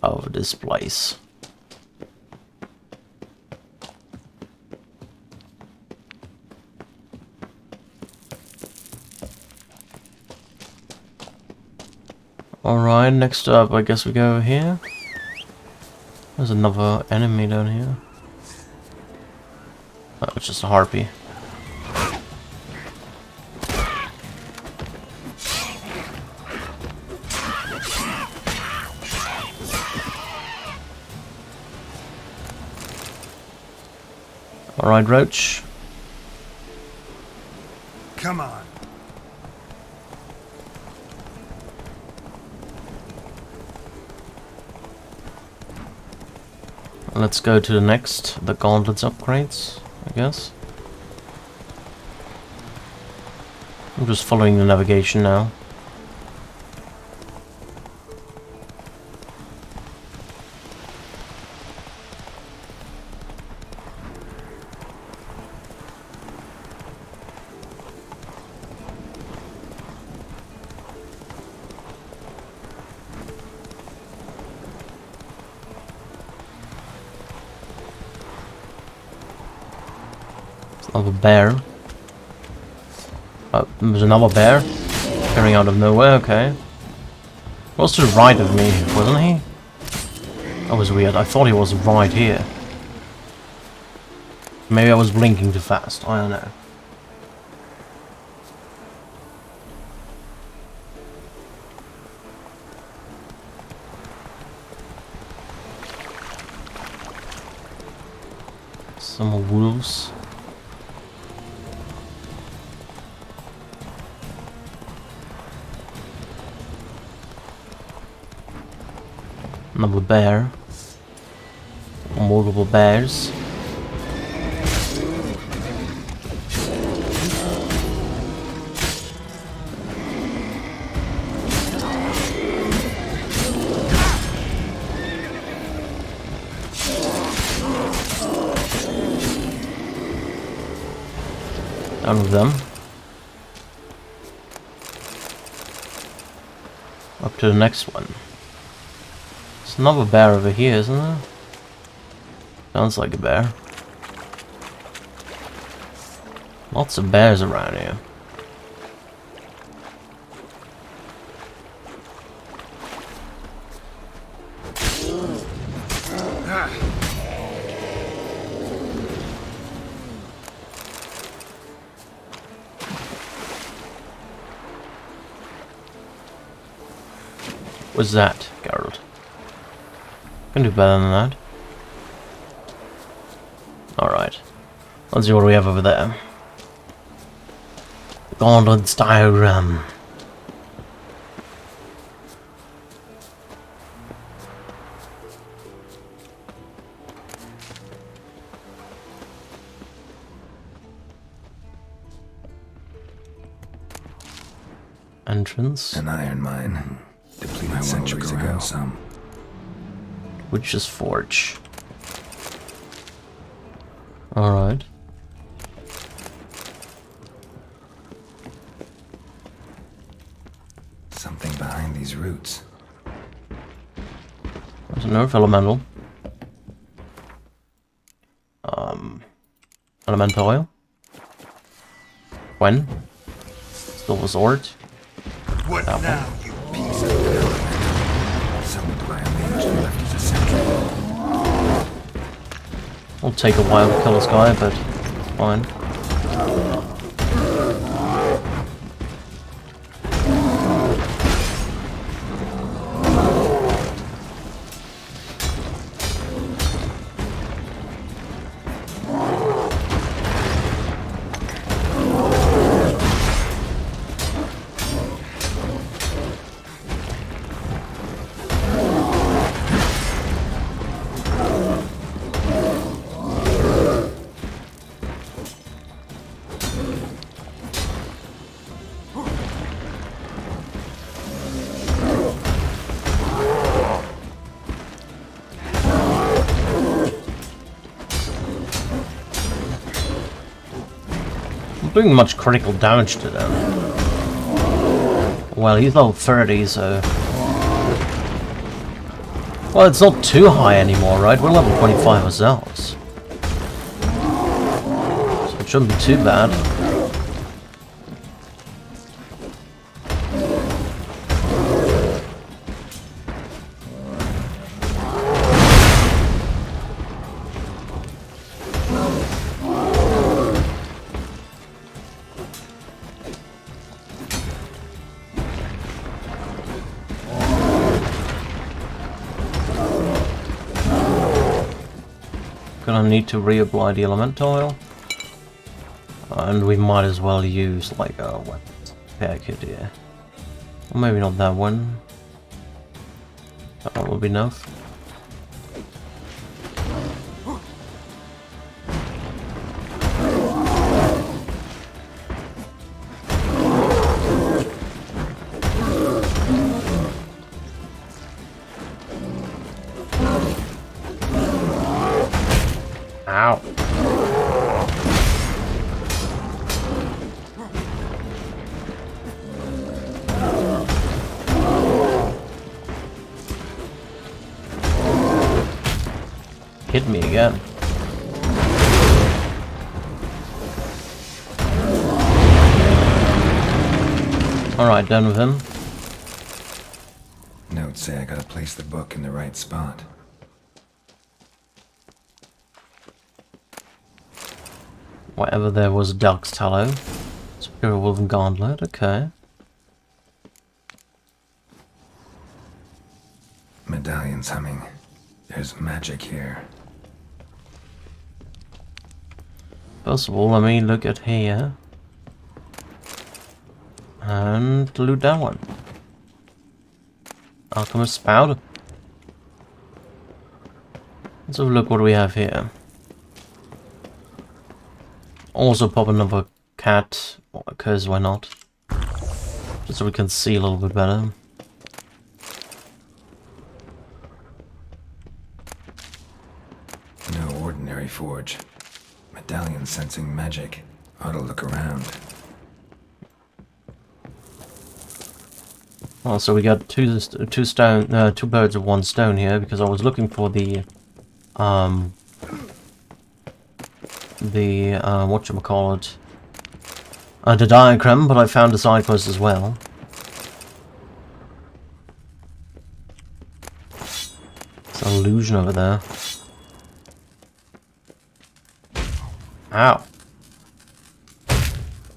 of this place. Alright, next up, I guess we go here. There's another enemy down here. Oh, it's just a harpy. Alright, Roach. Come on. Let's go to the next, the Gauntlets upgrades, I guess. I'm just following the navigation now. Of a bear. Oh, there's another bear appearing out of nowhere, okay. He was to the right of me, wasn't he? That was weird, I thought he was right here. Maybe I was blinking too fast, I don't know. Some more wolves. Another bear. Multiple bears. Down with them. Up to the next one. There's another bear over here, isn't there? Sounds like a bear. Lots of bears around here. What's that, Geralt? Can do better than that. Alright. Let's see what we have over there. Gauntlets diagram. Entrance. An iron mine. Depleted centuries ago. Some. Witch's Forge. Alright. Something behind these roots. There's an earth elemental. Elemental oil. When? Silver sword. What that now, one. you piece of garbage? Summoned by a mage and left as a sentry. It'll take a while to kill this guy, but fine. Doing much critical damage to them. Well, he's level 30, so... Well, it's not too high anymore, right? We're level 25 ourselves. So it shouldn't be too bad. Gonna need to reapply the elemental. And we might as well use like a weapons packet here. Or maybe not that one. That one will be enough. Ow. Hit me again. Alright, done with him. Notes say I gotta place the book in the right spot. Whatever there was, Dog's Tallow. Superior Wolven Gauntlet, okay. Medallion's humming. There's magic here. First of all, let me look at here. And loot that one. Alchemist's Powder. Let's have a look what we have here. Also pop another cat, because why not? Just so we can see a little bit better. No ordinary forge. Medallion sensing magic. Ought to look around. Well, so we got two birds with one stone here, because I was looking for the whatchamacallit, the diagram, but I found a side quest as well. It's an illusion over there. Ow.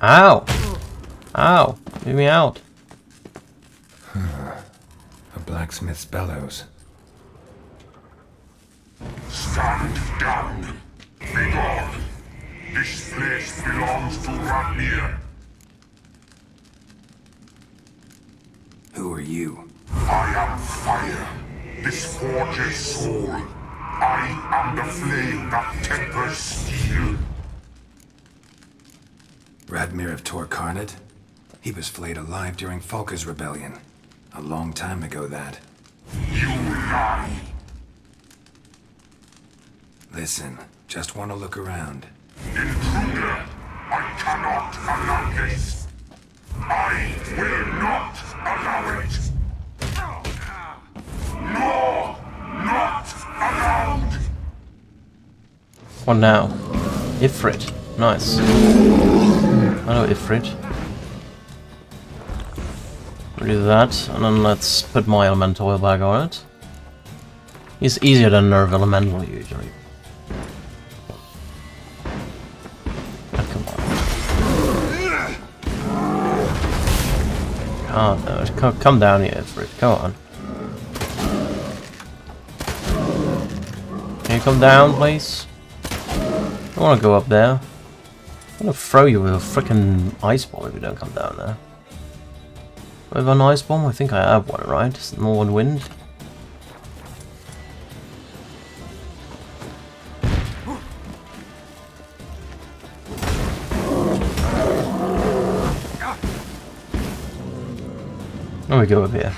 Ow! Ow! Leave me out. A blacksmith's bellows. Stand down. Be gone. This place belongs to Ratmir. Who are you? I am fire. This forges soul. I am the flame that tempers steel. Radmir of Torcarnate? He was flayed alive during Falka's rebellion. A long time ago, that. You lie. Listen, just want to look around. Intruder, I cannot allow this. I will not allow it. No, not allowed. What now? Ifrit. Nice. Hello, Ifrit. Do that, and then let's put my elemental oil bag on it. It's easier than nerve elemental usually. Oh no, come down here, Ifrit. Come on. Can you come down, please? I don't want to go up there. I'm gonna throw you with a frickin' ice ball if you don't come down there. Do I have an ice bomb? I think I have one, right? It's Northern Wind. Let me go up here.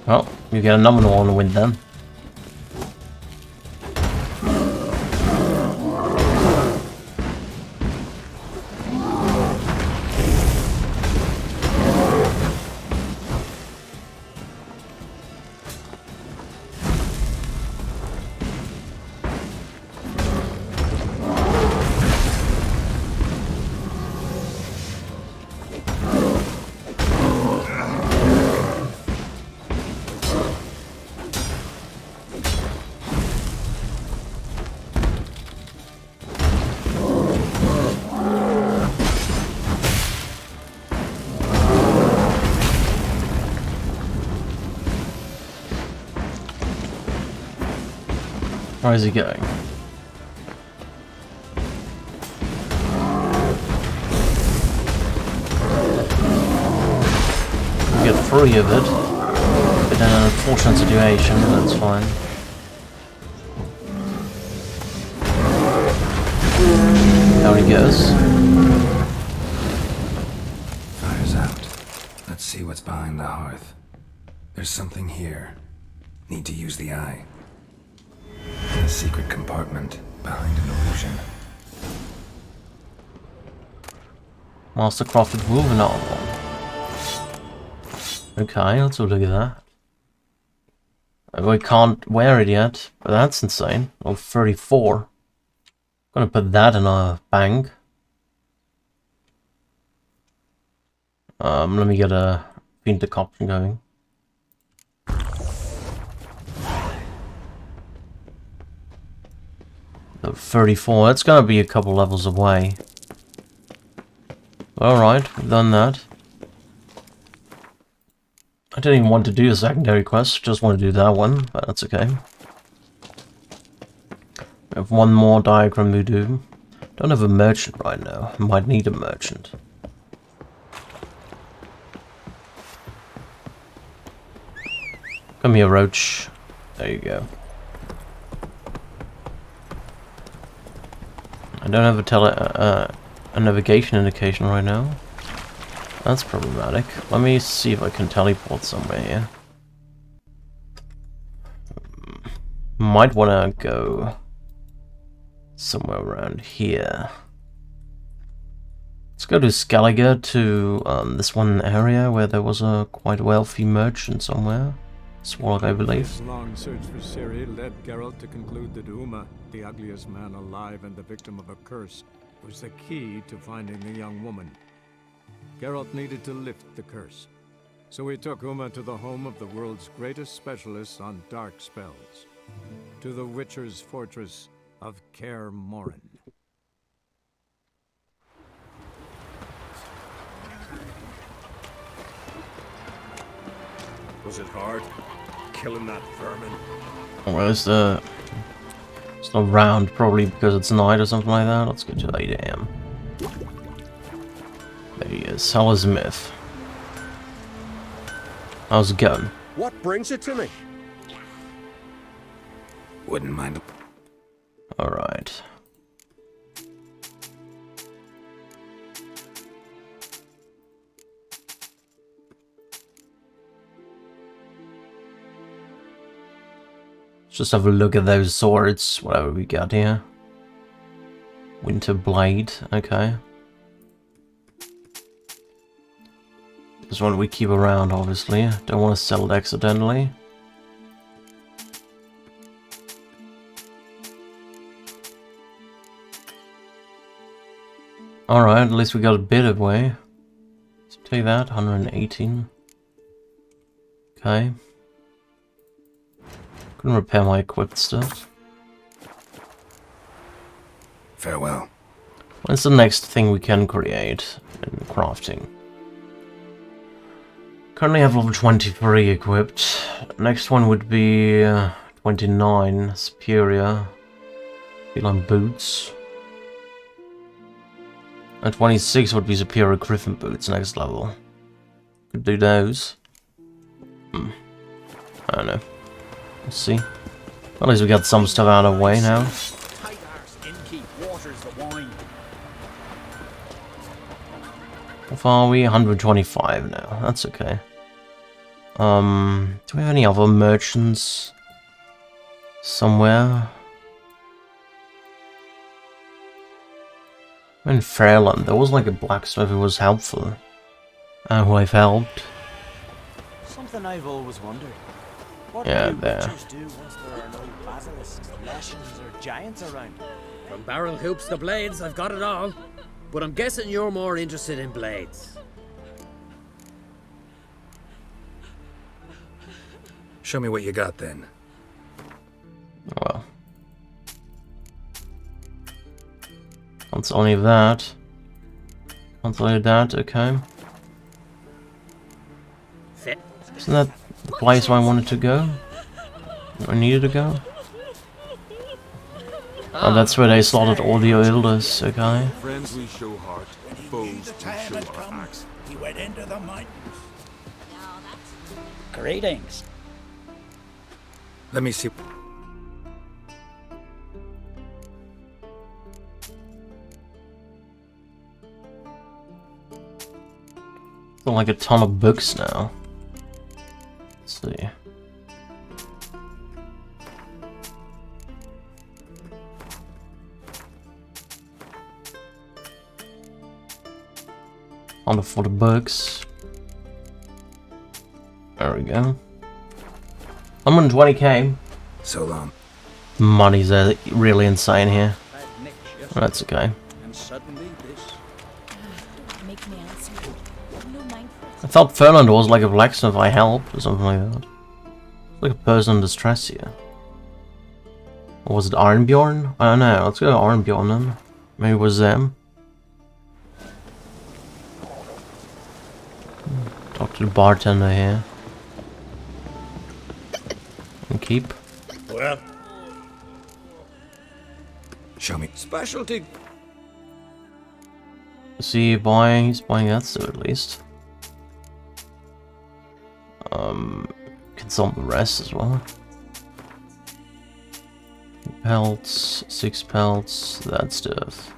Well, you get another one on the wind then. Where is he going? We get 3 of it. Bit in an unfortunate situation, but that's fine. Down he goes. Fire's out. Let's see what's behind the hearth. There's something here. Need to use the eye. A secret compartment behind an illusion. Mastercrafted woven armor. Okay, let's have a look at that. We can't wear it yet, but that's insane. Oh, 34. Gonna put that in our bank. Let me get a Fiend option going. The 34, that's gonna be a couple levels away. Alright, we've done that. I didn't even want to do a secondary quest, just want to do that one, but that's okay. We have one more diagram to do. Don't have a merchant right now. Might need a merchant. Come here, Roach. There you go. I don't have a navigation indication right now. That's problematic. Let me see if I can teleport somewhere here. Might want to go somewhere around here. Let's go to Skellige, to this one area where there was a quite wealthy merchant somewhere. Swarlock, I believe. This long search for Ciri led Geralt to conclude that Uma, the ugliest man alive and the victim of a curse, was the key to finding the young woman. Geralt needed to lift the curse, so he took Uma to the home of the world's greatest specialists on dark spells, to the Witcher's fortress of Kaer Morhen. Was it hard, killing that vermin? Well, it's not round, probably because it's night or something like that. Let's go to 8 AM. There he is, Hellas Myth. How's it going? What brings it to me? Wouldn't mind. Alright. Just have a look at those swords, whatever we got here. Winter Blade, okay. This one we keep around, obviously. Don't want to sell it accidentally. Alright, at least we got a bit of way. So take that, 118. Okay. Couldn't repair my equipped stuff. Farewell. What's the next thing we can create in crafting? Currently have level 23 equipped. Next one would be 29, Superior. Feline Boots. And 26 would be Superior Griffin Boots next level. Could do those. I don't know. We'll see. At least we got some stuff out of the way now. How far are we? 125 now. That's okay. Do we have any other merchants somewhere? In Fairland, there was like a blacksmith who was helpful. And who I've helped. Something I've always wondered. What Yeah, do there. witchers do once there are no basilisks, leshens, or giants around? From barrel hoops to blades, I've got it all. But I'm guessing you're more interested in blades. Show me what you got then. Well. Can't sell any of that. Can't sell any of that, okay. Fit. Isn't that the place where I wanted to go? Where I needed to go? Oh, that's where they slaughtered all the elders, okay. Friends we show heart, foes we show our axe. He went into the mountains. Greetings. Let me see. Like a ton of books now. Let's see. On for the books. There we go. 120k. So long. Money's really insane here. That's okay. And suddenly this. Make me answer. No mind. I thought Fernand was like a blacksmith I helped or something like that. Like a person in distress here. Or was it Arnbjorn? I don't know. Let's go to Arnbjorn then. Maybe it was them. Talk to the bartender here. And keep. Well. Show me. Specialty. Is he buying? He's buying that so at least. Can sell the rest as well. Pelts, 6 pelts, that stuff.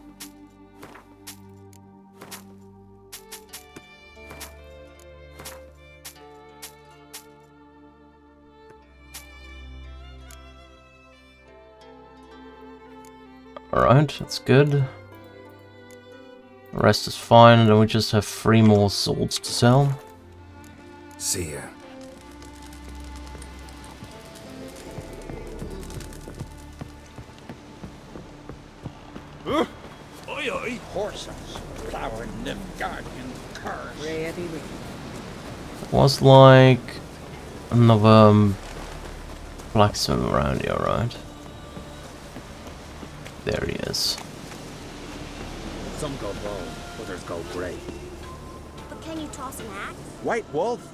Alright, that's good. The rest is fine, and then we just have 3 more swords to sell. See ya. Oi, oi, horses, plowing them guardian cars. Ready. Was like another blacksmith around here, right? There he is. Some go bald, others go grey. But can you toss an axe? White wolf?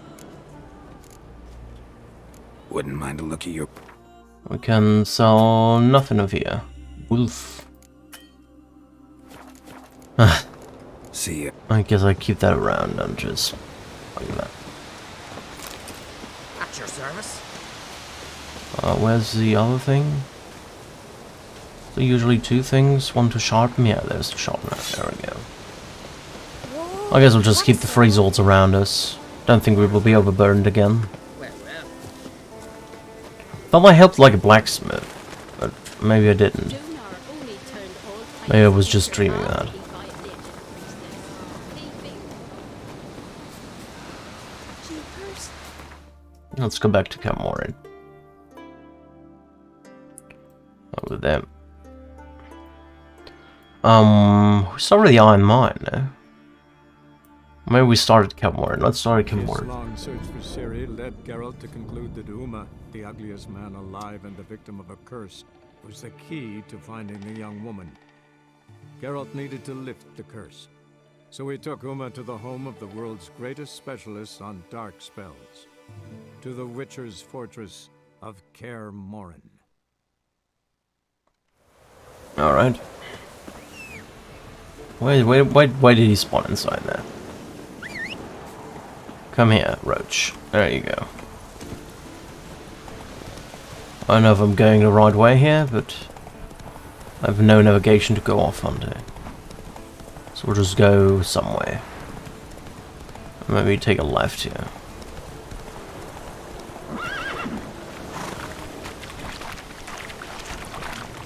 Wouldn't mind a look at your... We can sell nothing of here. Wolf. See ya. I guess I keep that around and just like that. At your service. Where's the other thing? So usually 2 things, 1 to sharpen. Yeah, there's the sharpener. There we go. I guess we'll just keep the 3 swords around us. Don't think we will be overburdened again. Thought I helped like a blacksmith, but maybe I didn't. Maybe I was just dreaming that. Let's go back to Camorin. Over there. We started the Iron Mine, no? Maybe we started Camorin. Let's start at His Camorin. long search for Ciri led Geralt to conclude that Uma, the ugliest man alive and the victim of a curse, was the key to finding the young woman. Geralt needed to lift the curse, so he took Uma to the home of the world's greatest specialists on dark spells, to the Witcher's fortress of Kaer Morhen. Alright. Why did he spawn inside there? Come here, Roach. There you go. I don't know if I'm going the right way here, but I have no navigation to go off onto. So we'll just go somewhere. Maybe take a left here.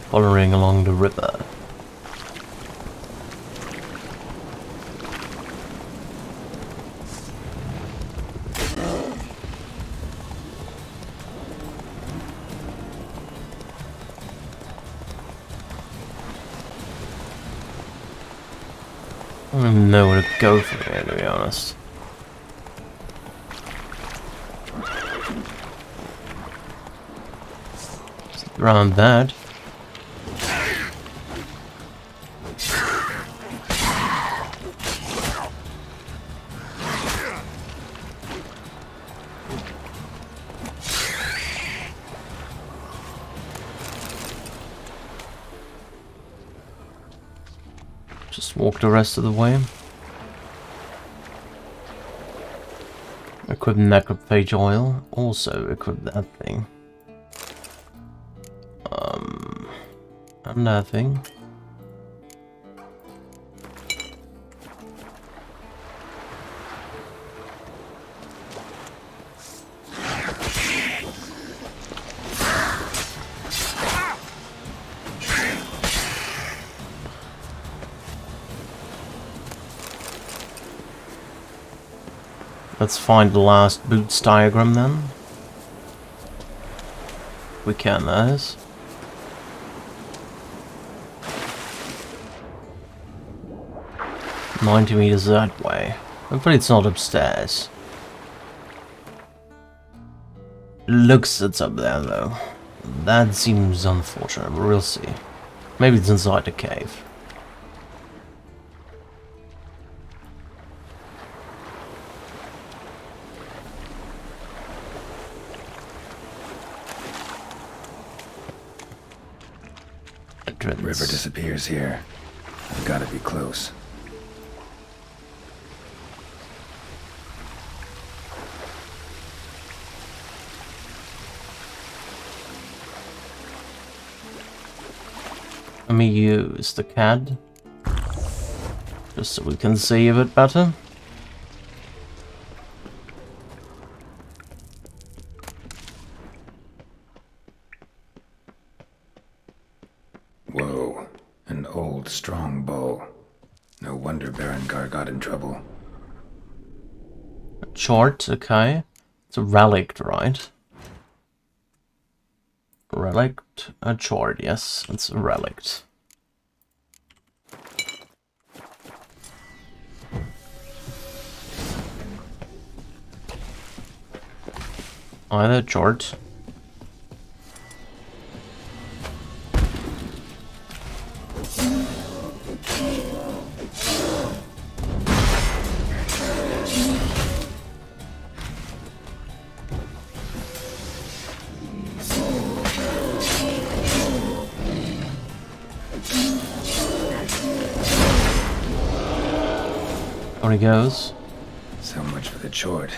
Following along the river. I don't even know where to go from here, to be honest. Around that. Just walk the rest of the way. Equip necrophage oil. Also equip that thing. And that thing. Let's find the last boots diagram then. We can, that is. "90 meters that way. Hopefully it's not upstairs. Looks it's up there though. That seems unfortunate, but we'll see. Maybe it's inside the cave. The river disappears here. I've got to be close. Let me use the CAD just so we can see a bit better. Whoa, an old strong bow. No wonder Berengar got in trouble. A chart, okay. It's a relic, right? Relic, a chart, yes, it's a relic. Either chart. On he goes. So much for the chort.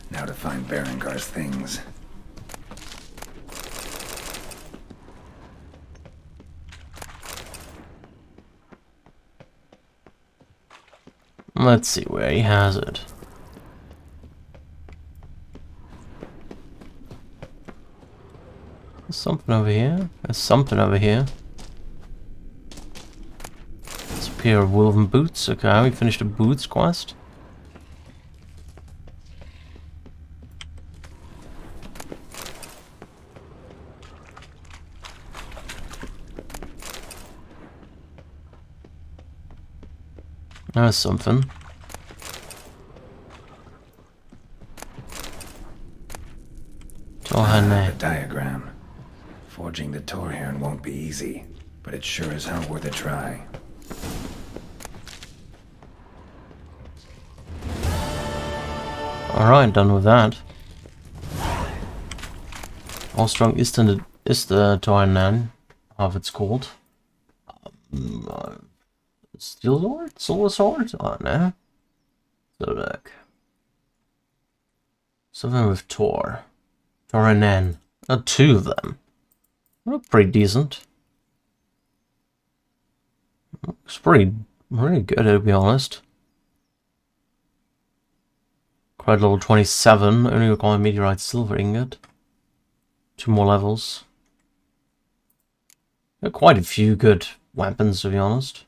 Now to find Berengar's things. Let's see where he has it. There's something over here. There's something over here. It's a pair of woven boots. Okay, we finished the boots quest. There's something. The diagram. Forging the Torhairn won't be easy, but it's sure as hell worth a try. Alright, done with that. How strong is the Torhairn? How it's called? Steel sword? Silver sword? Oh no. So look. Something with Tor. Torhairn. Two of them. Look pretty decent. Looks pretty good, to be honest. Quite level 27, only require meteorite silver ingot. 2 more levels. There are quite a few good weapons, to be honest.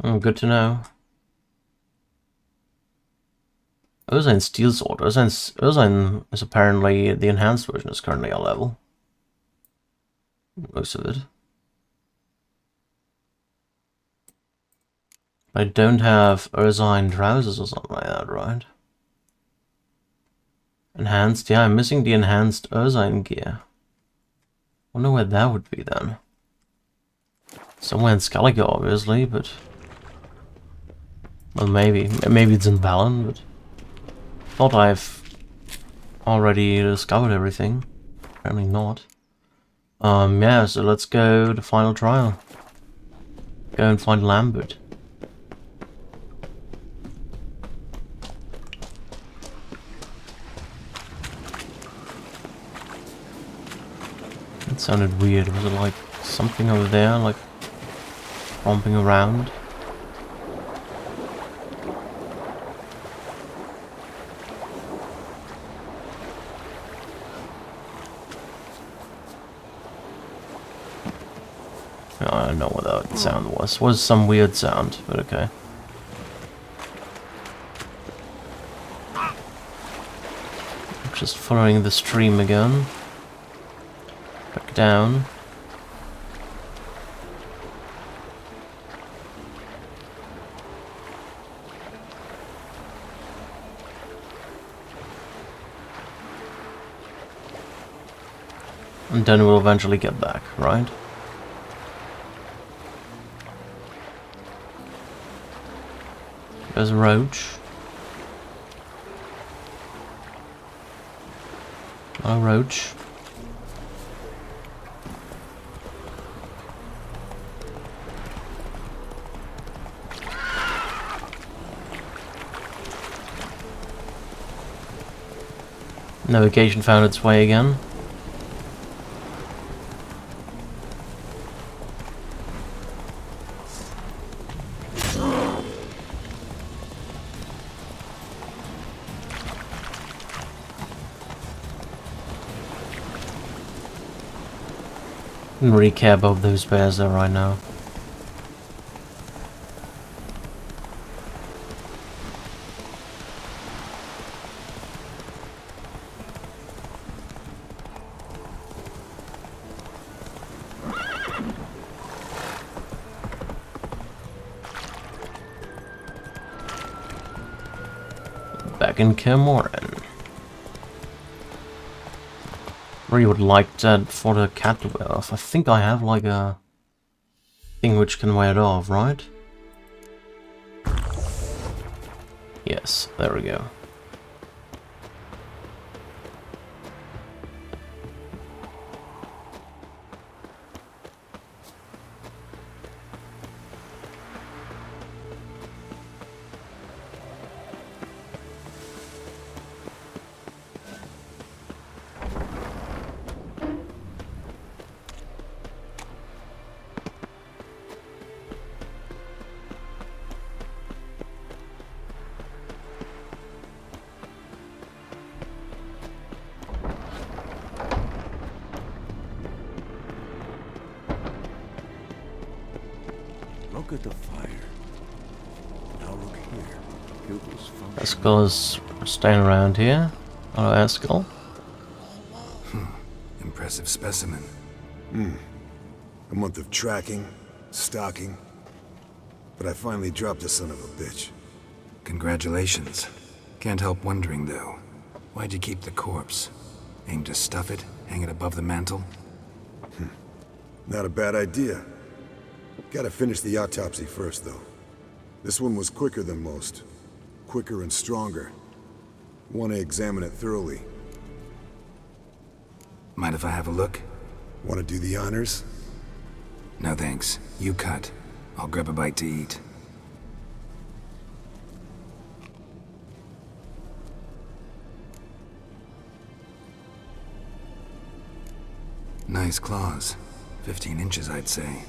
Oh, good to know. Ozine Steel Sword. Ozine is apparently the enhanced version is currently a level. Most of it. I don't have Ozine trousers or something like that, right? Enhanced? Yeah, I'm missing the enhanced Ozine gear. Wonder where that would be then. Somewhere in Skellige, obviously, but... Well, maybe it's in Valen, but... Thought I've already discovered everything. Apparently not. Yeah, so let's go to final trial. Go and find Lambert. It sounded weird. Was it like something over there, like romping around? I don't know what that sound was. It was some weird sound, but okay. Just following the stream again. Back down. And then we'll eventually get back, right? There's a roach. A roach. Navigation found its way again. I don't really care about those bears there right now. Back in Kermoran. Really would like that for the cat to wear off. I think I have like a thing which can wear it off, right? Yes, there we go. Look at the fire. Now look here. Pupils function. Eskel is staying around here. Hello, Eskel. Impressive specimen. A month of tracking, stalking, but I finally dropped the son of a bitch. Congratulations. Can't help wondering, though. Why'd you keep the corpse? Aim to stuff it? Hang it above the mantle? Not a bad idea. Gotta finish the autopsy first, though. This one was quicker than most. Quicker and stronger. Want to examine it thoroughly. Mind if I have a look? Want to do the honors? No thanks. You cut. I'll grab a bite to eat. Nice claws. 15 inches, I'd say.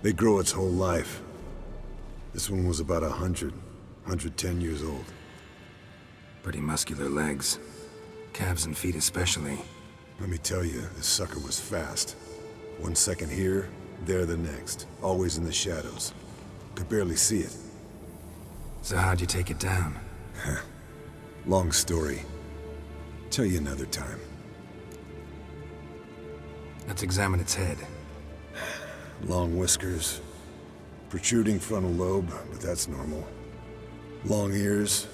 They grow its whole life. This one was about 110 years old. Pretty muscular legs. Calves and feet especially. Let me tell you, this sucker was fast. 1 second here, there the next. Always in the shadows. Could barely see it. So how'd you take it down? Long story. Tell you another time. Let's examine its head. Long whiskers. Protruding frontal lobe, but that's normal. Long ears.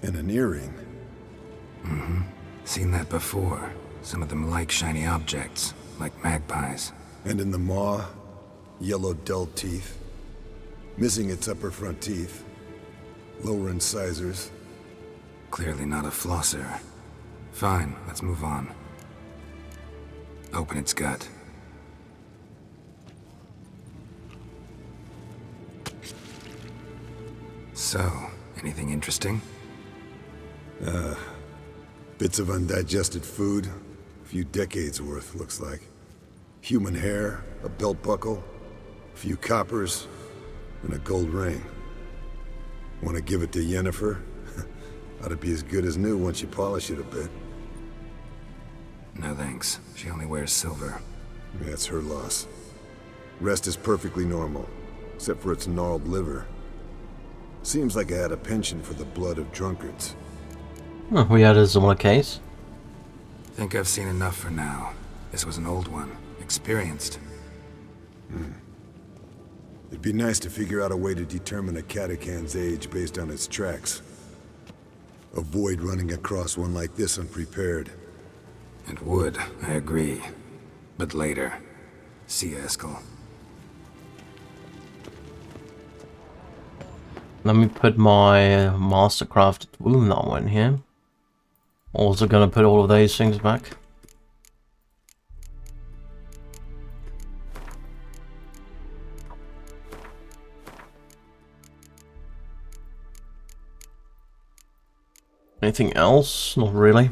And an earring. Seen that before. Some of them like shiny objects, like magpies. And in the maw, yellow dull teeth. Missing its upper front teeth. Lower incisors. Clearly not a flosser. Fine, let's move on. Open its gut. So, anything interesting? Bits of undigested food. A few decades worth, looks like. Human hair, a belt buckle, a few coppers, and a gold ring. Want to give it to Yennefer? Ought to be as good as new once you polish it a bit. No thanks. She only wears silver. That's her loss. Rest is perfectly normal, except for its gnarled liver. Seems like I had a penchant for the blood of drunkards. Oh, we had a similar case. Think I've seen enough for now. This was an old one. Experienced. It'd be nice to figure out a way to determine a catacan's age based on its tracks. Avoid running across one like this unprepared. It would, I agree. But later. See you, Eskel. Let me put my mastercrafted wound armor in here. Also gonna put all of these things back. Anything else? Not really.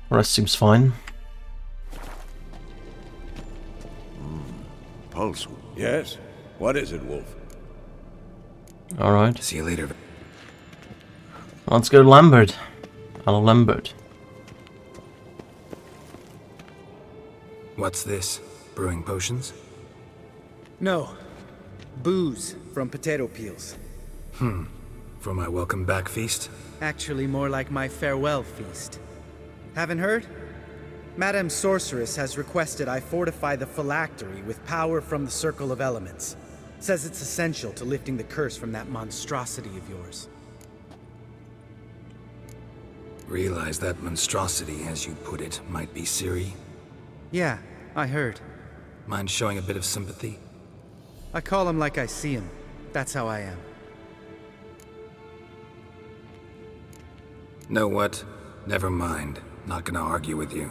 The rest seems fine. Pulse. Yes? What is it, Wolf? Alright. See you later. Let's go to Lambert. Hello, Lambert. What's this? Brewing potions? No. Booze from potato peels. For my welcome back feast? Actually, more like my farewell feast. Haven't heard? Madame Sorceress has requested I fortify the phylactery with power from the Circle of Elements. Says it's essential to lifting the curse from that monstrosity of yours. Realize that monstrosity, as you put it, might be Ciri? Yeah, I heard. Mind showing a bit of sympathy? I call him like I see him. That's how I am. Know what? Never mind. Not gonna argue with you.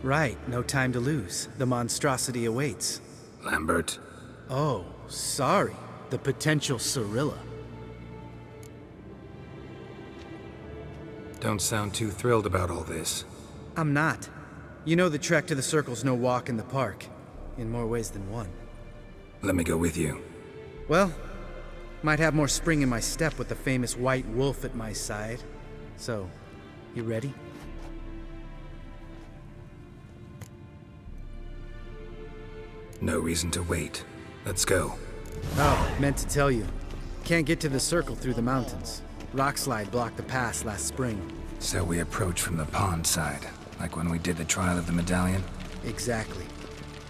Right, no time to lose. The monstrosity awaits. Lambert. Oh, sorry. The potential Cirilla. Don't sound too thrilled about all this. I'm not. You know the trek to the Circle's no walk in the park. In more ways than one. Let me go with you. Well, might have more spring in my step with the famous White Wolf at my side. So, you ready? No reason to wait. Let's go. Oh, meant to tell you. Can't get to the Circle through the mountains. Rockslide blocked the pass last spring. So we approach from the pond side, like when we did the trial of the medallion? Exactly.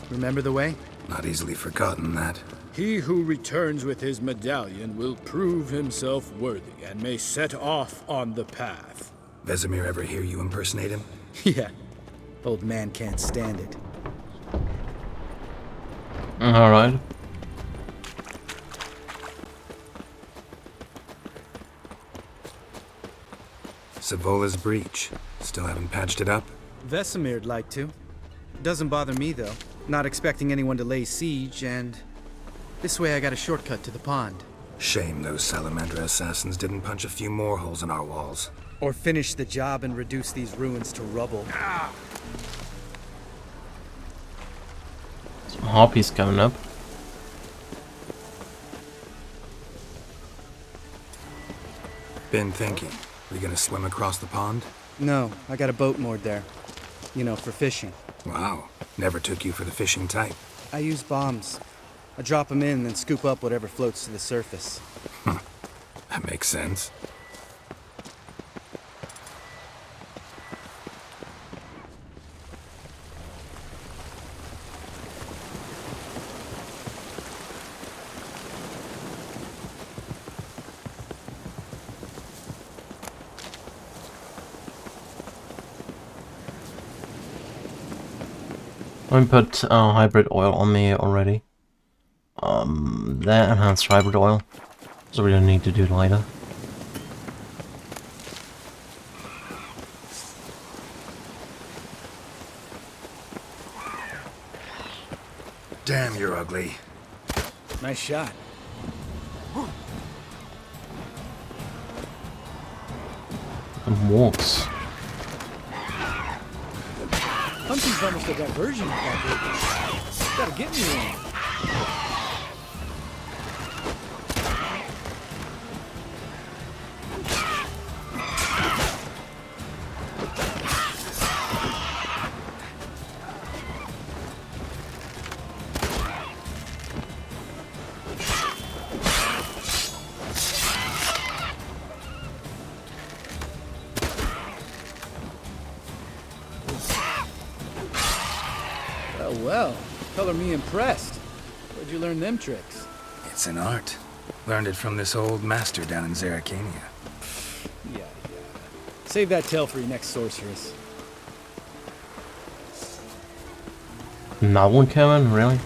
Remember the way? Not easily forgotten, that. He who returns with his medallion will prove himself worthy and may set off on the path. Vesemir ever hear you impersonate him? Yeah. Old man can't stand it. Alright. Savola's breach. Still haven't patched it up? Vesemir'd like to. Doesn't bother me, though. Not expecting anyone to lay siege, and... this way I got a shortcut to the pond. Shame those Salamander assassins didn't punch a few more holes in our walls. Or finish the job and reduce these ruins to rubble. Some harpies coming up. Been thinking. We gonna swim across the pond? No, I got a boat moored there. You know, for fishing. Wow. Never took you for the fishing type. I use bombs. I drop them in, then scoop up whatever floats to the surface. That makes sense. I put hybrid oil on me already. That enhanced hybrid oil, so we don't need to do it later. Damn, you're ugly. Nice shot. And walks. Hunting's almost a diversion of that baby. Gotta get me one. Well, color me impressed. Where'd you learn them tricks? It's an art. Learned it from this old master down in Zerrikania. Yeah. Save that tale for your next sorceress. Another one coming? Really?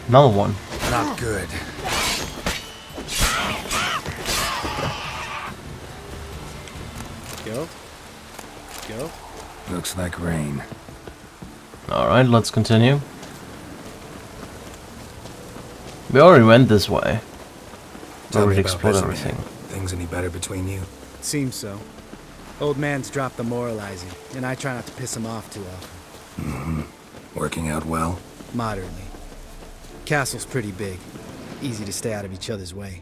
Another one. Not good. Go. Looks like rain. Alright, let's continue. We already went this way. We already explored everything. Things any better between you? Seems so. Old man's dropped the moralizing, and I try not to piss him off too often. Mm-hmm. Working out well? Moderately. Castle's pretty big. Easy to stay out of each other's way.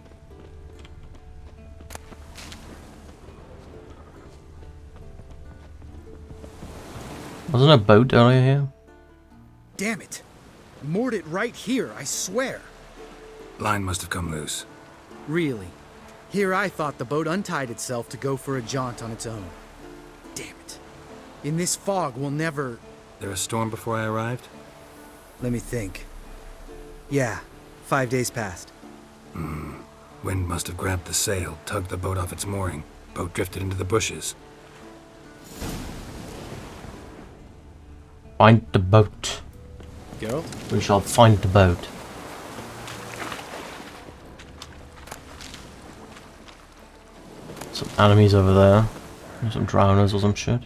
Wasn't a boat earlier here? Damn it! Moored it right here, I swear. Line must have come loose. Really? Here I thought the boat untied itself to go for a jaunt on its own. Damn it. In this fog, we'll never... There a storm before I arrived? Let me think. Yeah, 5 days passed. Wind must have grabbed the sail, tugged the boat off its mooring. Boat drifted into the bushes. Find the boat. Geralt? We shall find the boat. Some enemies over there. Some drowners or some shit.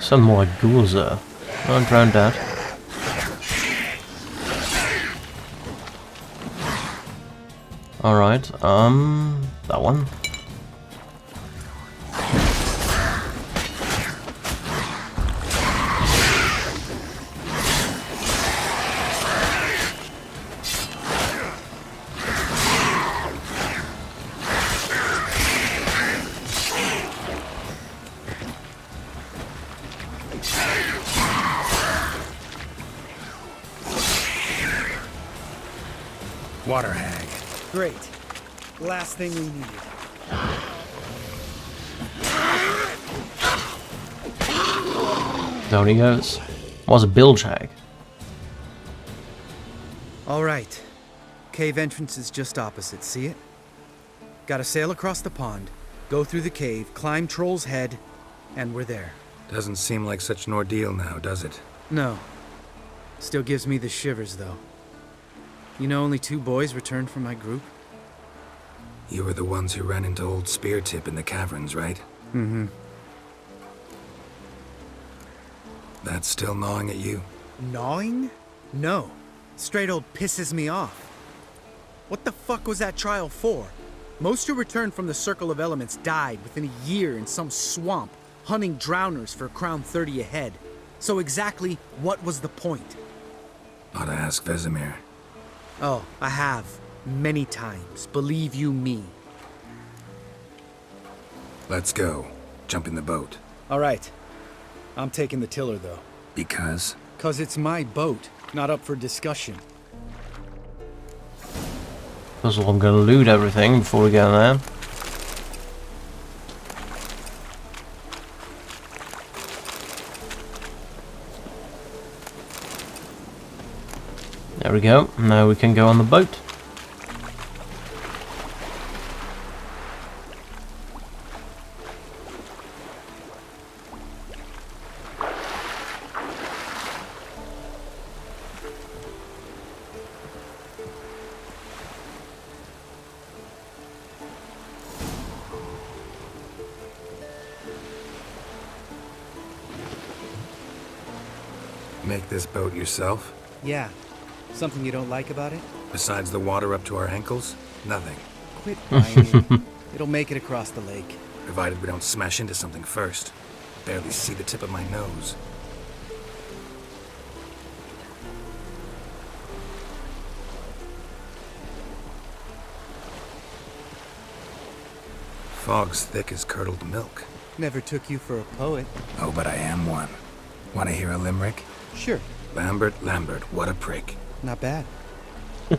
Some more like ghouls there. Oh, drowned that. Alright, that one. Water hag. Great. Last thing we needed. Down he goes. Was a bilge hag. Alright. Cave entrance is just opposite, see it? Gotta sail across the pond, go through the cave, climb Troll's Head, and we're there. Doesn't seem like such an ordeal now, does it? No. Still gives me the shivers, though. You know only 2 boys returned from my group? You were the ones who ran into old Speartip in the caverns, right? Mm-hmm. That's still gnawing at you? Gnawing? No. Straight old pisses me off. What the fuck was that trial for? Most who returned from the Circle of Elements died within a year in some swamp, hunting drowners for a crown 30 a head. So exactly what was the point? Ought to ask Vesemir. Oh, I have. Many times. Believe you me. Let's go. Jump in the boat. Alright. I'm taking the tiller, though. Because? 'Cause it's my boat, not up for discussion. First of all, I'm gonna loot everything before we get in there. There we go. Now we can go on the boat. Make this boat yourself? Yeah. Something you don't like about it? Besides the water up to our ankles? Nothing. Quit whining. It'll make it across the lake. Provided we don't smash into something first. Barely see the tip of my nose. Fog's thick as curdled milk. Never took you for a poet. Oh, but I am one. Want to hear a limerick? Sure. Lambert, Lambert, what a prick. Not bad. I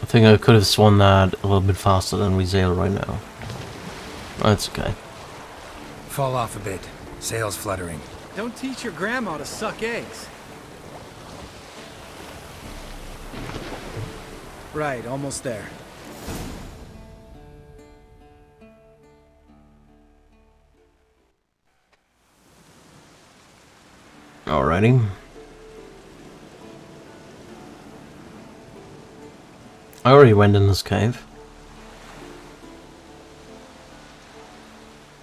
think I could have swung that a little bit faster than we sail right now. That's okay. Fall off a bit. Sails fluttering. Don't teach your grandma to suck eggs. Right, almost there. Alrighty. I already went in this cave.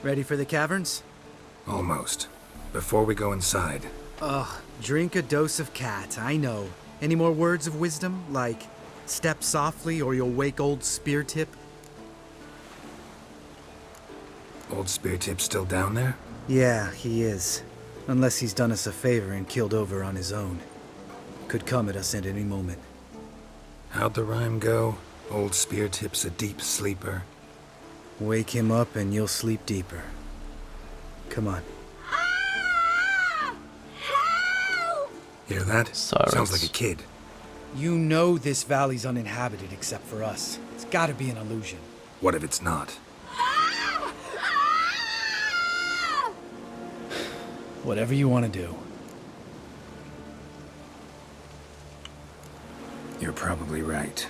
Ready for the caverns? Almost. Before we go inside. Ugh, drink a dose of cat, I know. Any more words of wisdom, like step softly or you'll wake old Speartip? Old Speartip's still down there? Yeah, he is. Unless he's done us a favor and killed over on his own. Could come at us at any moment. How'd the rhyme go? Old Speartip's a deep sleeper. Wake him up and you'll sleep deeper. Come on. Hear that? Sirens. Sounds like a kid. You know this valley's uninhabited except for us. It's gotta be an illusion. What if it's not? Whatever you want to do. You're probably right.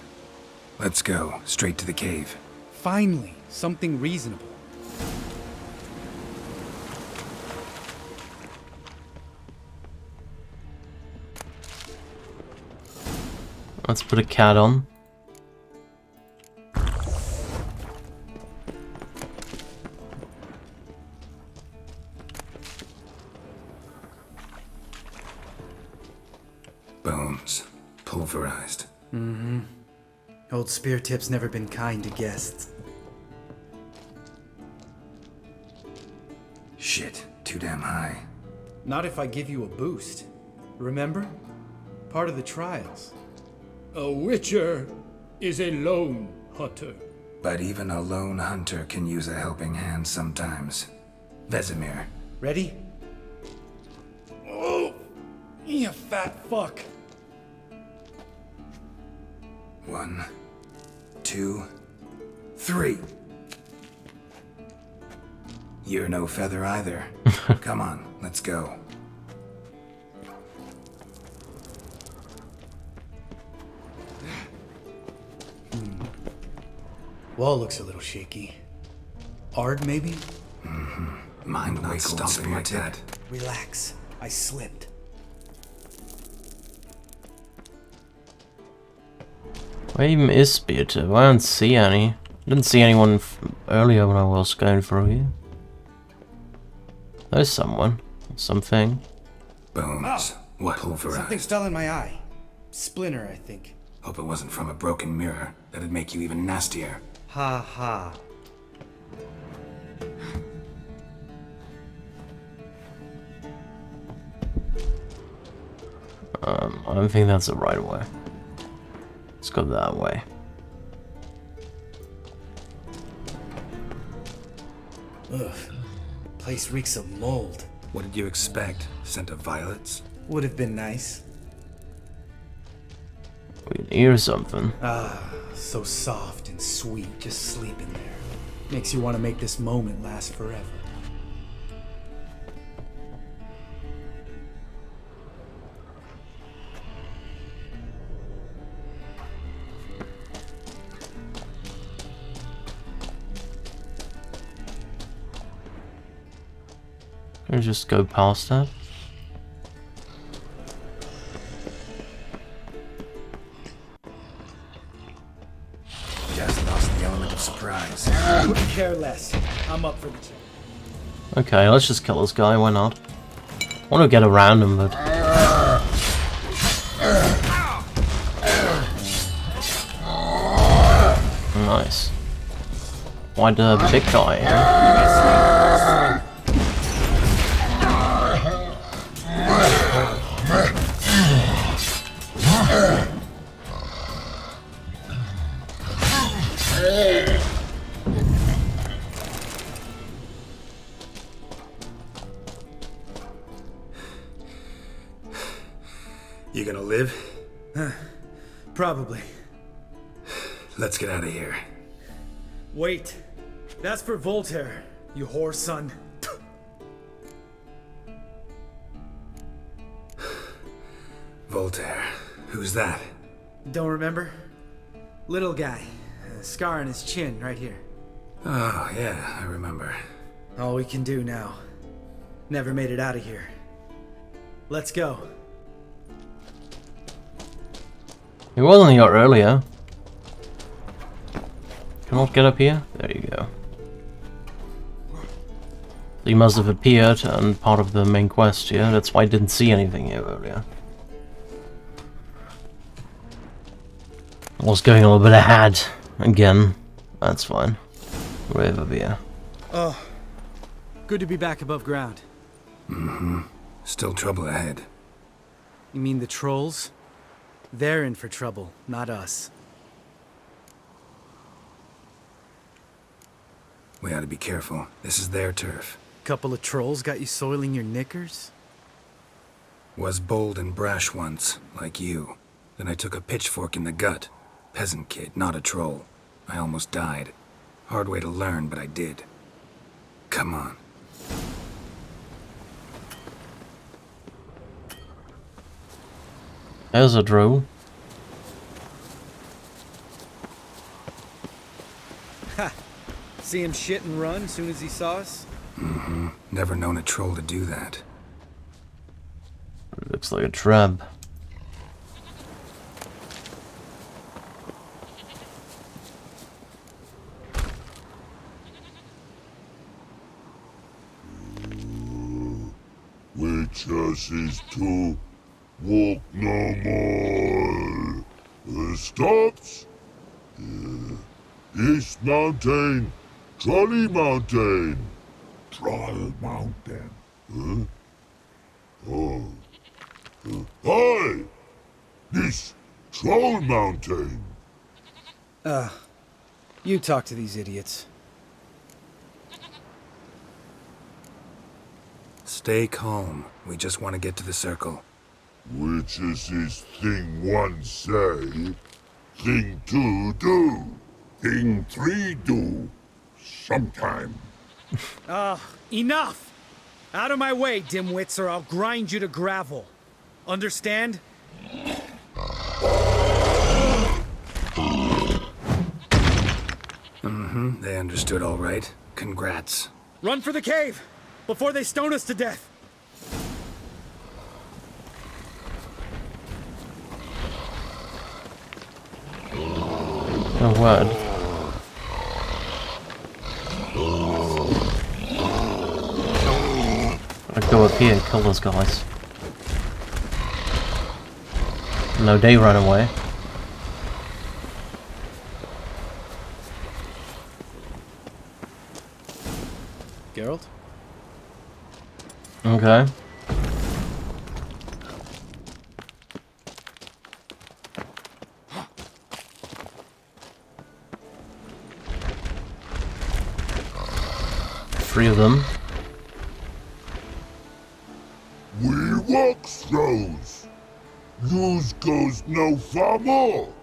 Let's go, straight to the cave. Finally, something reasonable. Let's put a cat on. Bones. Pulverized. Mm-hmm. Old Speartip's never been kind to guests. Shit, too damn high. Not if I give you a boost. Remember? Part of the trials. A witcher is a lone hunter. But even a lone hunter can use a helping hand sometimes. Vesemir. Ready? Oh! You fat fuck! 1, 2, 3. You're no feather either. Come on, let's go. Wall looks a little shaky. Ard, maybe? Mm-hmm. Mind not stomping like that. Relax. I slipped. Where even is Speartip? I don't see any. I didn't see anyone earlier when I was going through here. There's someone. Something. Bones. What? Pulverized. Something fell in my eye. Splinter, I think. Hope it wasn't from a broken mirror. That'd make you even nastier. Ha ha. I don't think that's the right way. Let's go that way. Ugh. Place reeks of mold. What did you expect? Scent of violets? Would have been nice. We can hear something. Ah, so soft and sweet, just sleeping there. Makes you want to make this moment last forever. Can we just go past that? Just lost the element of surprise. Couldn't care less. I'm up for the challenge. Okay, let's just kill this guy, why not? I want to get around him, but... Nice. Why the big guy? You gonna live? Probably. Let's get out of here. Wait. That's for Voltaire, you whore son. Voltaire. Who's that? Don't remember? Little guy. A scar on his chin, right here. Oh, yeah, I remember. All we can do now. Never made it out of here. Let's go. He wasn't here earlier. Cannot get up here? There you go. He must have appeared and part of the main quest here. That's why I didn't see anything here earlier. I was going a little bit ahead again. That's fine. Way over here. Oh, good to be back above ground. Mm-hmm. Still trouble ahead. You mean the trolls? They're in for trouble, not us. We ought to be careful. This is their turf. Couple of trolls got you soiling your knickers? Was bold and brash once, like you. Then I took a pitchfork in the gut. Peasant kid, not a troll. I almost died. Hard way to learn, but I did. Come on. There's a drow. Ha! See him shit and run as soon as he saw us? Mm-hmm. Never known a troll to do that. Looks like a trap. Witches is to walk no more. Stops? East Mountain, Trolley Mountain. Troll Mountain. Huh? Oh. Hi! This Troll Mountain. You talk to these idiots. Stay calm. We just want to get to the circle. Witches is thing one say, thing two do, thing three do, sometime. Enough! Out of my way, dimwits, or I'll grind you to gravel. Understand? Mm-hmm. They understood all right. Congrats. Run for the cave! Before they stone us to death! Oh, word. I'll go up here and kill those guys. No, they run away. Geralt? Okay. Three of them. We walk throws. News goes no far more.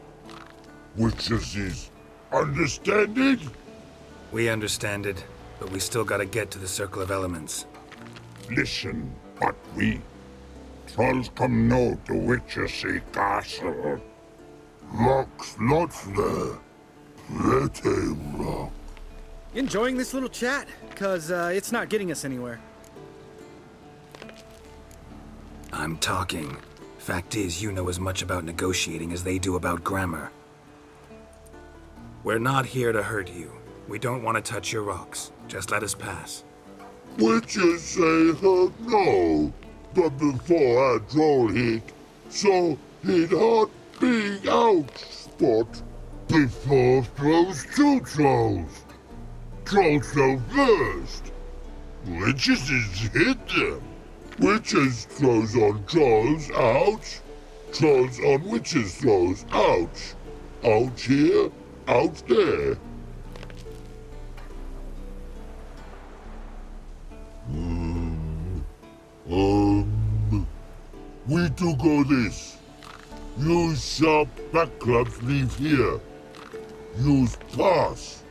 Witches is understand it? We understand it, but we still gotta get to the Circle of Elements. Listen, but we trolls come no to Witches castle. Rocks not there. Pretty rock. Enjoying this little chat? Cause it's not getting us anywhere. I'm talking. Fact is, you know as much about negotiating as they do about grammar. We're not here to hurt you. We don't want to touch your rocks. Just let us pass. Witches say hurt no, but before our troll hit, so he'd hurt big out spot before throws two trolls. Trolls go first. Witches is hit them. Witches throws on trolls, ouch. Trolls on witches throws, ouch. Out here, out there. We do go this. Use sharp backclubs leave here. Use pass.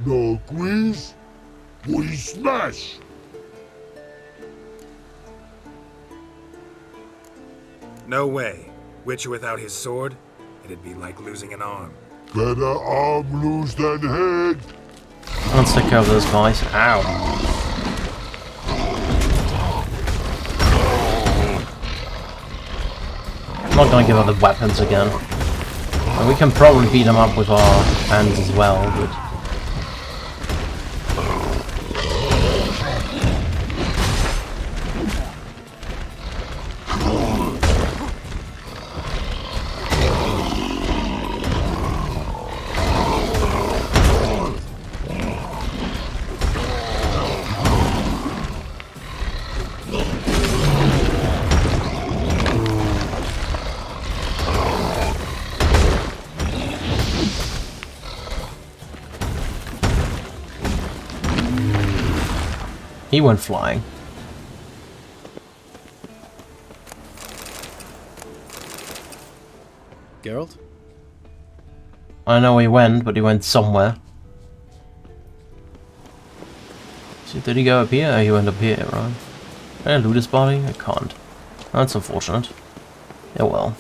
No agrees? We smash. No way. Witcher without his sword? It'd be like losing an arm. Better arm lose than head. Let's take care of those guys. Ow. I'm not gonna give up the weapons again. And we can probably beat them up with our hands as well, but... He went flying. Geralt? I know he went, but he went somewhere. So did he go up here? He went up here, right? Can I loot his body? I can't. That's unfortunate. Yeah, well.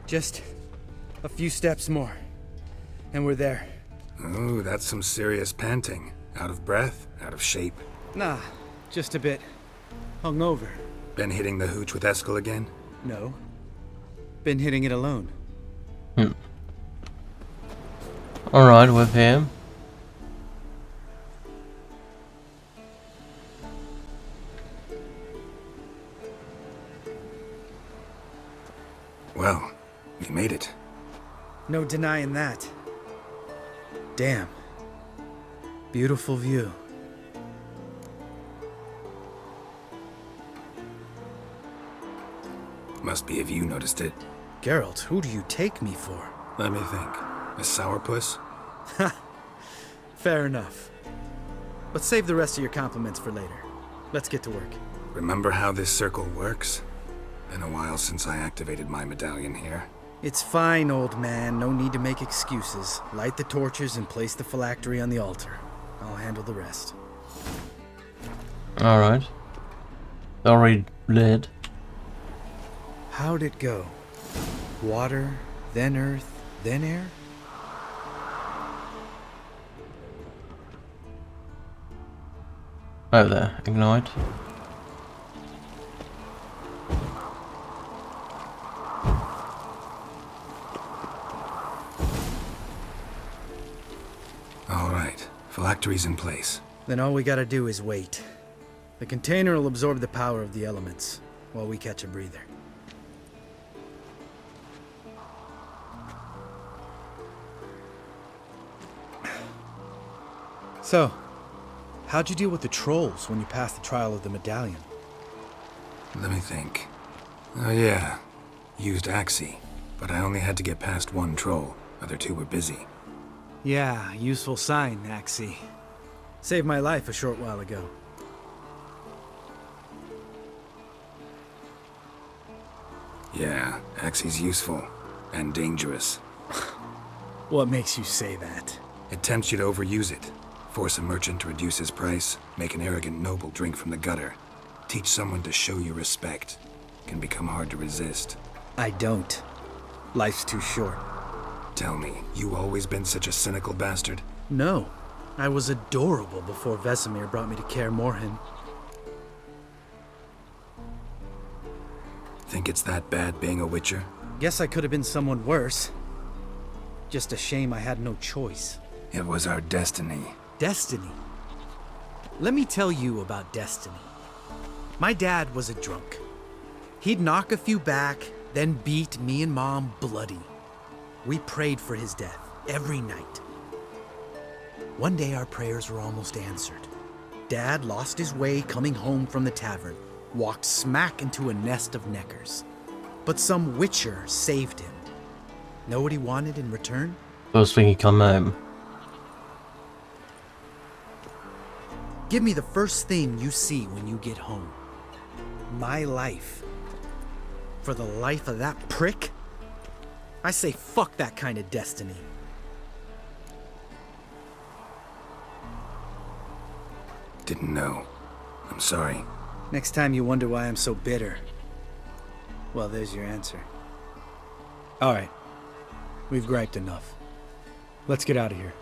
Just a few steps more, and we're there. Ooh, that's some serious panting. Out of breath? Out of shape? Nah, just a bit hungover. Been hitting the hooch with Eskel again? No. Been hitting it alone. Alright, with him. Well, we made it. No denying that. Damn. Beautiful view. Must be if you noticed it. Geralt, who do you take me for? Let me think. A sourpuss? Ha! Fair enough. But save the rest of your compliments for later. Let's get to work. Remember how this circle works? Been a while since I activated my medallion here. It's fine, old man. No need to make excuses. Light the torches and place the phylactery on the altar. I'll handle the rest. Alright. Already lit. How'd it go? Water, then earth, then air? Oh, there. Ignite. Alright. Phylactery's in place. Then all we gotta do is wait. The container will absorb the power of the elements, while we catch a breather. So, how'd you deal with the trolls when you passed the trial of the medallion? Let me think. Oh yeah. Used Axii, but I only had to get past one troll. Other two were busy. Yeah, useful sign, Axii. Saved my life a short while ago. Yeah, Axii's useful. And dangerous. What makes you say that? It tempts you to overuse it. Force a merchant to reduce his price. Make an arrogant noble drink from the gutter. Teach someone to show you respect. Can become hard to resist. I don't. Life's too short. Tell me, you always been such a cynical bastard? No. I was adorable before Vesemir brought me to Kaer Morhen. Think it's that bad being a Witcher? Guess I could have been someone worse. Just a shame I had no choice. It was our destiny. Destiny? Let me tell you about destiny. My dad was a drunk. He'd knock a few back, then beat me and Mom bloody. We prayed for his death every night. One day our prayers were almost answered. Dad lost his way coming home from the tavern, walked smack into a nest of neckers. But some Witcher saved him. Know what he wanted in return? First thing he come home. Give me the first thing you see when you get home. My life. For the life of that prick? I say fuck that kind of destiny. Didn't know. I'm sorry. Next time you wonder why I'm so bitter, well, there's your answer. Alright. We've griped enough. Let's get out of here.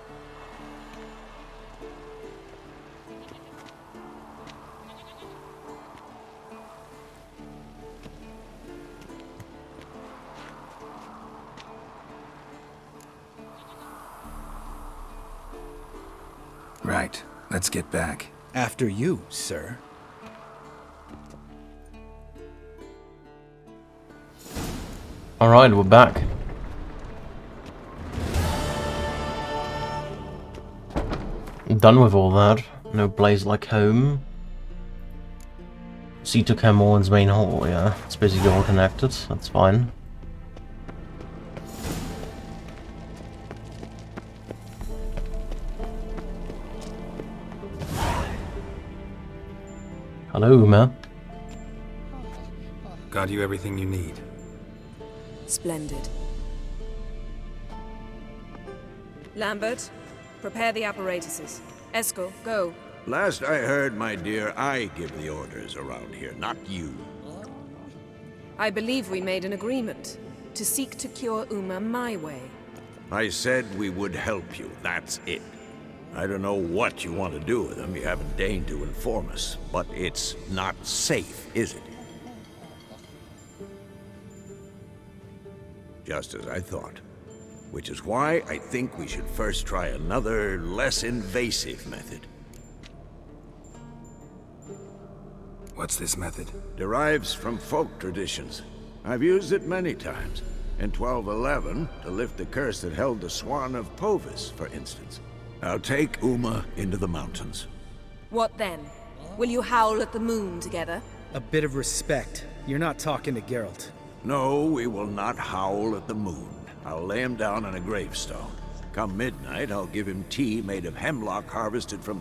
Right. Let's get back. After you, sir. Alright, we're back. Done with all that. No place like home. C took Hamorn's main hall, yeah. It's basically all connected, that's fine. Hello, Uma. Got you everything you need. Splendid. Lambert, prepare the apparatuses. Eskel, go. Last I heard, my dear, I give the orders around here, not you. I believe we made an agreement to seek to cure Uma my way. I said we would help you, that's it. I don't know what you want to do with them, you haven't deigned to inform us, but it's not safe, is it? Just as I thought. Which is why I think we should first try another, less invasive method. What's this method? Derives from folk traditions. I've used it many times. In 1211, to lift the curse that held the Swan of Povis, for instance. I'll take Uma into the mountains. What then? Will you howl at the moon together? A bit of respect. You're not talking to Geralt. No, we will not howl at the moon. I'll lay him down on a gravestone. Come midnight, I'll give him tea made of hemlock harvested from...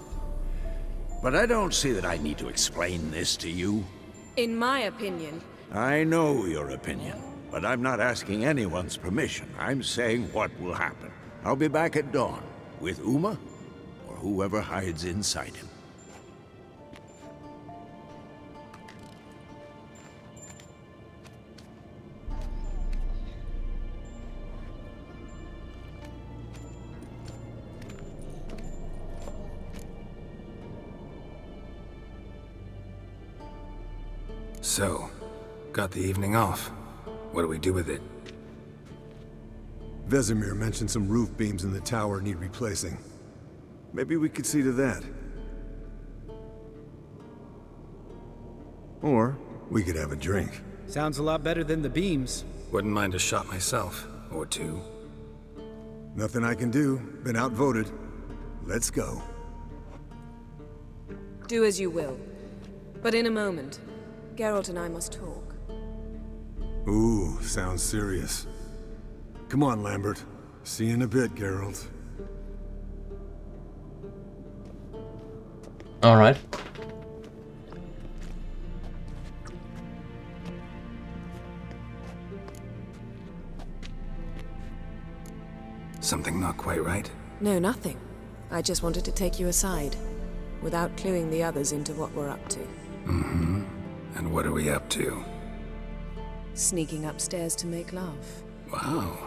But I don't see that I need to explain this to you. In my opinion... I know your opinion, but I'm not asking anyone's permission. I'm saying what will happen. I'll be back at dawn, with Uma, or whoever hides inside him. So, got the evening off. What do we do with it? Vesemir mentioned some roof beams in the tower need replacing. Maybe we could see to that. Or we could have a drink. Sounds a lot better than the beams. Wouldn't mind a shot myself, or two. Nothing I can do. Been outvoted. Let's go. Do as you will. But in a moment, Geralt and I must talk. Ooh, sounds serious. Come on, Lambert. See you in a bit, Geralt. Alright. Something not quite right? No, nothing. I just wanted to take you aside, without cluing the others into what we're up to. Mm-hmm. And what are we up to? Sneaking upstairs to make love. Wow.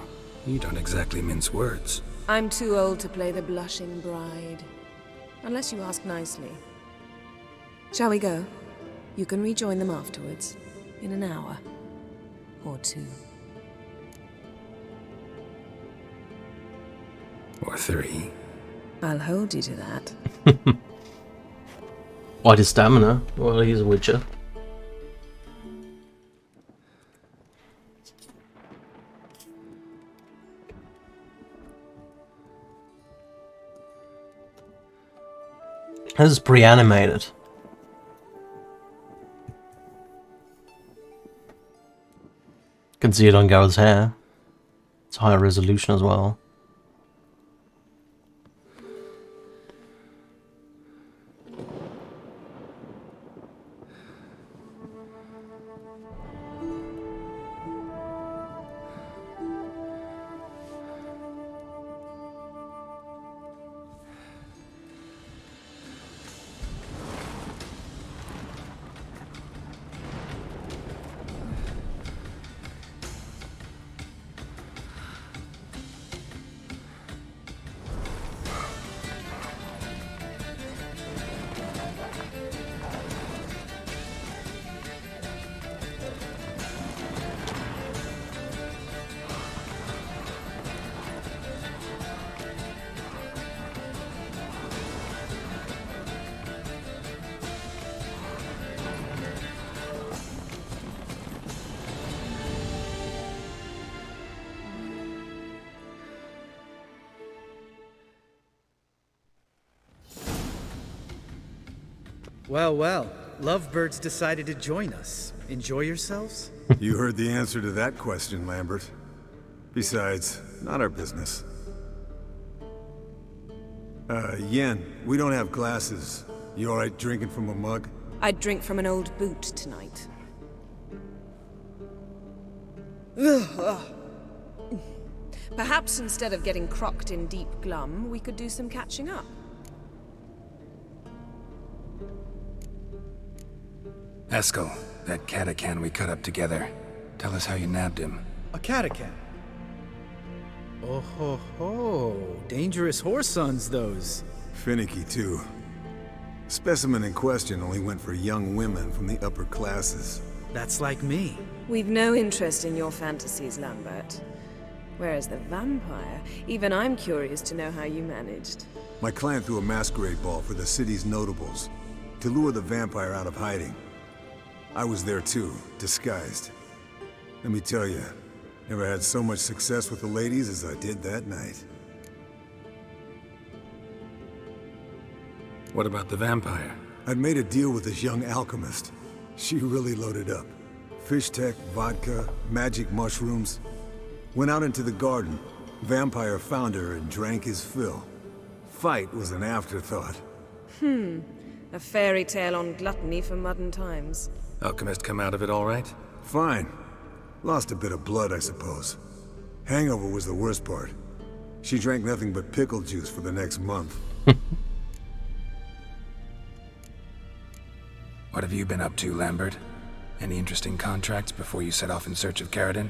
You don't exactly mince words. I'm too old to play the blushing bride. Unless you ask nicely. Shall we go? You can rejoin them afterwards. In an hour. Or 2. Or 3. I'll hold you to that. Why the stamina? Well, he's a witcher. This is pre-animated. Can see it on Garrett's hair. It's higher resolution as well. Well, well. Lovebirds decided to join us. Enjoy yourselves? You heard the answer to that question, Lambert. Besides, not our business. Yen, we don't have glasses. You alright drinking from a mug? I'd drink from an old boot tonight. Perhaps instead of getting crocked in deep glum, we could do some catching up. Eskel, that catacan we cut up together. Tell us how you nabbed him. A catacan? Oh ho ho. Dangerous horse sons, those. Finicky, too. Specimen in question only went for young women from the upper classes. That's like me. We've no interest in your fantasies, Lambert. Whereas the vampire, even I'm curious to know how you managed. My client threw a masquerade ball for the city's notables to lure the vampire out of hiding. I was there too, disguised. Let me tell you, never had so much success with the ladies as I did that night. What about the vampire? I'd made a deal with this young alchemist. She really loaded up. Fish tech, vodka, magic mushrooms. Went out into the garden. Vampire found her and drank his fill. Fight was an afterthought. A fairy tale on gluttony for modern times. Alchemist come out of it all right? Fine. Lost a bit of blood, I suppose. Hangover was the worst part. She drank nothing but pickle juice for the next month. What have you been up to, Lambert? Any interesting contracts before you set off in search of Caradon?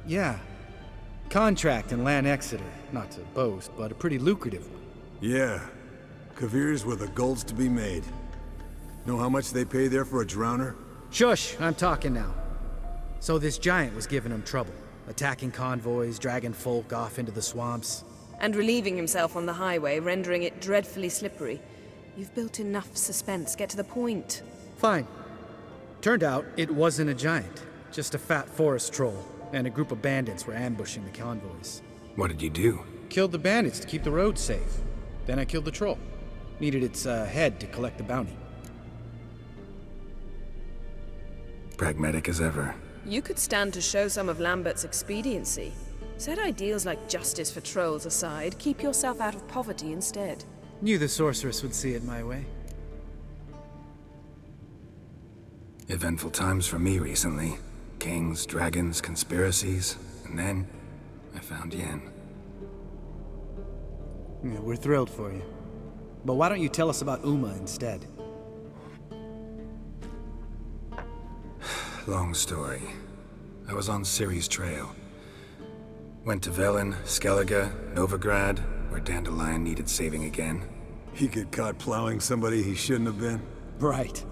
Yeah. Contract in Lan Exeter. Not to boast, but a pretty lucrative one. Yeah. Kavir's were the gold's to be made. Know how much they pay there for a drowner? Shush! I'm talking now. So this giant was giving him trouble. Attacking convoys, dragging folk off into the swamps. And relieving himself on the highway, rendering it dreadfully slippery. You've built enough suspense. Get to the point. Fine. Turned out it wasn't a giant. Just a fat forest troll. And a group of bandits were ambushing the convoys. What did you do? Killed the bandits to keep the road safe. Then I killed the troll. Needed its head to collect the bounty. Pragmatic as ever. You could stand to show some of Lambert's expediency. Set ideals like justice for trolls aside, keep yourself out of poverty instead. Knew the sorceress would see it my way. Eventful times for me recently. Kings, dragons, conspiracies, and then I found Yen. Yeah, we're thrilled for you. But why don't you tell us about Uma instead? Long story. I was on Ciri's trail. Went to Velen, Skellige, Novigrad, where Dandelion needed saving again. He get caught plowing somebody he shouldn't have been? Right.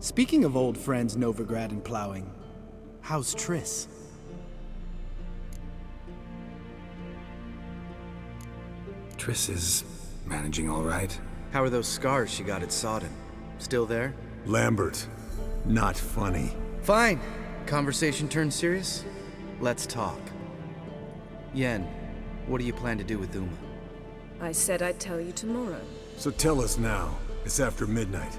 Speaking of old friends Novigrad and plowing, How's Triss? Triss is managing all right. How are those scars she got at Sodden? Still there? Lambert, not funny. Fine. Conversation turned serious? Let's talk. Yen, what do you plan to do with Uma? I said I'd tell you tomorrow. So tell us now. It's after midnight.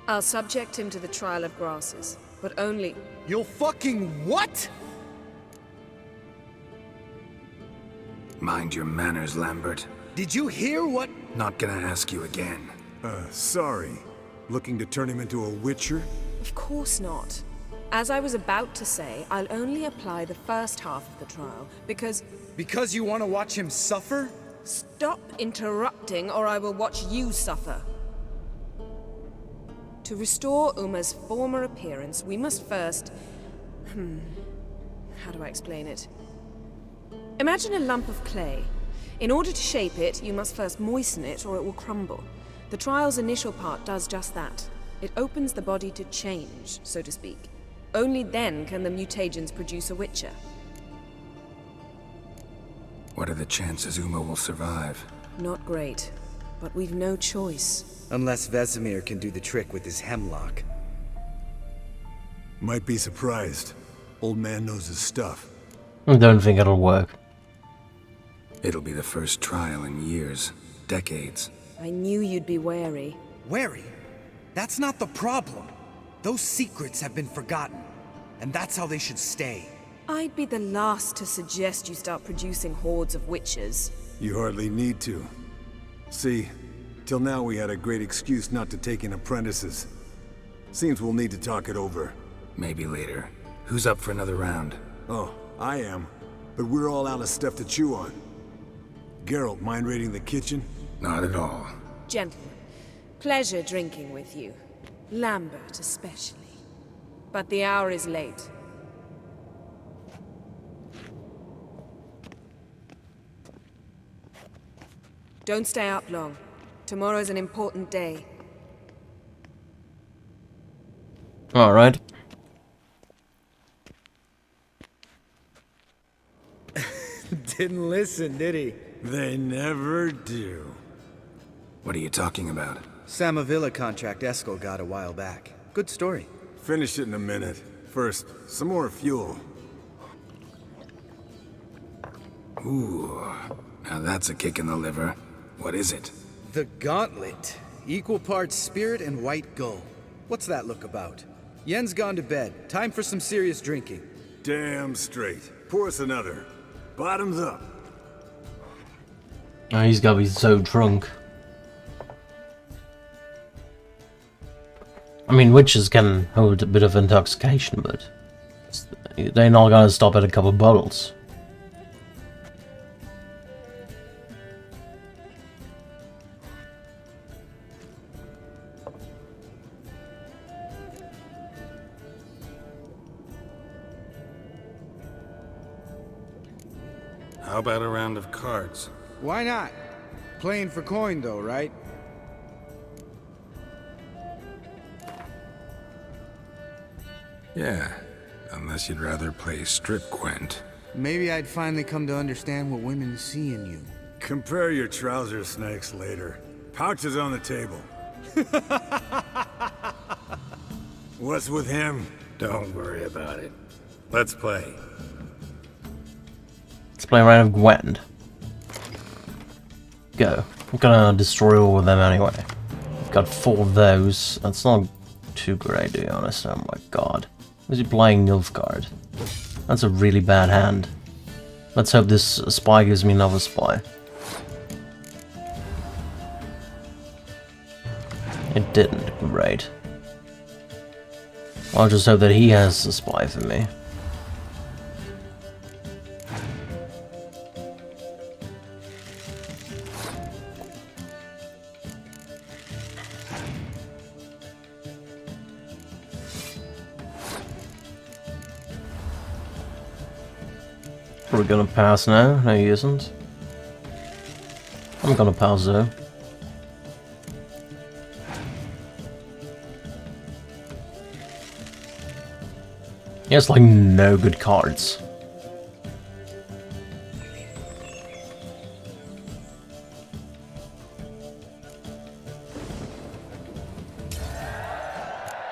I'll subject him to the trial of grasses, but only... You'll fucking what? Mind your manners, Lambert. Did you hear what? Not gonna ask you again. Sorry. Looking to turn him into a witcher? Of course not. As I was about to say, I'll only apply the first half of the trial, because... Because you want to watch him suffer? Stop interrupting, or I will watch you suffer. To restore Uma's former appearance, we must first... How do I explain it? Imagine a lump of clay. In order to shape it, you must first moisten it, or it will crumble. The trial's initial part does just that. It opens the body to change, so to speak. Only then can the mutagens produce a witcher. What are the chances Uma will survive? Not great, but we've no choice. Unless Vesemir can do the trick with his hemlock. Might be surprised. Old man knows his stuff. I don't think it'll work. It'll be the first trial in years. Decades. I knew you'd be wary. Wary? That's not the problem. Those secrets have been forgotten. And that's how they should stay. I'd be the last to suggest you start producing hordes of witches. You hardly need to. See, till now we had a great excuse not to take in apprentices. Seems we'll need to talk it over. Maybe later. Who's up for another round? Oh, I am. But we're all out of stuff to chew on. Geralt, mind raiding the kitchen? Not at all. Gentlemen, pleasure drinking with you. Lambert especially. But the hour is late. Don't stay up long. Tomorrow's an important day. Alright. Didn't listen, did he? They never do. What are you talking about? Samavilla contract Eskel got a while back. Good story. Finish it in a minute. First, some more fuel. Ooh, now that's a kick in the liver. What is it? The Gauntlet. Equal parts spirit and white gull. What's that look about? Yen's gone to bed. Time for some serious drinking. Damn straight. Pour us another. Bottoms up. Oh, he's gotta be so drunk. I mean, witches can hold a bit of intoxication, but they're not gonna stop at a couple of bottles. How about a round of cards? Why not? Playing for coin though, right? Yeah, unless you'd rather play strip Gwent. Maybe I'd finally come to understand what women see in you. Compare your trouser snakes later. Pouch is on the table. What's with him? Don't worry about it. Let's play. Let's play a round of Gwent. Go. I'm gonna destroy all of them anyway. Got 4 of those. That's not too great, to be honest. Oh my god. Was he playing Nilfgaard? That's a really bad hand. Let's hope this spy gives me another spy. It didn't. Great. I'll just hope that he has a spy for me. We're gonna pass now. No, he isn't. I'm gonna pass though. He has like no good cards.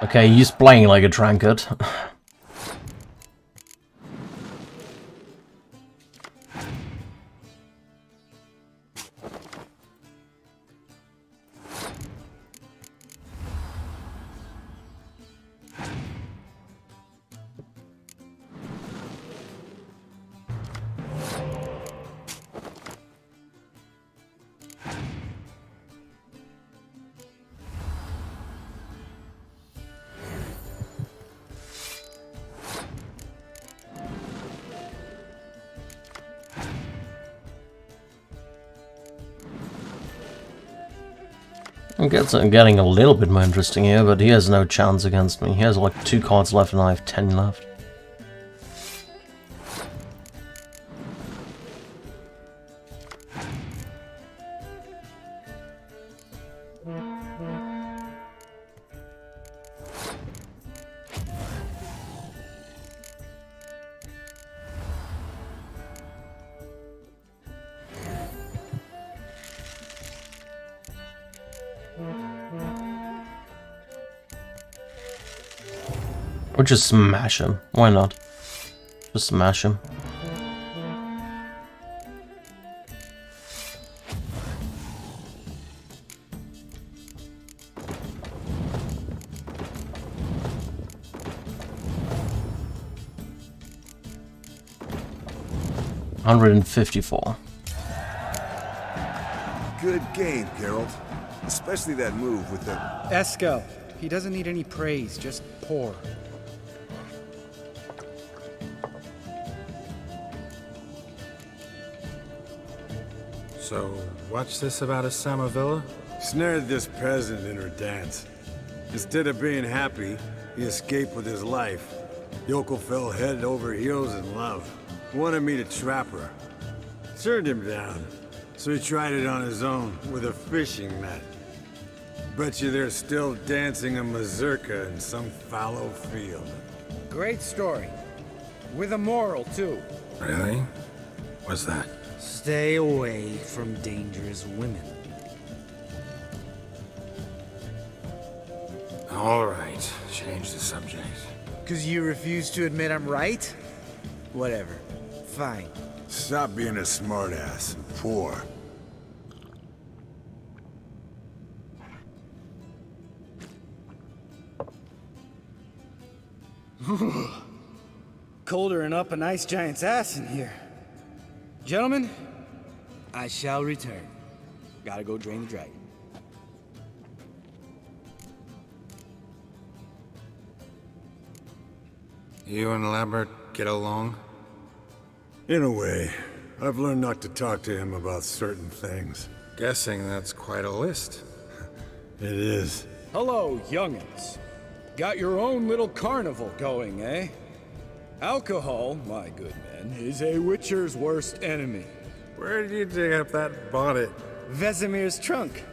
Okay, he's playing like a drunkard. I'm getting a little bit more interesting here, but he has no chance against me. He has like 2 cards left and I have 10 left. Or just smash him. Why not? Just smash him. $154. Good game, Geralt. Especially that move with the... Eskel. He doesn't need any praise, just pour. So, what's this about a Samavilla? Snared this peasant in her dance. Instead of being happy, he escaped with his life. Yokel fell head over heels in love. Wanted me to trap her. Turned him down. So he tried it on his own, with a fishing net. Bet you they're still dancing a mazurka in some fallow field. Great story. With a moral, too. Really? What's that? Stay away from dangerous women. All right, change the subject. 'Cause you refuse to admit I'm right? Whatever. Fine. Stop being a smartass and pour. Colder and up an ice giant's ass in here. Gentlemen, I shall return. Gotta go drain the dragon. You and Lambert get along? In a way. I've learned not to talk to him about certain things. Guessing that's quite a list. It is. Hello, young'uns. Got your own little carnival going, eh? Alcohol, my good men, is a witcher's worst enemy. Where did you dig up that bonnet? Vesemir's trunk.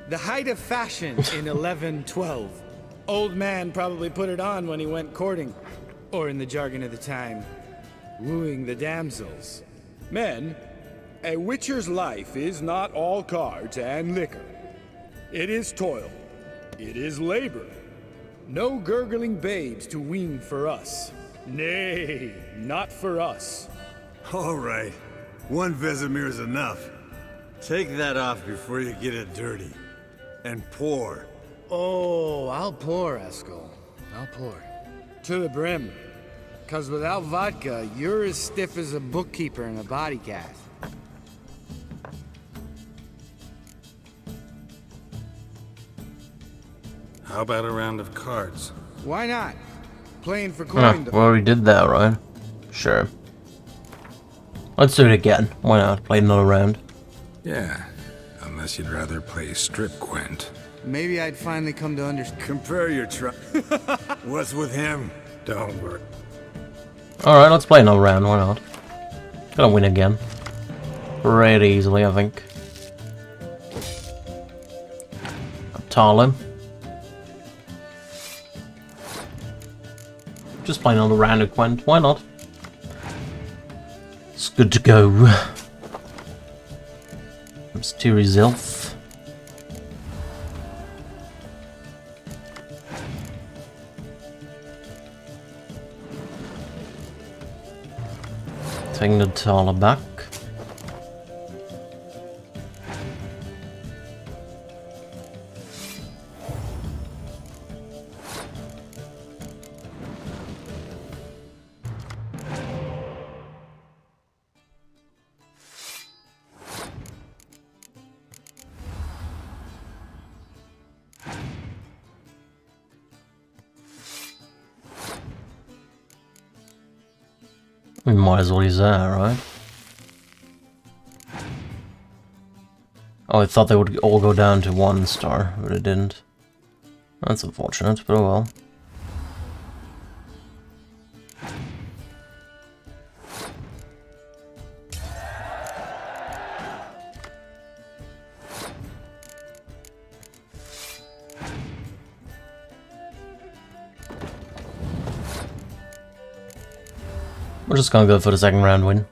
The height of fashion in 1112. Old man probably put it on when he went courting. Or in the jargon of the time, wooing the damsels. Men, a witcher's life is not all cards and liquor. It is toil. It is labor. No gurgling babes to wean for us. Nay, not for us. All right. One Vesemir's enough. Take that off before you get it dirty. And pour. Oh, I'll pour, Eskel. I'll pour. To the brim. 'Cause without vodka, you're as stiff as a bookkeeper in a body cast. How about a round of cards? Why not? Playing for Oh, coin. we already did that, right? Sure. Let's do it again. Why not? Play another round. Yeah, unless you'd rather play strip Quint. Maybe I'd finally come to understand. Compare your What's with him? Don't worry. Alright, let's play another round. Why not? Gonna win again. Pretty easily, I think. Tall him. Just playing on the random Quent, why not? It's good to go. Mysterious Elf. Taking the Tala back. We might as well use that, right? Oh, I thought they would all go down to 1 star, but it didn't. That's unfortunate, but oh well. We're just gonna go for the second round win.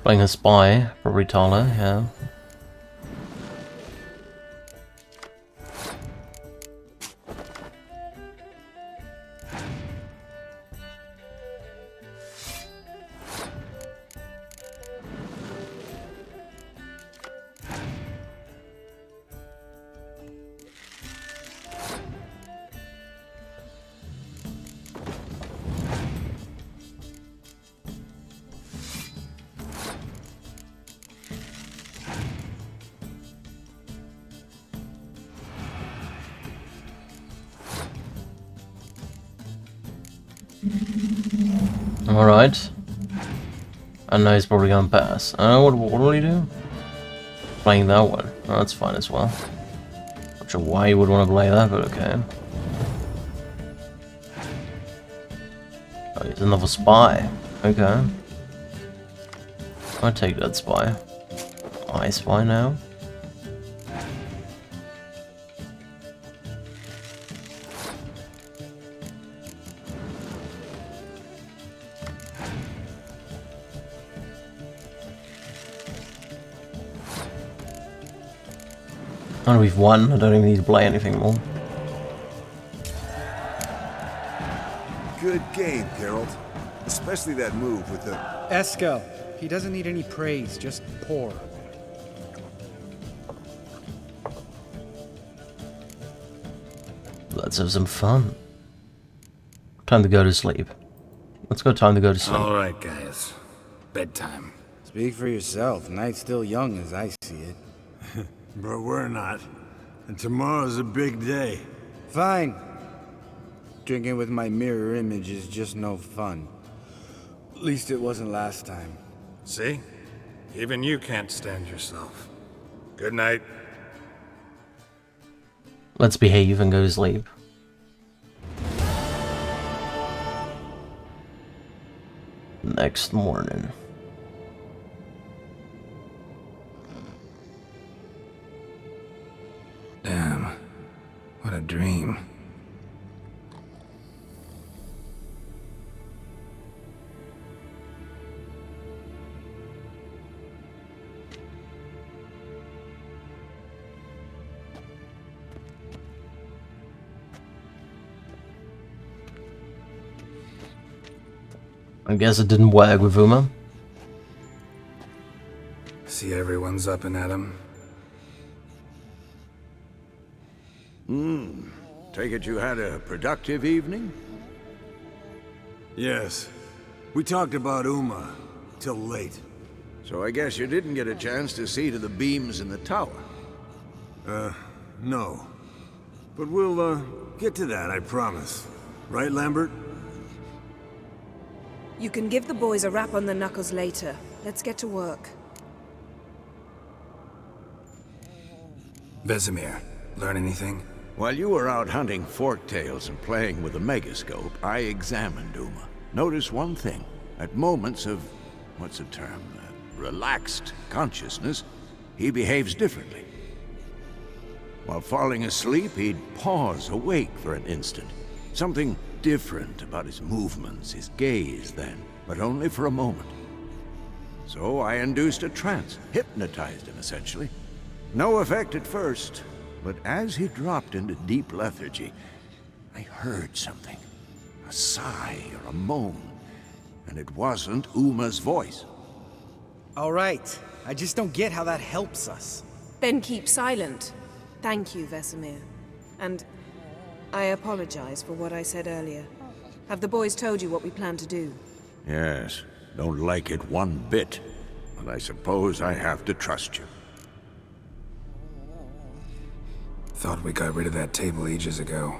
Playing a spy, probably Tala, yeah. Alright. I know he's probably gonna pass. What will he do? Playing that one. Oh, that's fine as well. Not sure why you would want to play that, but okay. Oh, he's another spy. Okay. I'll take that spy. I spy now. Oh, we've won. I don't even need to play anything more. Good game, Geralt. Especially that move with the... Eskel. He doesn't need any praise, just pour. Let's have some fun. Time to go to sleep. Let's go, time to go to sleep. Alright, guys. Bedtime. Speak for yourself. Night's still young as I see it. But we're not. And tomorrow's a big day. Fine. Drinking with my mirror image is just no fun. At least it wasn't last time. See? Even you can't stand yourself. Good night. Let's behave and go to sleep. Next morning. Damn. What a dream. I guess it didn't work with Uma. See everyone's up and at 'em. Take it you had a productive evening? Yes. We talked about Uma till late. So I guess you didn't get a chance to see to the beams in the tower. No. But we'll, get to that, I promise. Right, Lambert? You can give the boys a rap on the knuckles later. Let's get to work. Vesemir, learn anything? While you were out hunting forktails and playing with the megascope, I examined Uma. Notice one thing. At moments of, what's the term, relaxed consciousness, he behaves differently. While falling asleep, he'd pause awake for an instant. Something different about his movements, his gaze then, but only for a moment. So I induced a trance, hypnotized him essentially. No effect at first, but as he dropped into deep lethargy, I heard something. A sigh or a moan. And it wasn't Uma's voice. All right. I just don't get how that helps us. Then keep silent. Thank you, Vesemir. And I apologize for what I said earlier. Have the boys told you what we plan to do? Yes, don't like it one bit. But I suppose I have to trust you. Thought we got rid of that table ages ago.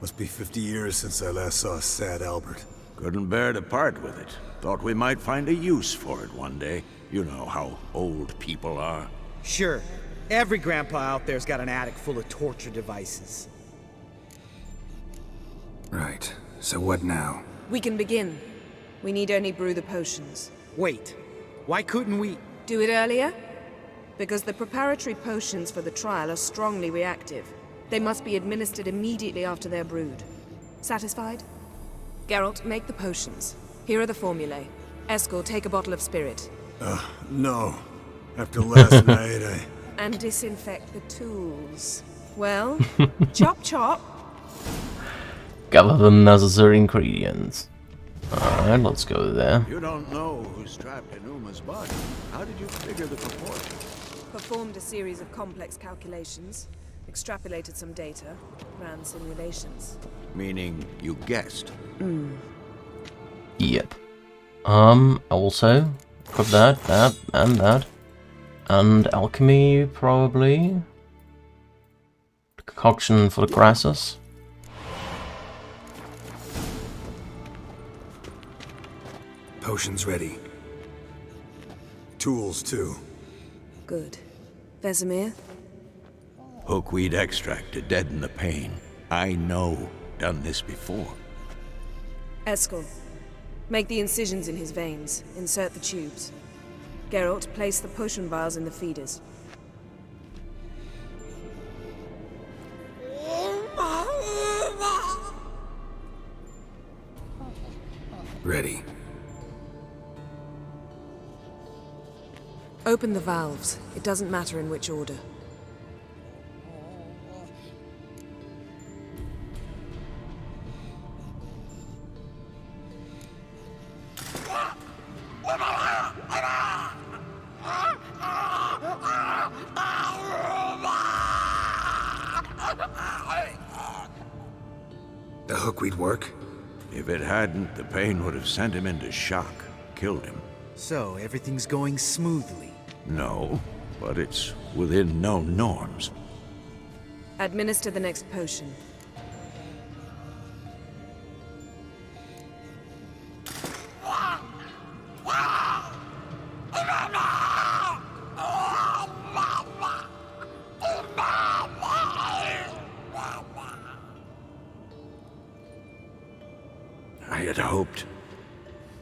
Must be 50 years since I last saw sad Albert. Couldn't bear to part with it. Thought we might find a use for it one day. You know how old people are. Sure. Every grandpa out there's got an attic full of torture devices. Right. So what now? We can begin. We need only brew the potions. Wait. Why couldn't we... Do it earlier? Because the preparatory potions for the trial are strongly reactive. They must be administered immediately after they're brewed. Satisfied? Geralt, make the potions. Here are the formulae. Eskel, take a bottle of spirit. No. After last night, And disinfect the tools. Well, chop chop. Gather the necessary ingredients. Alright, let's go there. You don't know who's trapped in Uma's body. How did you figure the proportions? Performed a series of complex calculations, extrapolated some data, ran simulations. Meaning you guessed? Yep. Also, put that, and that. And alchemy, probably. Concoction for the grasses. Potions ready. tools too. Good. Vesemir? Hookweed extract to deaden the pain. I know. Done this before. Eskel, make the incisions in his veins. Insert the tubes. Geralt, place the potion vials in the feeders. Ready. Open the valves. It doesn't matter in which order. The hookweed work? If it hadn't, the pain would have sent him into shock, killed him. So, everything's going smoothly? No, but it's within known norms. Administer the next potion.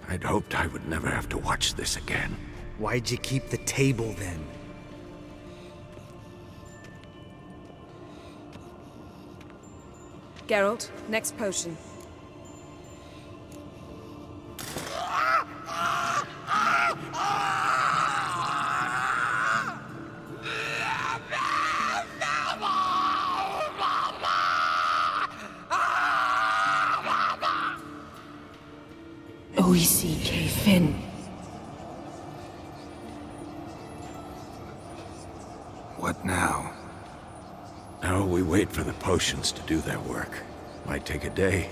I'd hoped I would never have to watch this again. Why'd you keep the table then? Geralt, next potion. O-E-C-K Finn. What now? Now we wait for the potions to do their work. Might take a day,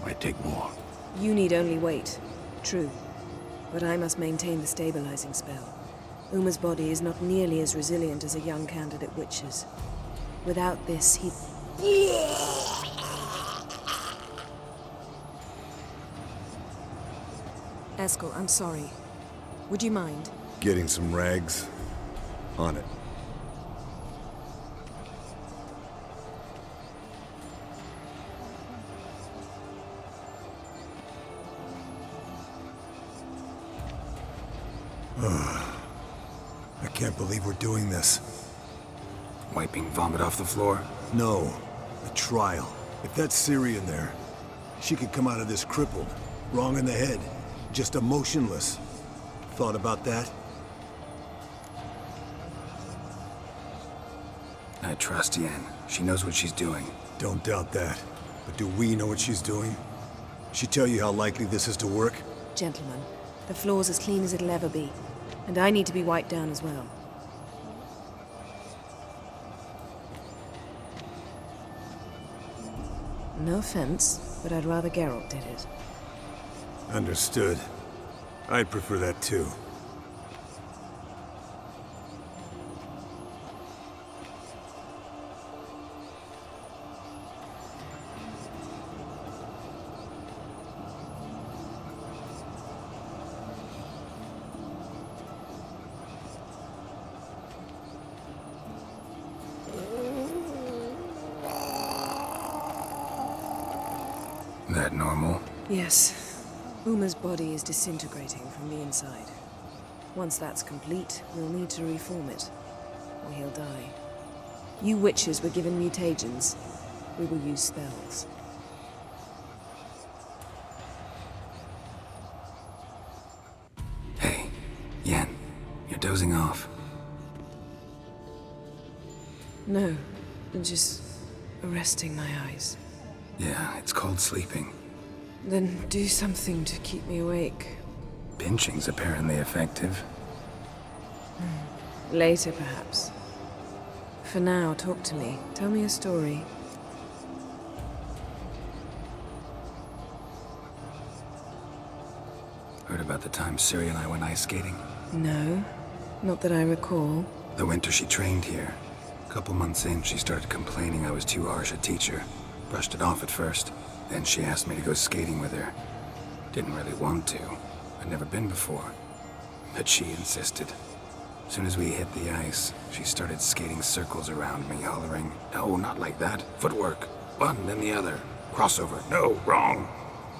might take more. You need only wait. True. But I must maintain the stabilizing spell. Uma's body is not nearly as resilient as a young candidate witch's. Without this, he... Eskel, I'm sorry. Would you mind? Getting some rags. On it. I can't believe we're doing this. Wiping vomit off the floor? No, the trial. If that's Ciri in there, she could come out of this crippled, wrong in the head, just emotionless. Thought about that? I trust Yen. She knows what she's doing. Don't doubt that. But do we know what she's doing? She tell you how likely this is to work? Gentlemen, the floor's as clean as it'll ever be. And I need to be wiped down as well. No offense, but I'd rather Geralt did it. Understood. I'd prefer that too. That normal? Yes. Uma's body is disintegrating from the inside. Once that's complete, we'll need to reform it, or he'll die. You witches were given mutagens. We will use spells. Hey, Yen, you're dozing off. No, just resting my eyes. Yeah, it's called sleeping. Then do something to keep me awake. Pinching's apparently effective. Later, perhaps. For now, talk to me. Tell me a story. Heard about the time Ciri and I went ice skating? No, not that I recall. The winter she trained here. A couple months in, she started complaining I was too harsh a teacher. Brushed it off at first. Then she asked me to go skating with her. Didn't really want to. I'd never been before. But she insisted. As soon as we hit the ice, she started skating circles around me, hollering, "No, not like that. Footwork. One, then the other. Crossover. No, wrong.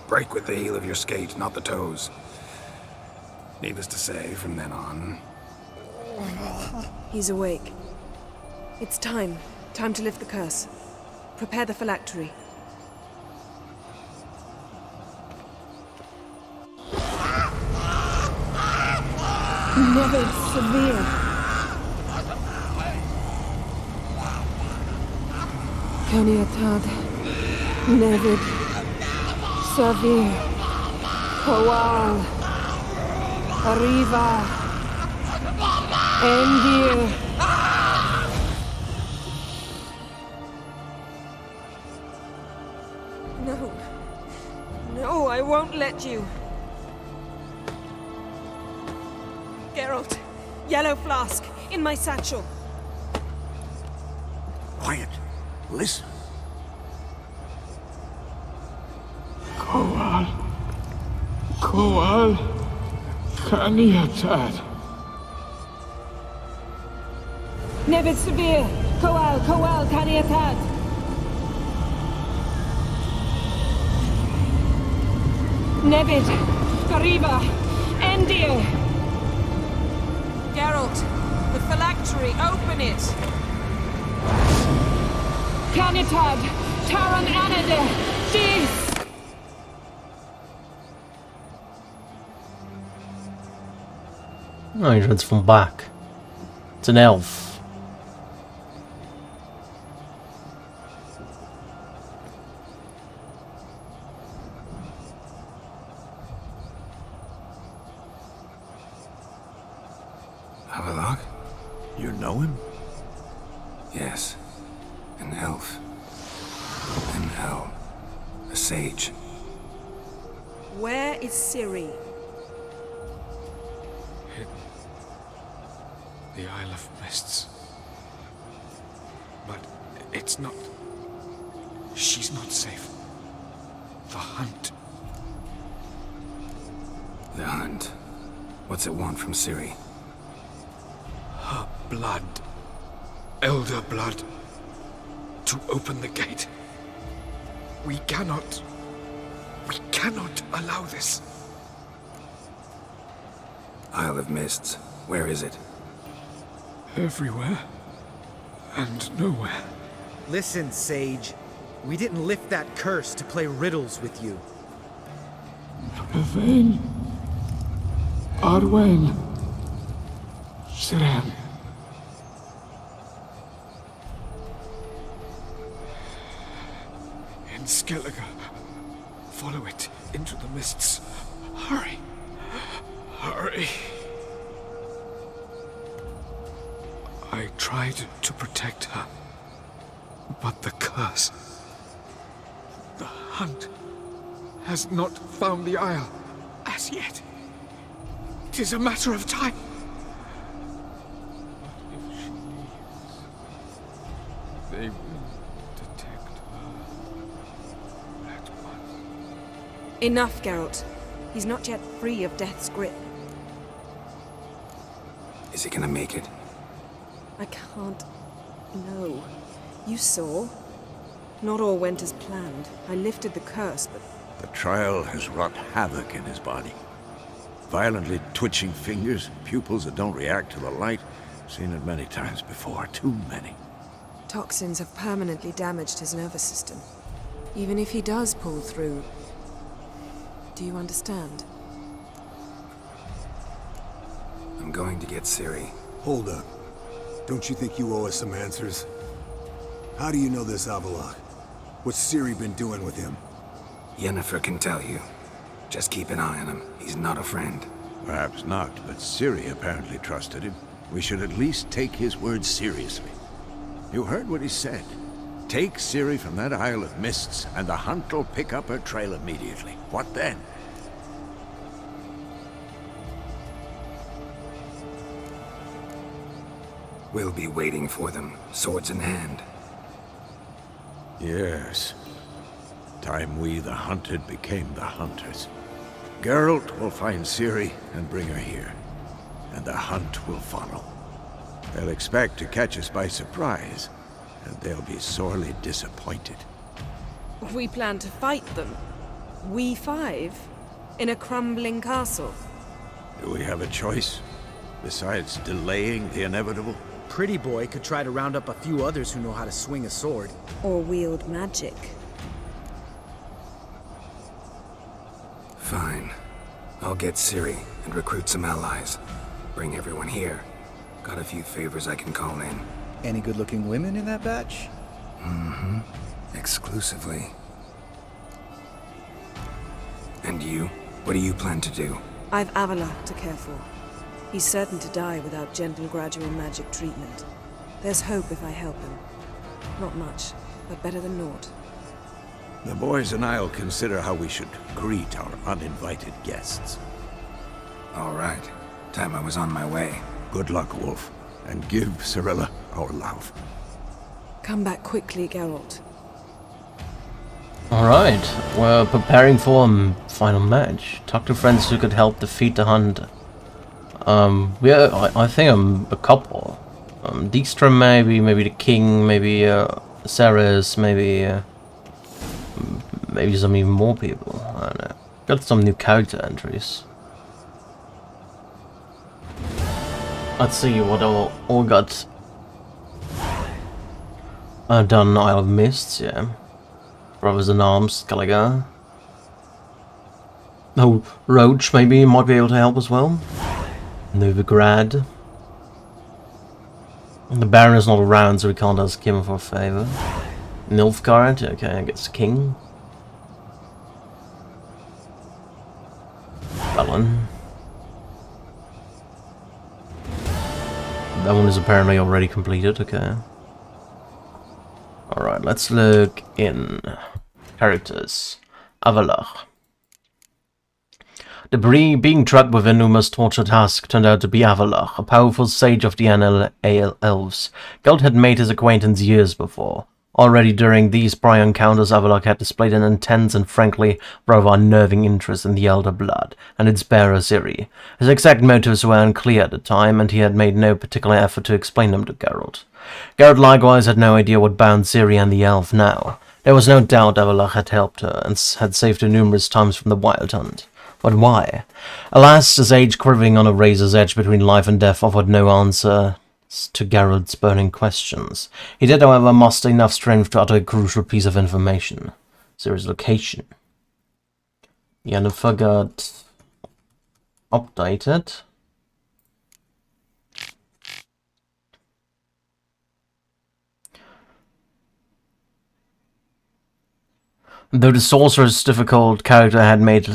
Break with the heel of your skate, not the toes." Needless to say, from then on... He's awake. It's time. Time to lift the curse. Prepare the phylactery. Never severe. Caniatad. Nevid. Severe. Coal. Arriva. Endir. No. No, I won't let you. Geralt, yellow flask, in my satchel. Quiet. Listen. Coal. Coal. Caniatad. Nevid severe. Coal. Caniatad. Nevid. Arriva. Endir. Geralt, the phylactery, open it! Caniatad. Taran Anade. Jeez. Oh, he transformed back. It's an elf. Havelock? You know him? Yes. An elf. An elf. A sage. Where is Ciri? The Isle of Mists. But it's not... She's not safe. The hunt. The hunt. What's it want from Ciri? Her blood. Elder blood. To open the gate. We cannot allow this. Isle of Mists. Where is it? Everywhere. And nowhere. Listen, Sage. We didn't lift that curse to play riddles with you. Yvain. Arwen. Siren. In Skellige. Follow it into the mists. Hurry. Hurry. I tried to protect her. But the curse... The hunt has not found the Isle as yet. It is a matter of time. But if she leaves, they will detect her at once. Enough, Geralt. He's not yet free of death's grip. Is he gonna make it? I can't... No. You saw. Not all went as planned. I lifted the curse, but... The trial has wrought havoc in his body. Violently twitching fingers, pupils that don't react to the light. Seen it many times before, too many. Toxins have permanently damaged his nervous system. Even if he does pull through... Do you understand? I'm going to get Ciri. Hold up. Don't you think you owe us some answers? How do you know this Avallac'h? What's Ciri been doing with him? Yennefer can tell you. Just keep an eye on him. He's not a friend. Perhaps not, but Ciri apparently trusted him. We should at least take his words seriously. You heard what he said. Take Ciri from that Isle of Mists, and the hunt will pick up her trail immediately. What then? We'll be waiting for them, swords in hand. Yes. Time we, the hunted, became the hunters. Geralt will find Ciri and bring her here. And the hunt will follow. They'll expect to catch us by surprise, and they'll be sorely disappointed. We plan to fight them. We five? In a crumbling castle? Do we have a choice? Besides delaying the inevitable? Pretty Boy could try to round up a few others who know how to swing a sword. Or wield magic. Fine. I'll get Ciri and recruit some allies. Bring everyone here. Got a few favors I can call in. Any good-looking women in that batch? Mm-hmm. Exclusively. And you? What do you plan to do? I've Avallac'h to care for. He's certain to die without gentle, gradual magic treatment. There's hope if I help him. Not much, but better than naught. The boys and I'll consider how we should greet our uninvited guests. All right. Time I was on my way. Good luck, Wolf. And give Cirilla our love. Come back quickly, Geralt. Alright, we're preparing for a final match. Talk to friends who could help defeat the hunt. Yeah, I think I'm a couple. Dijkstra maybe the king, maybe Ceres, maybe some even more people. I don't know. Got some new character entries. Let's see what all got done. Isle of Mists, yeah. Brothers in Arms, Skellige. Oh, Roach maybe might be able to help as well. Novigrad. The Baron is not around, so we can't ask him for a favor. Nilfgaard, okay, I guess King. Balin. That one is apparently already completed, okay. Alright, let's look in characters. Avallac'h. The being drugged with Enuma's torture task turned out to be Avallac'h, a powerful sage of the Elves. Geralt had made his acquaintance years before. Already during these prior encounters, Avallac'h had displayed an intense and frankly rather unnerving interest in the Elder Blood and its bearer Ciri. His exact motives were unclear at the time, and he had made no particular effort to explain them to Geralt. Geralt likewise had no idea what bound Ciri and the elf now. There was no doubt Avallac'h had helped her, and had saved her numerous times from the Wild Hunt. But why? Alas, the sage quivering on a razor's edge between life and death offered no answer to Geralt's burning questions. He did, however, muster enough strength to utter a crucial piece of information. Ciri's location. Yennefer got updated. Though the sorcerer's difficult character had made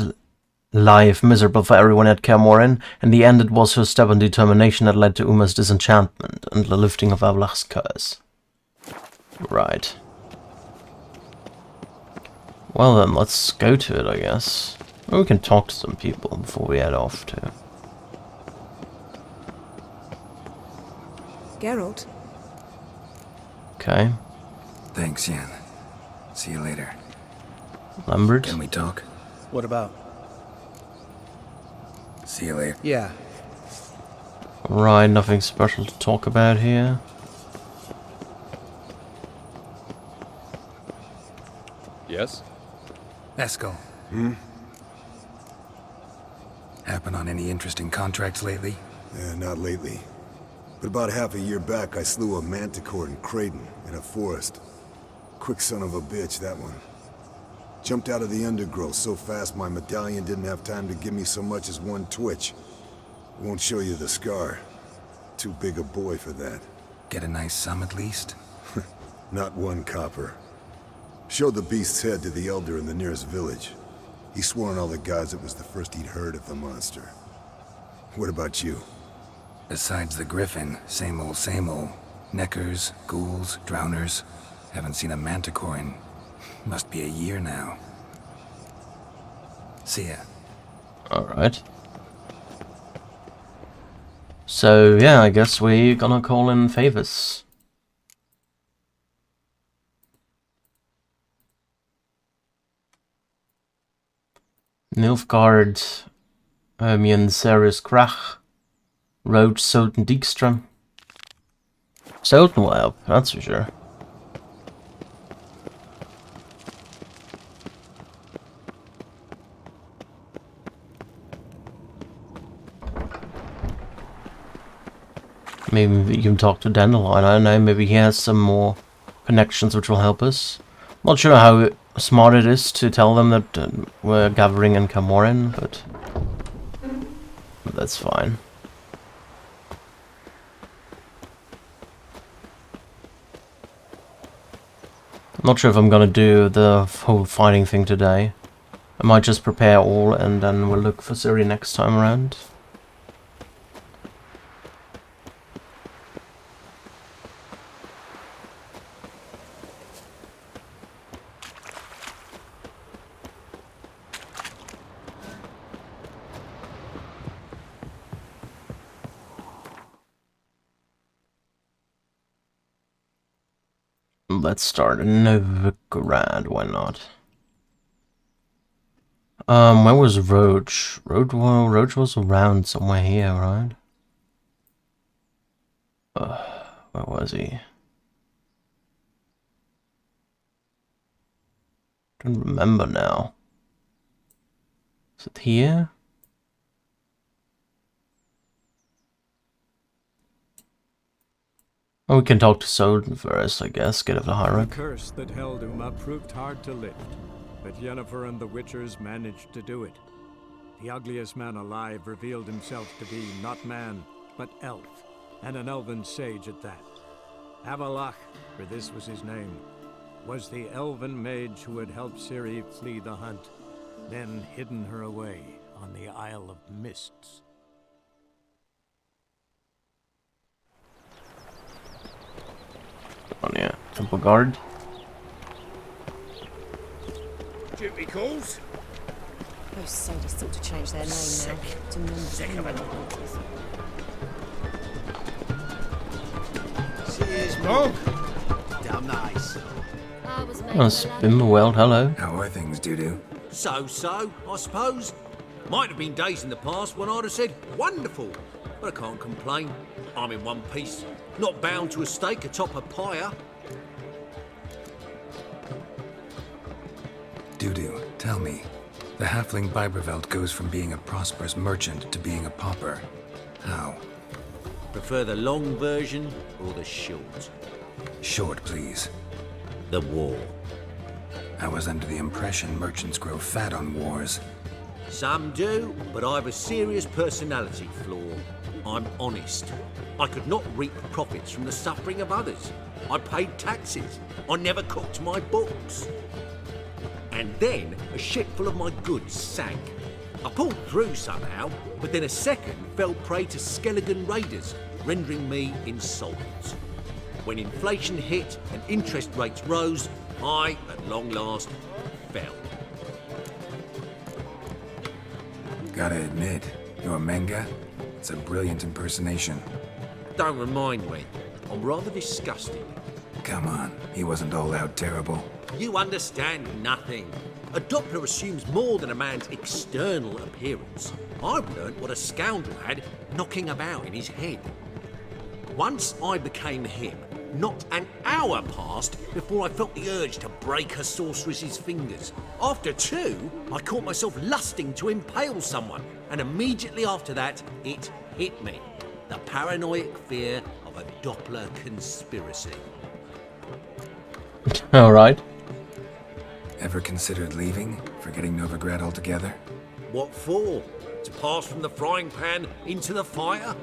life miserable for everyone at Kaer Morhen, in the end it was her stubborn determination that led to Uma's disenchantment and the lifting of Avlach's curse. Right. Well then, let's go to it, I guess. Or we can talk to some people before we head off too. Geralt? Okay. Thanks, Yen. See you later. Lambert? Can we talk? What about? See you later. Yeah. Right, nothing special to talk about here. Yes? Eskel. Hmm? Happen on any interesting contracts lately? Yeah, not lately. But about half a year back, I slew a manticore in Creighton, in a forest. Quick son of a bitch, that one. Jumped out of the undergrowth so fast my medallion didn't have time to give me so much as one twitch. Won't show you the scar. Too big a boy for that. Get a nice sum at least? Not one copper. Showed the beast's head to the elder in the nearest village. He swore on all the gods it was the first he'd heard of the monster. What about you? Besides the griffin, same old, same old. Neckers, ghouls, drowners. Haven't seen a manticore in... must be a year now. See ya. Alright. So, yeah, I guess we're gonna call in favors. Nilfgaard, Hermione, Ceres, Krach, Roach, Soten, Dijkstra. Soten will help, that's for sure. Maybe you can talk to Dandelion, I don't know, maybe he has some more connections which will help us. Not sure how smart it is to tell them that we're gathering in Kaer Morhen, but that's fine. I'm not sure if I'm gonna do the whole fighting thing today. I might just prepare all and then we'll look for Ciri next time around. Let's start in Novigrad, why not? Where was Roach? Roach was around somewhere here, right? Where was he? Don't remember now. Is it here? Oh, we can talk to Soden first, I guess. Get up the hierarchy. The curse that held Uma proved hard to lift, but Yennefer and the Witchers managed to do it. The ugliest man alive revealed himself to be not man, but elf, and an elven sage at that. Avallach, for this was his name, was the elven mage who had helped Ciri flee the hunt, then hidden her away on the Isle of Mists. Oh yeah, Temple Guard. Duty calls? Those sadists ought to change their name now to Monsters. Cheers, Mom. Damn nice. Oh, Spin the World, hello. How are things, Dudu? So, I suppose. Might have been days in the past when I'd have said, wonderful. But I can't complain. I'm in one piece. Not bound to a stake atop a pyre. Dudu, tell me. The halfling Biberveld goes from being a prosperous merchant to being a pauper. How? Prefer the long version or the short? Short, please. The war. I was under the impression merchants grow fat on wars. Some do, but I have a serious personality flaw. I'm honest. I could not reap profits from the suffering of others. I paid taxes. I never cooked my books. And then a ship full of my goods sank. I pulled through somehow, but then a second fell prey to skeleton raiders, rendering me insolvent. When inflation hit and interest rates rose, I, at long last, fell. Gotta admit, your manga? It's a brilliant impersonation. Don't remind me. I'm rather disgusted. Come on, he wasn't all out terrible. You understand nothing. A Doppler assumes more than a man's external appearance. I've learnt what a scoundrel had knocking about in his head. Once I became him, not an hour passed before I felt the urge to break a sorceress's fingers. After two, I caught myself lusting to impale someone, and immediately after that, it hit me. The paranoid fear of a Doppler conspiracy. Alright. Ever considered leaving? Forgetting Novigrad altogether? What for? To pass from the frying pan into the fire?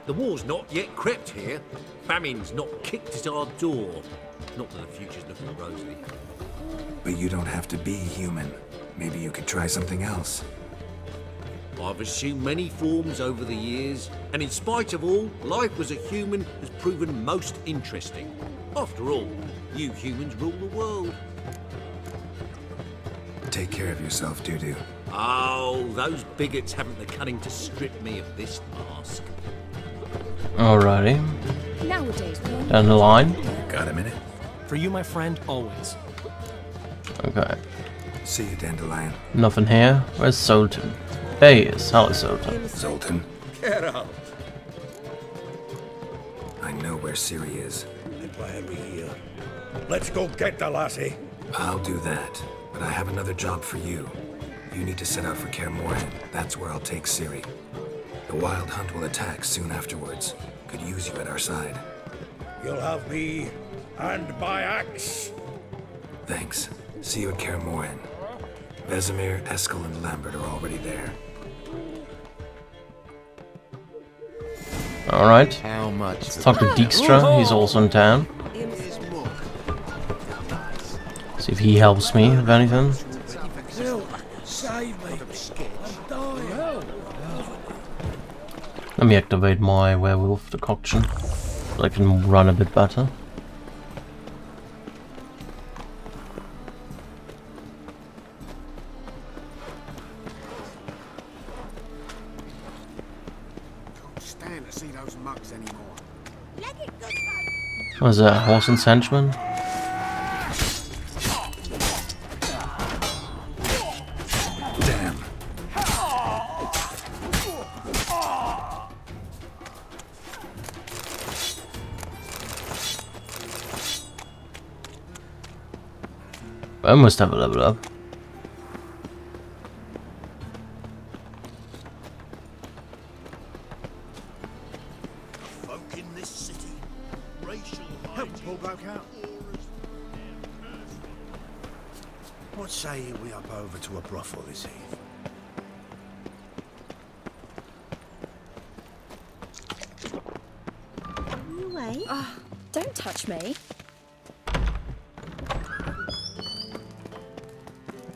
The war's not yet crept here. Famine's not kicked at our door. Not that the future's looking rosy. But you don't have to be human. Maybe you could try something else. I've assumed many forms over the years, and in spite of all, life as a human has proven most interesting. After all, you humans rule the world. Take care of yourself, Dudu. Oh, those bigots haven't the cunning to strip me of this mask. Alrighty. Nowadays, Down the line. Got a minute? For you, my friend, always. Okay. See you, Dandelion. Nothing here. Where's Sultan? There he is. Hello, Sultan. Sultan. Get out! I know where Ciri is. I'd rather be here. Let's go get the lassie. I'll do that, but I have another job for you. You need to set out for Kaer Morhen. That's where I'll take Ciri. The Wild Hunt will attack soon afterwards. Could use you at our side. You'll have me and my axe. Thanks. See you at Kaer Morhen. Vesemir, Eskel, and Lambert are already there. Alright. How much? Let's talk to Dijkstra. He's also in town. See if he helps me with anything. Save me. I'm dying. Let me activate my werewolf decoction so I can run a bit better. Stand to see those mugs anymore. Was that horse and henchman? Damn. I must have a level up. Folk in this city. Racial help pull back out. What say we up over to a brothel this eve? Wait. Don't touch me.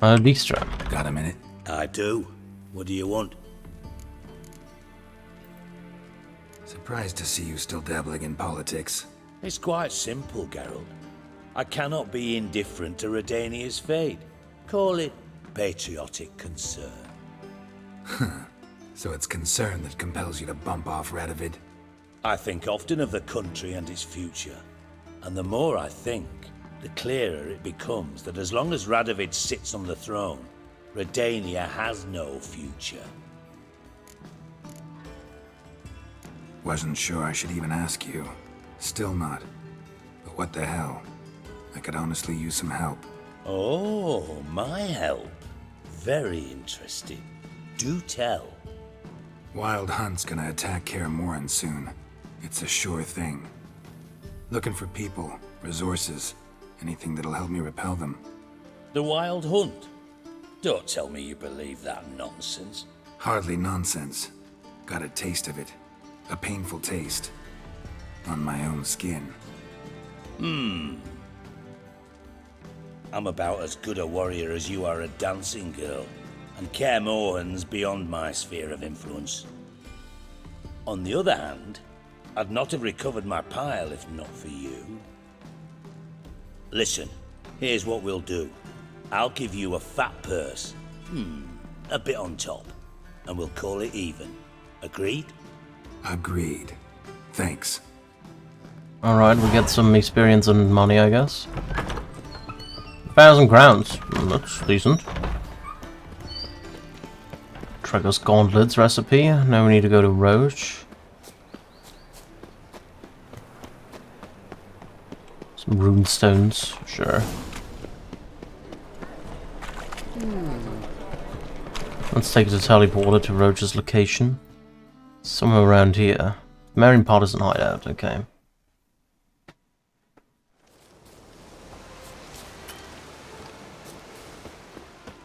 Dijkstra. Got a minute? I do. What do you want? Surprised to see you still dabbling in politics. It's quite simple, Geralt. I cannot be indifferent to Redania's fate. Call it patriotic concern. So it's concern that compels you to bump off Radovid? I think often of the country and its future. And the more I think, the clearer it becomes that as long as Radovid sits on the throne, Redania has no future. Wasn't sure I should even ask you. Still not. But what the hell? I could honestly use some help. Oh, my help. Very interesting. Do tell. Wild Hunt's gonna attack Kaer Morhen soon. It's a sure thing. Looking for people, resources, anything that'll help me repel them. The Wild Hunt? Don't tell me you believe that nonsense. Hardly nonsense. Got a taste of it. A painful taste. On my own skin. I'm about as good a warrior as you are a dancing girl, and Kaer Morhen's beyond my sphere of influence. On the other hand, I'd not have recovered my pile if not for you. Listen, here's what we'll do. I'll give you a fat purse. A bit on top. And we'll call it even. Agreed? Agreed. Thanks. Alright, we get some experience and money, I guess. 1,000 crowns. That's decent. Trigger's Gauntlets recipe. Now we need to go to Roach. Some runestones, sure. Let's take the teleporter to Roach's location. Somewhere around here. Marion Partisan hideout, okay.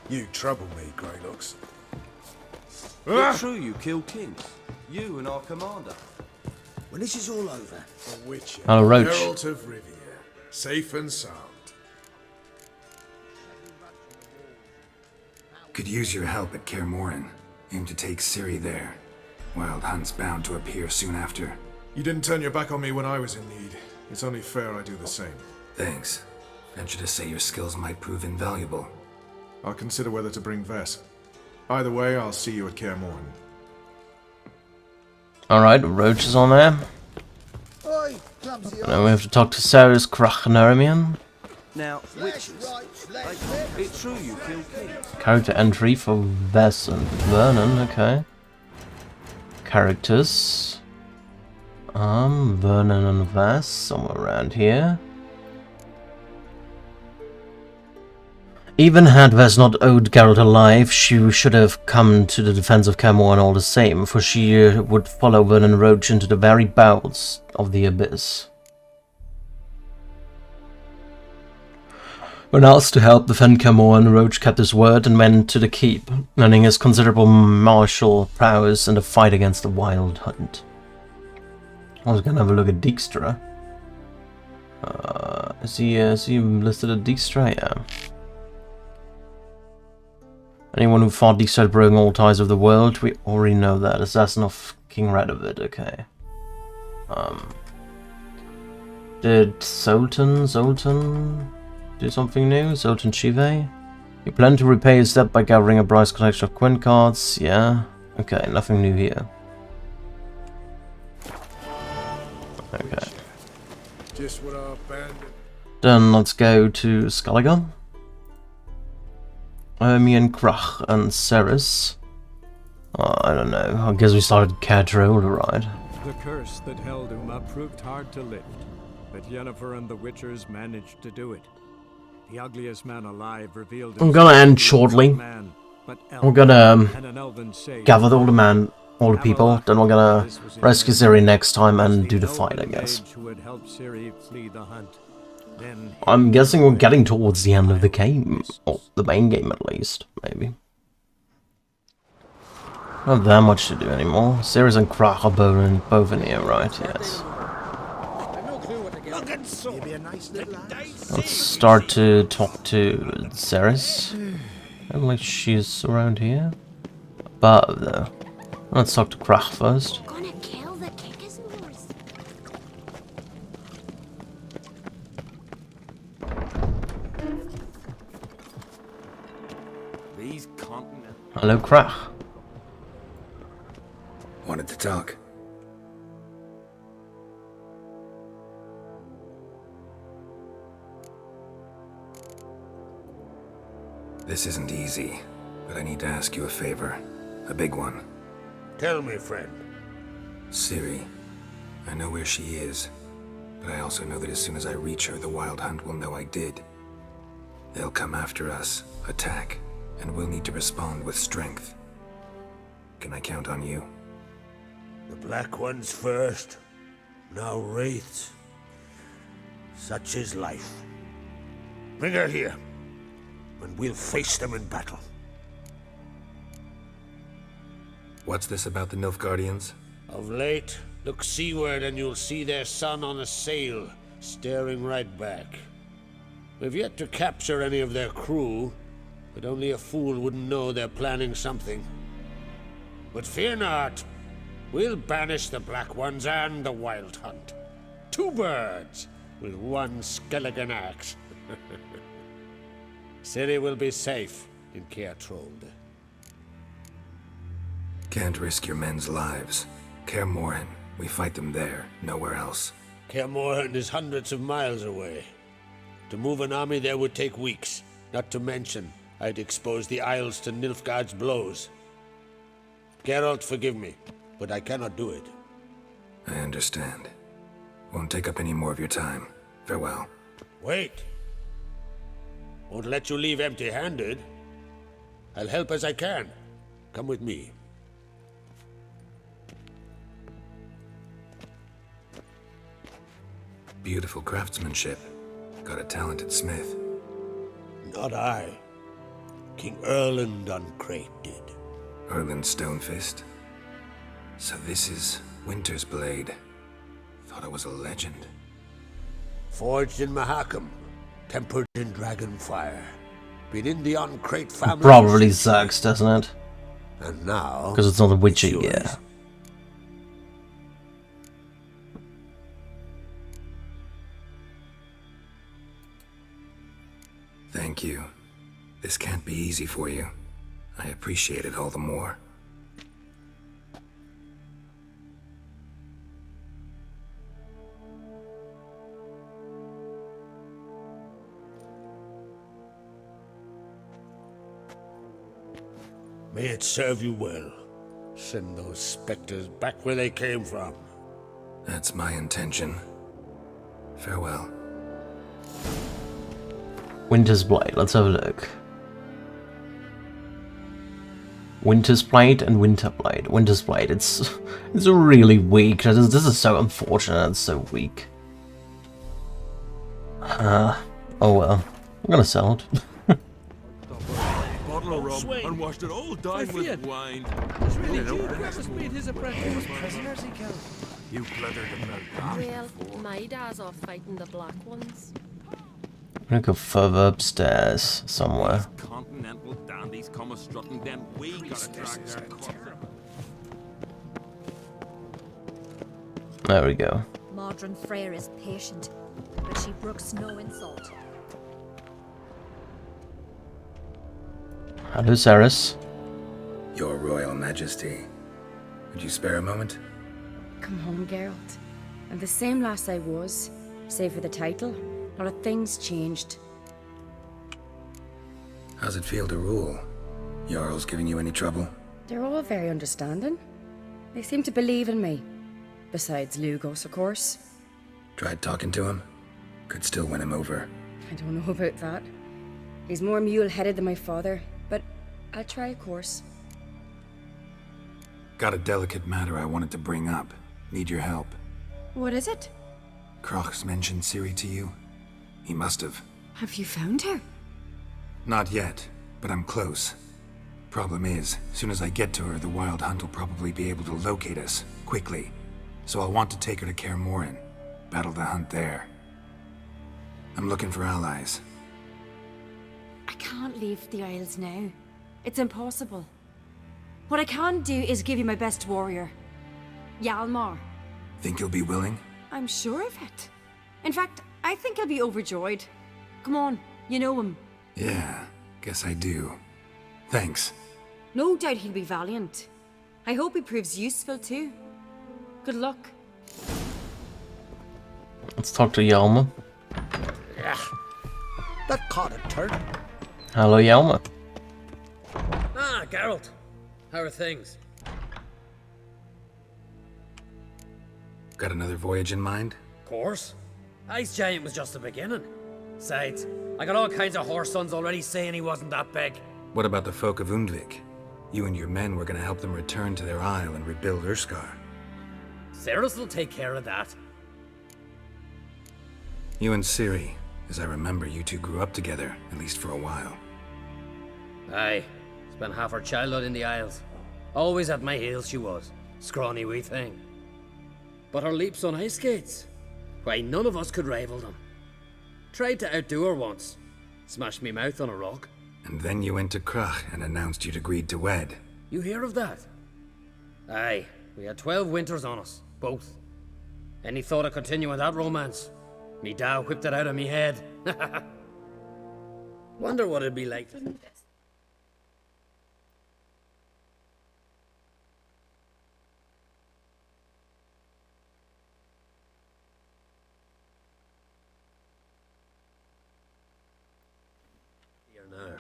You trouble me, Greylocks. It's true you killed kings. You and our commander. When this is all over, A witcher. Hello, Roach. Herald of Rivia. Safe and sound. Could use your help at Kaer Morhen. Aim to take Ciri there. Wild Hunt's bound to appear soon after. You didn't turn your back on me when I was in need. It's only fair I do the same. Thanks. Venture to say your skills might prove invaluable. I'll consider whether to bring Vess. Either way, I'll see you at Kaer Morhen. Alright, Roach is on there. Now we have to talk to Sarah's Krachnarmian. Now, witches. It's true you killed kings. Character entry for Vess and Vernon, okay. Characters. Vernon and Vess, somewhere around here. Even had Vess not owed Geralt her life, she should have come to the defense of Kaer Morhen all the same, for she would follow Vernon Roach into the very bowels of the abyss. When asked to help defend Kaer Morhen, Roach kept his word and went to the keep, lending his considerable martial prowess in the fight against the Wild Hunt. I was gonna have a look at Dijkstra. Is he listed at Dijkstra? Yeah. Anyone who fought Dijkstra broke all ties of the world, we already know that. Assassin of King Radovid, okay. Did Zoltan do something new? Zoltan Chive? You plan to repay his debt by gathering a prize collection of Quinn cards? Yeah. Okay, nothing new here. Okay. Just what our bandit. Then let's go to Skellige. Me and Krach and Ceres. I don't know. I guess we started Cadrol, right? The curse that held Uma proved hard to lift, but Yennefer and the Witchers managed to do it. The ugliest man alive revealed. I'm gonna end shortly. We're gonna gather all the people. Then we're gonna rescue Ciri next time and do the fight, I guess. I'm guessing we're getting towards the end of the game, or the main game at least, maybe. Not that much to do anymore. Ceres and Krach are both in here, right? Yes. Let's start to talk to Ceres. I don't like she's around here. Above, though. Let's talk to Krach first. Hello, Krach. Wanted to talk. This isn't easy, but I need to ask you a favor. A big one. Tell me, friend. Ciri. I know where she is, but I also know that as soon as I reach her, the Wild Hunt will know I did. They'll come after us, attack, and we'll need to respond with strength. Can I count on you? The Black Ones first, now Wraiths. Such is life. Bring her here, and we'll face them in battle. What's this about the Nilfgaardians? Of late, look seaward and you'll see their sun on a sail, staring right back. We've yet to capture any of their crew, but only a fool wouldn't know they're planning something. But fear not, we'll banish the Black Ones and the Wild Hunt. 2 birds with 1 skeleton axe. City will be safe in Kaer Trolde. Can't risk your men's lives. Kaer Morhen, we fight them there, nowhere else. Kaer Morhen is hundreds of miles away. To move an army there would take weeks, not to mention I'd expose the Isles to Nilfgaard's blows. Geralt, forgive me, but I cannot do it. I understand. Won't take up any more of your time. Farewell. Wait. Won't let you leave empty-handed. I'll help as I can. Come with me. Beautiful craftsmanship. Got a talented smith. Not I. King Erland Uncrate did. Erland Stonefist? So this is Winter's Blade. Thought it was a legend. Forged in Mahakam. Tempered in dragon fire. Been in the Uncrate family. Probably sucks, doesn't it? And now... Because it's not the Witcher year. Thank you. This can't be easy for you. I appreciate it all the more. May it serve you well. Send those specters back where they came from. That's my intention. Farewell. Winter's Blade, let's have a look. Winter's Blade and Winter Blade. Winter's Blade, it's really weak. This is so unfortunate, it's so weak. Oh well, I'm gonna sell it. Bottle of rum and washed it all down with wine. It's really you. Whoever's made his apprentice prisoners he killed. You blundered about that. Well, my dad's off fighting the Black Ones. I'm gonna go further upstairs somewhere. Continental dandies come a strutting, then we gotta drag their corpse. There we go. Modron Freyr is patient, but she brooks no insult. Hello, Saris. Your Royal Majesty. Would you spare a moment? Come home, Geralt. I'm the same lass I was, save for the title. A lot of things changed. How's it feel to rule? Jarl's giving you any trouble? They're all very understanding. They seem to believe in me. Besides Lugos, of course. Tried talking to him? Could still win him over. I don't know about that. He's more mule-headed than my father, but I'll try, of course. Got a delicate matter I wanted to bring up. Need your help. What is it? Kroch's mentioned Ciri to you? He must have. Have you found her? Not yet, but I'm close. Problem is, soon as I get to her, the Wild Hunt will probably be able to locate us, quickly. So I'll want to take her to Kaer Morhen, battle the hunt there. I'm looking for allies. I can't leave the Isles now. It's impossible. What I can do is give you my best warrior, Hjalmar. Think you'll be willing? I'm sure of it. In fact, I think he'll be overjoyed. Come on, you know him. Yeah, guess I do. Thanks. No doubt he'll be valiant. I hope he proves useful too. Good luck. Let's talk to Hjalmar. Yeah, that caught a turn. Hello, Hjalmar. Ah, Geralt. How are things? Got another voyage in mind? Of course. Ice Giant was just the beginning. Besides, I got all kinds of horse sons already saying he wasn't that big. What about the folk of Undvik? You and your men were going to help them return to their isle and rebuild Urskar. Ceres will take care of that. You and Ciri, as I remember, you two grew up together, at least for a while. Aye. Spent half her childhood in the Isles. Always at my heels she was. Scrawny wee thing. But her leaps on ice skates, why, none of us could rival them. Tried to outdo her once. Smashed me mouth on a rock. And then you went to Krach and announced you'd agreed to wed. You hear of that? Aye. We had 12 winters on us, both. Any thought of continuing that romance? Me Dow whipped it out of me head. Wonder what it'd be like. Here now.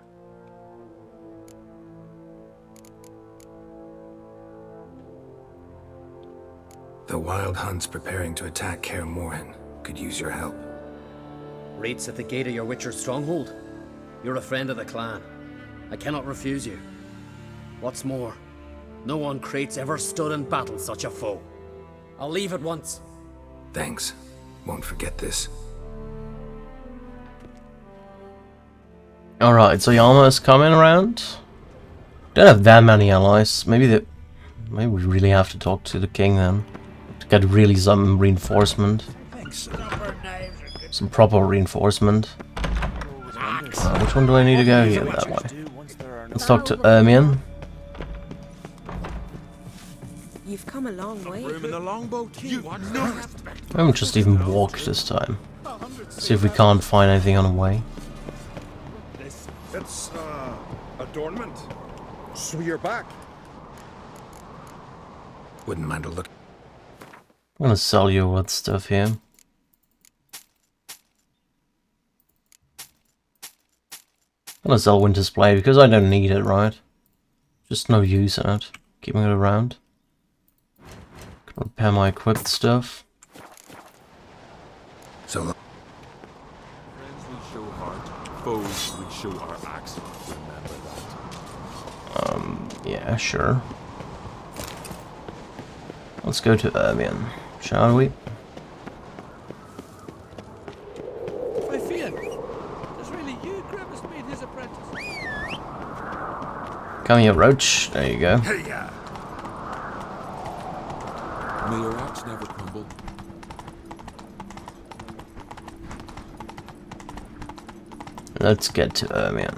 The Wild Hunt's preparing to attack Kaer Morhen. Could use your help. Rates at the gate of your Witcher's stronghold. You're a friend of the clan. I cannot refuse you. What's more, no one Crate's ever stood in battle such a foe. I'll leave at once. Thanks. Won't forget this. Alright, so Yama is coming around. Don't have that many allies. Maybe we really have to talk to the king then. To get really some reinforcement. Some proper reinforcement. Which one do I need to go here? That way. Let's talk to Ermion. You've come a long way. I haven't just even walked this time. See if we can't find anything on the way. It's, adornment. So you're back. Wouldn't mind a look. I'm gonna sell you what stuff here. I'm gonna sell Winter's Blade because I don't need it, right? Just no use in it. Keeping it around. Can repair my equipped stuff. So friends will show heart, foes will show our axe. Remember that. Yeah, sure. Let's go to Ermion, shall we? I feel it's really you, Grimace, made his apprentice. Come here, Roach. There you go. May your axe never crumble. Let's get to Ermion.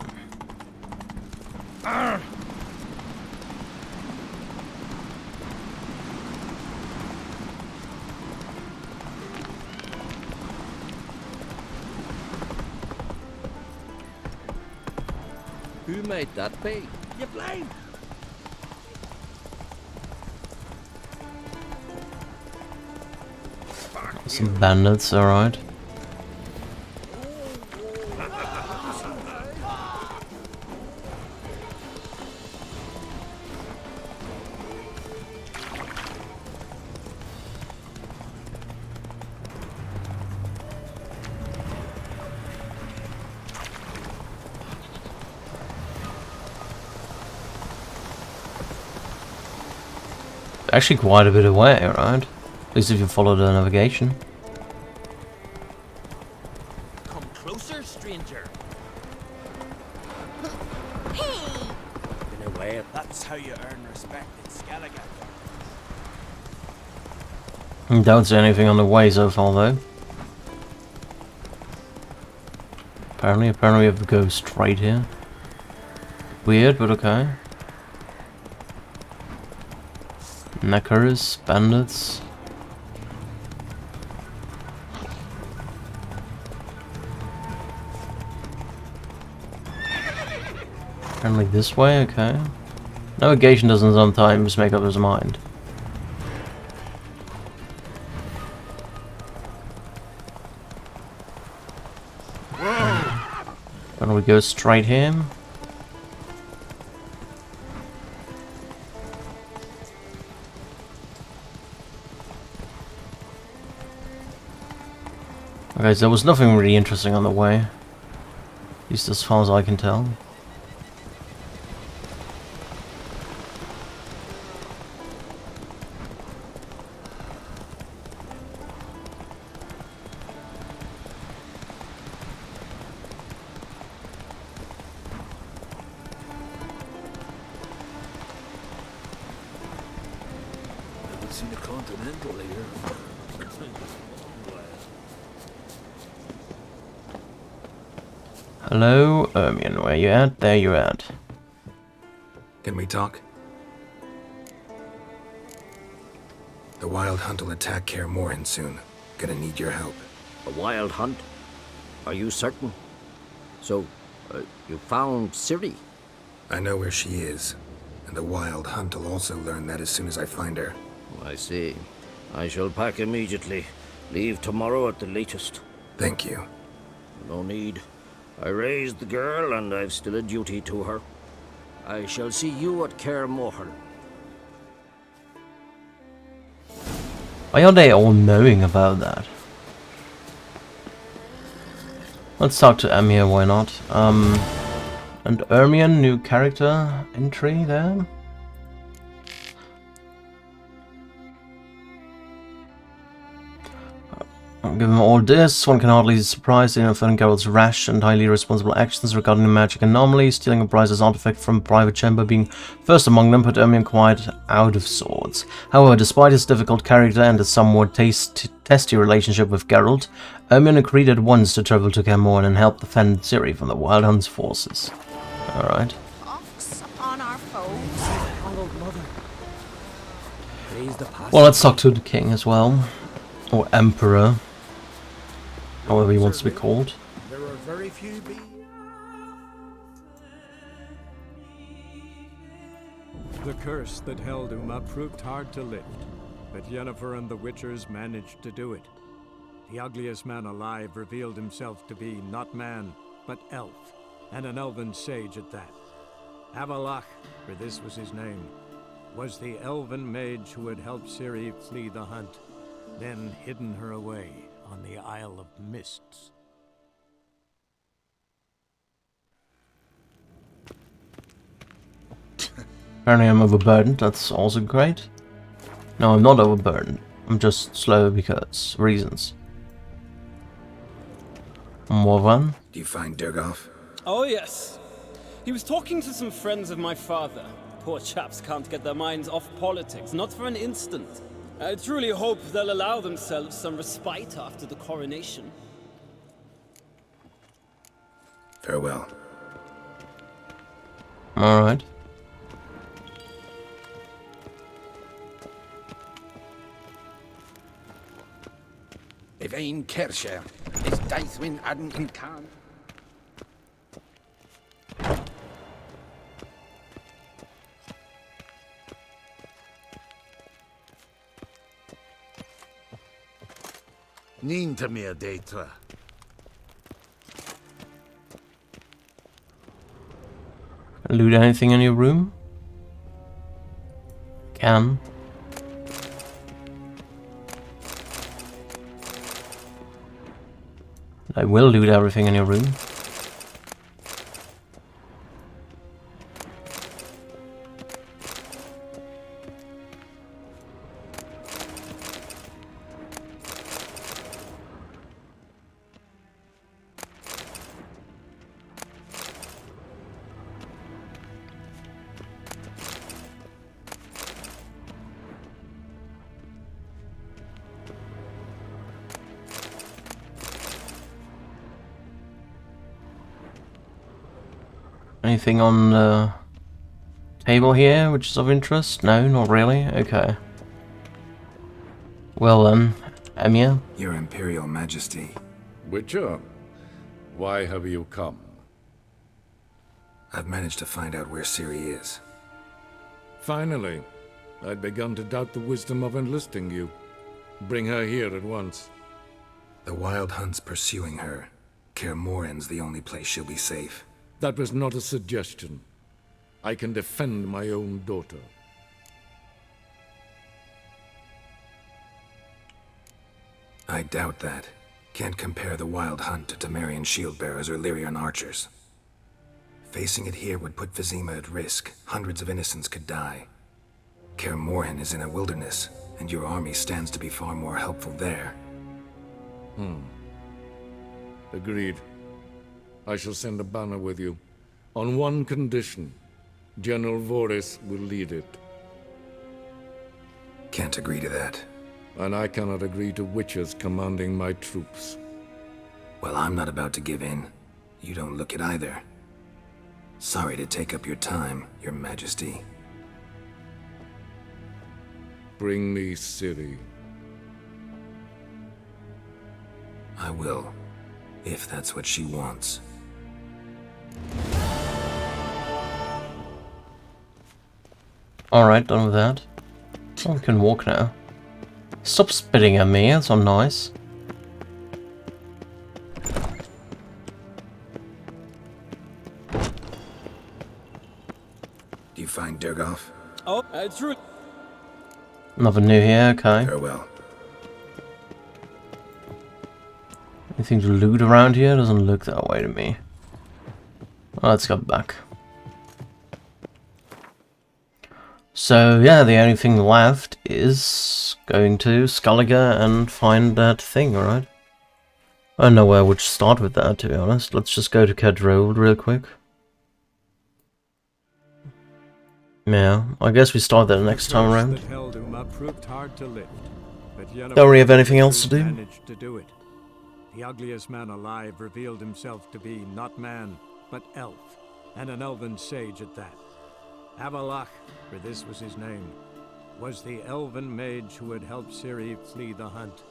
Who might that be? You blind! Some bandits, alright. Actually quite a bit away, right? At least if you follow the navigation. Come closer, stranger. In a way, that's how you earn respect in Skellige. Don't see anything on the way so far though. Apparently we have to go straight here. Weird, but okay. Knackers, bandits. Apparently this way, okay. Navigation doesn't sometimes make up his mind. And we go straight here. Okay, so there was nothing really interesting on the way. At least as far as I can tell. seen a continental here. Hello, Ermion, where you at? There you at. Can we talk? The Wild Hunt will attack Kaer Morhen soon. Gonna need your help. A wild hunt? Are you certain? So, you found Ciri? I know where she is, and the Wild Hunt will also learn that as soon as I find her. I see. I shall pack immediately. Leave tomorrow at the latest. Thank you. No need. I raised the girl, and I've still a duty to her. I shall see you at Kaer Morhen. Why are they all knowing about that? Let's talk to Emir, why not? And Ermion, new character entry there. Given all this, one can hardly be surprised in inferring Geralt's rash and highly irresponsible actions regarding the magic anomaly. Stealing a priceless artifact from a private chamber being first among them put Ermion quite out of sorts. However, despite his difficult character and a somewhat testy relationship with Geralt, Ermion agreed at once to travel to Kaer Morhen and help defend Ciri from the Wild Hunt's forces. Alright. On our foes. Well, let's talk to the king as well. Or emperor. However he wants to be called. There are very few The curse that held Uma proved hard to lift, but Yennefer and the Witchers managed to do it. The ugliest man alive revealed himself to be not man, but elf, and an elven sage at that. Avalach, for this was his name, was the elven mage who had helped Ciri flee the hunt, then hidden her away on the Isle of Mists. Apparently I'm overburdened, that's also great. No, I'm not overburdened. I'm just slow because reasons. Morvan? Do you find Durgoff? Oh yes. He was talking to some friends of my father. Poor chaps can't get their minds off politics, not for an instant. I truly hope they'll allow themselves some respite after the coronation. Farewell. Alright. Evain Kersher is Daithwin Adden and Khan. Ninta mir detra. Loot anything in your room? Can. I will loot everything in your room. Anything on the table here which is of interest? No, not really. Okay. Well then, Emir? Your Imperial Majesty. Witcher, why have you come? I've managed to find out where Ciri is. Finally. I'd begun to doubt the wisdom of enlisting you. Bring her here at once. The Wild Hunt's pursuing her. Kaer Morhen's the only place she'll be safe. That was not a suggestion. I can defend my own daughter. I doubt that. Can't compare the Wild Hunt to Temerian shield-bearers or Lyrian archers. Facing it here would put Vizima at risk. Hundreds of innocents could die. Kaer Morhen is in a wilderness, and your army stands to be far more helpful there. Agreed. I shall send a banner with you. On one condition. General Voris will lead it. can't agree to that. And I cannot agree to witches commanding my troops. Well, I'm not about to give in. You don't look it either. Sorry to take up your time, Your Majesty. Bring me Ciri. I will, if that's what she wants. Alright, done with that. Oh, we can walk now. Stop spitting at me, that's not nice. Do you find Durgoff? Oh, true. Nothing new here, okay. Farewell. Anything to loot around here? Doesn't look that way to me. Oh, let's go back. So yeah, the only thing left is going to Skellige and find that thing, alright? I don't know where I would start with that, to be honest. Let's just go to Kedrold real quick. Yeah, I guess we start there next time around. Don't we have anything else to do? The ugliest man alive revealed himself to be not man, but elf, and an elven sage at that. Avalach, for this was his name, was the elven mage who had helped Ciri flee the hunt,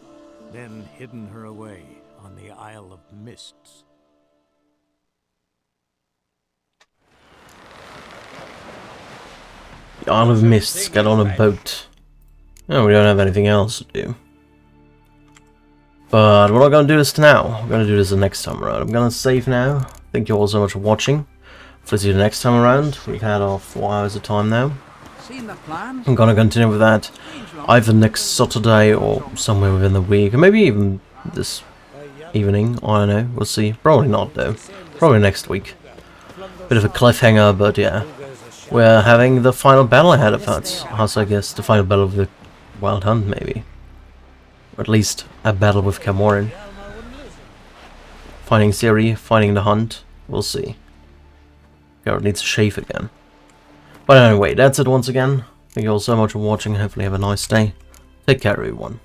then hidden her away on the Isle of Mists. The Isle of Mists, get on a boat. Oh, we don't have anything else to do. But we're not gonna do this now. We're gonna do this the next time around. I'm gonna save now. Thank you all so much for watching. Hopefully see you the next time around. We've had our 4 hours of time now. I'm gonna continue with that either next Saturday or somewhere within the week, or maybe even this evening. I don't know. We'll see. Probably not though. Probably next week. Bit of a cliffhanger, but yeah. We're having the final battle ahead of us. I guess the final battle of the Wild Hunt, maybe. Or at least a battle with Camorin. Finding Ciri, finding the hunt. We'll see. Garrett needs to shave again. But anyway, that's it once again. Thank you all so much for watching. Hopefully have a nice day. Take care, everyone.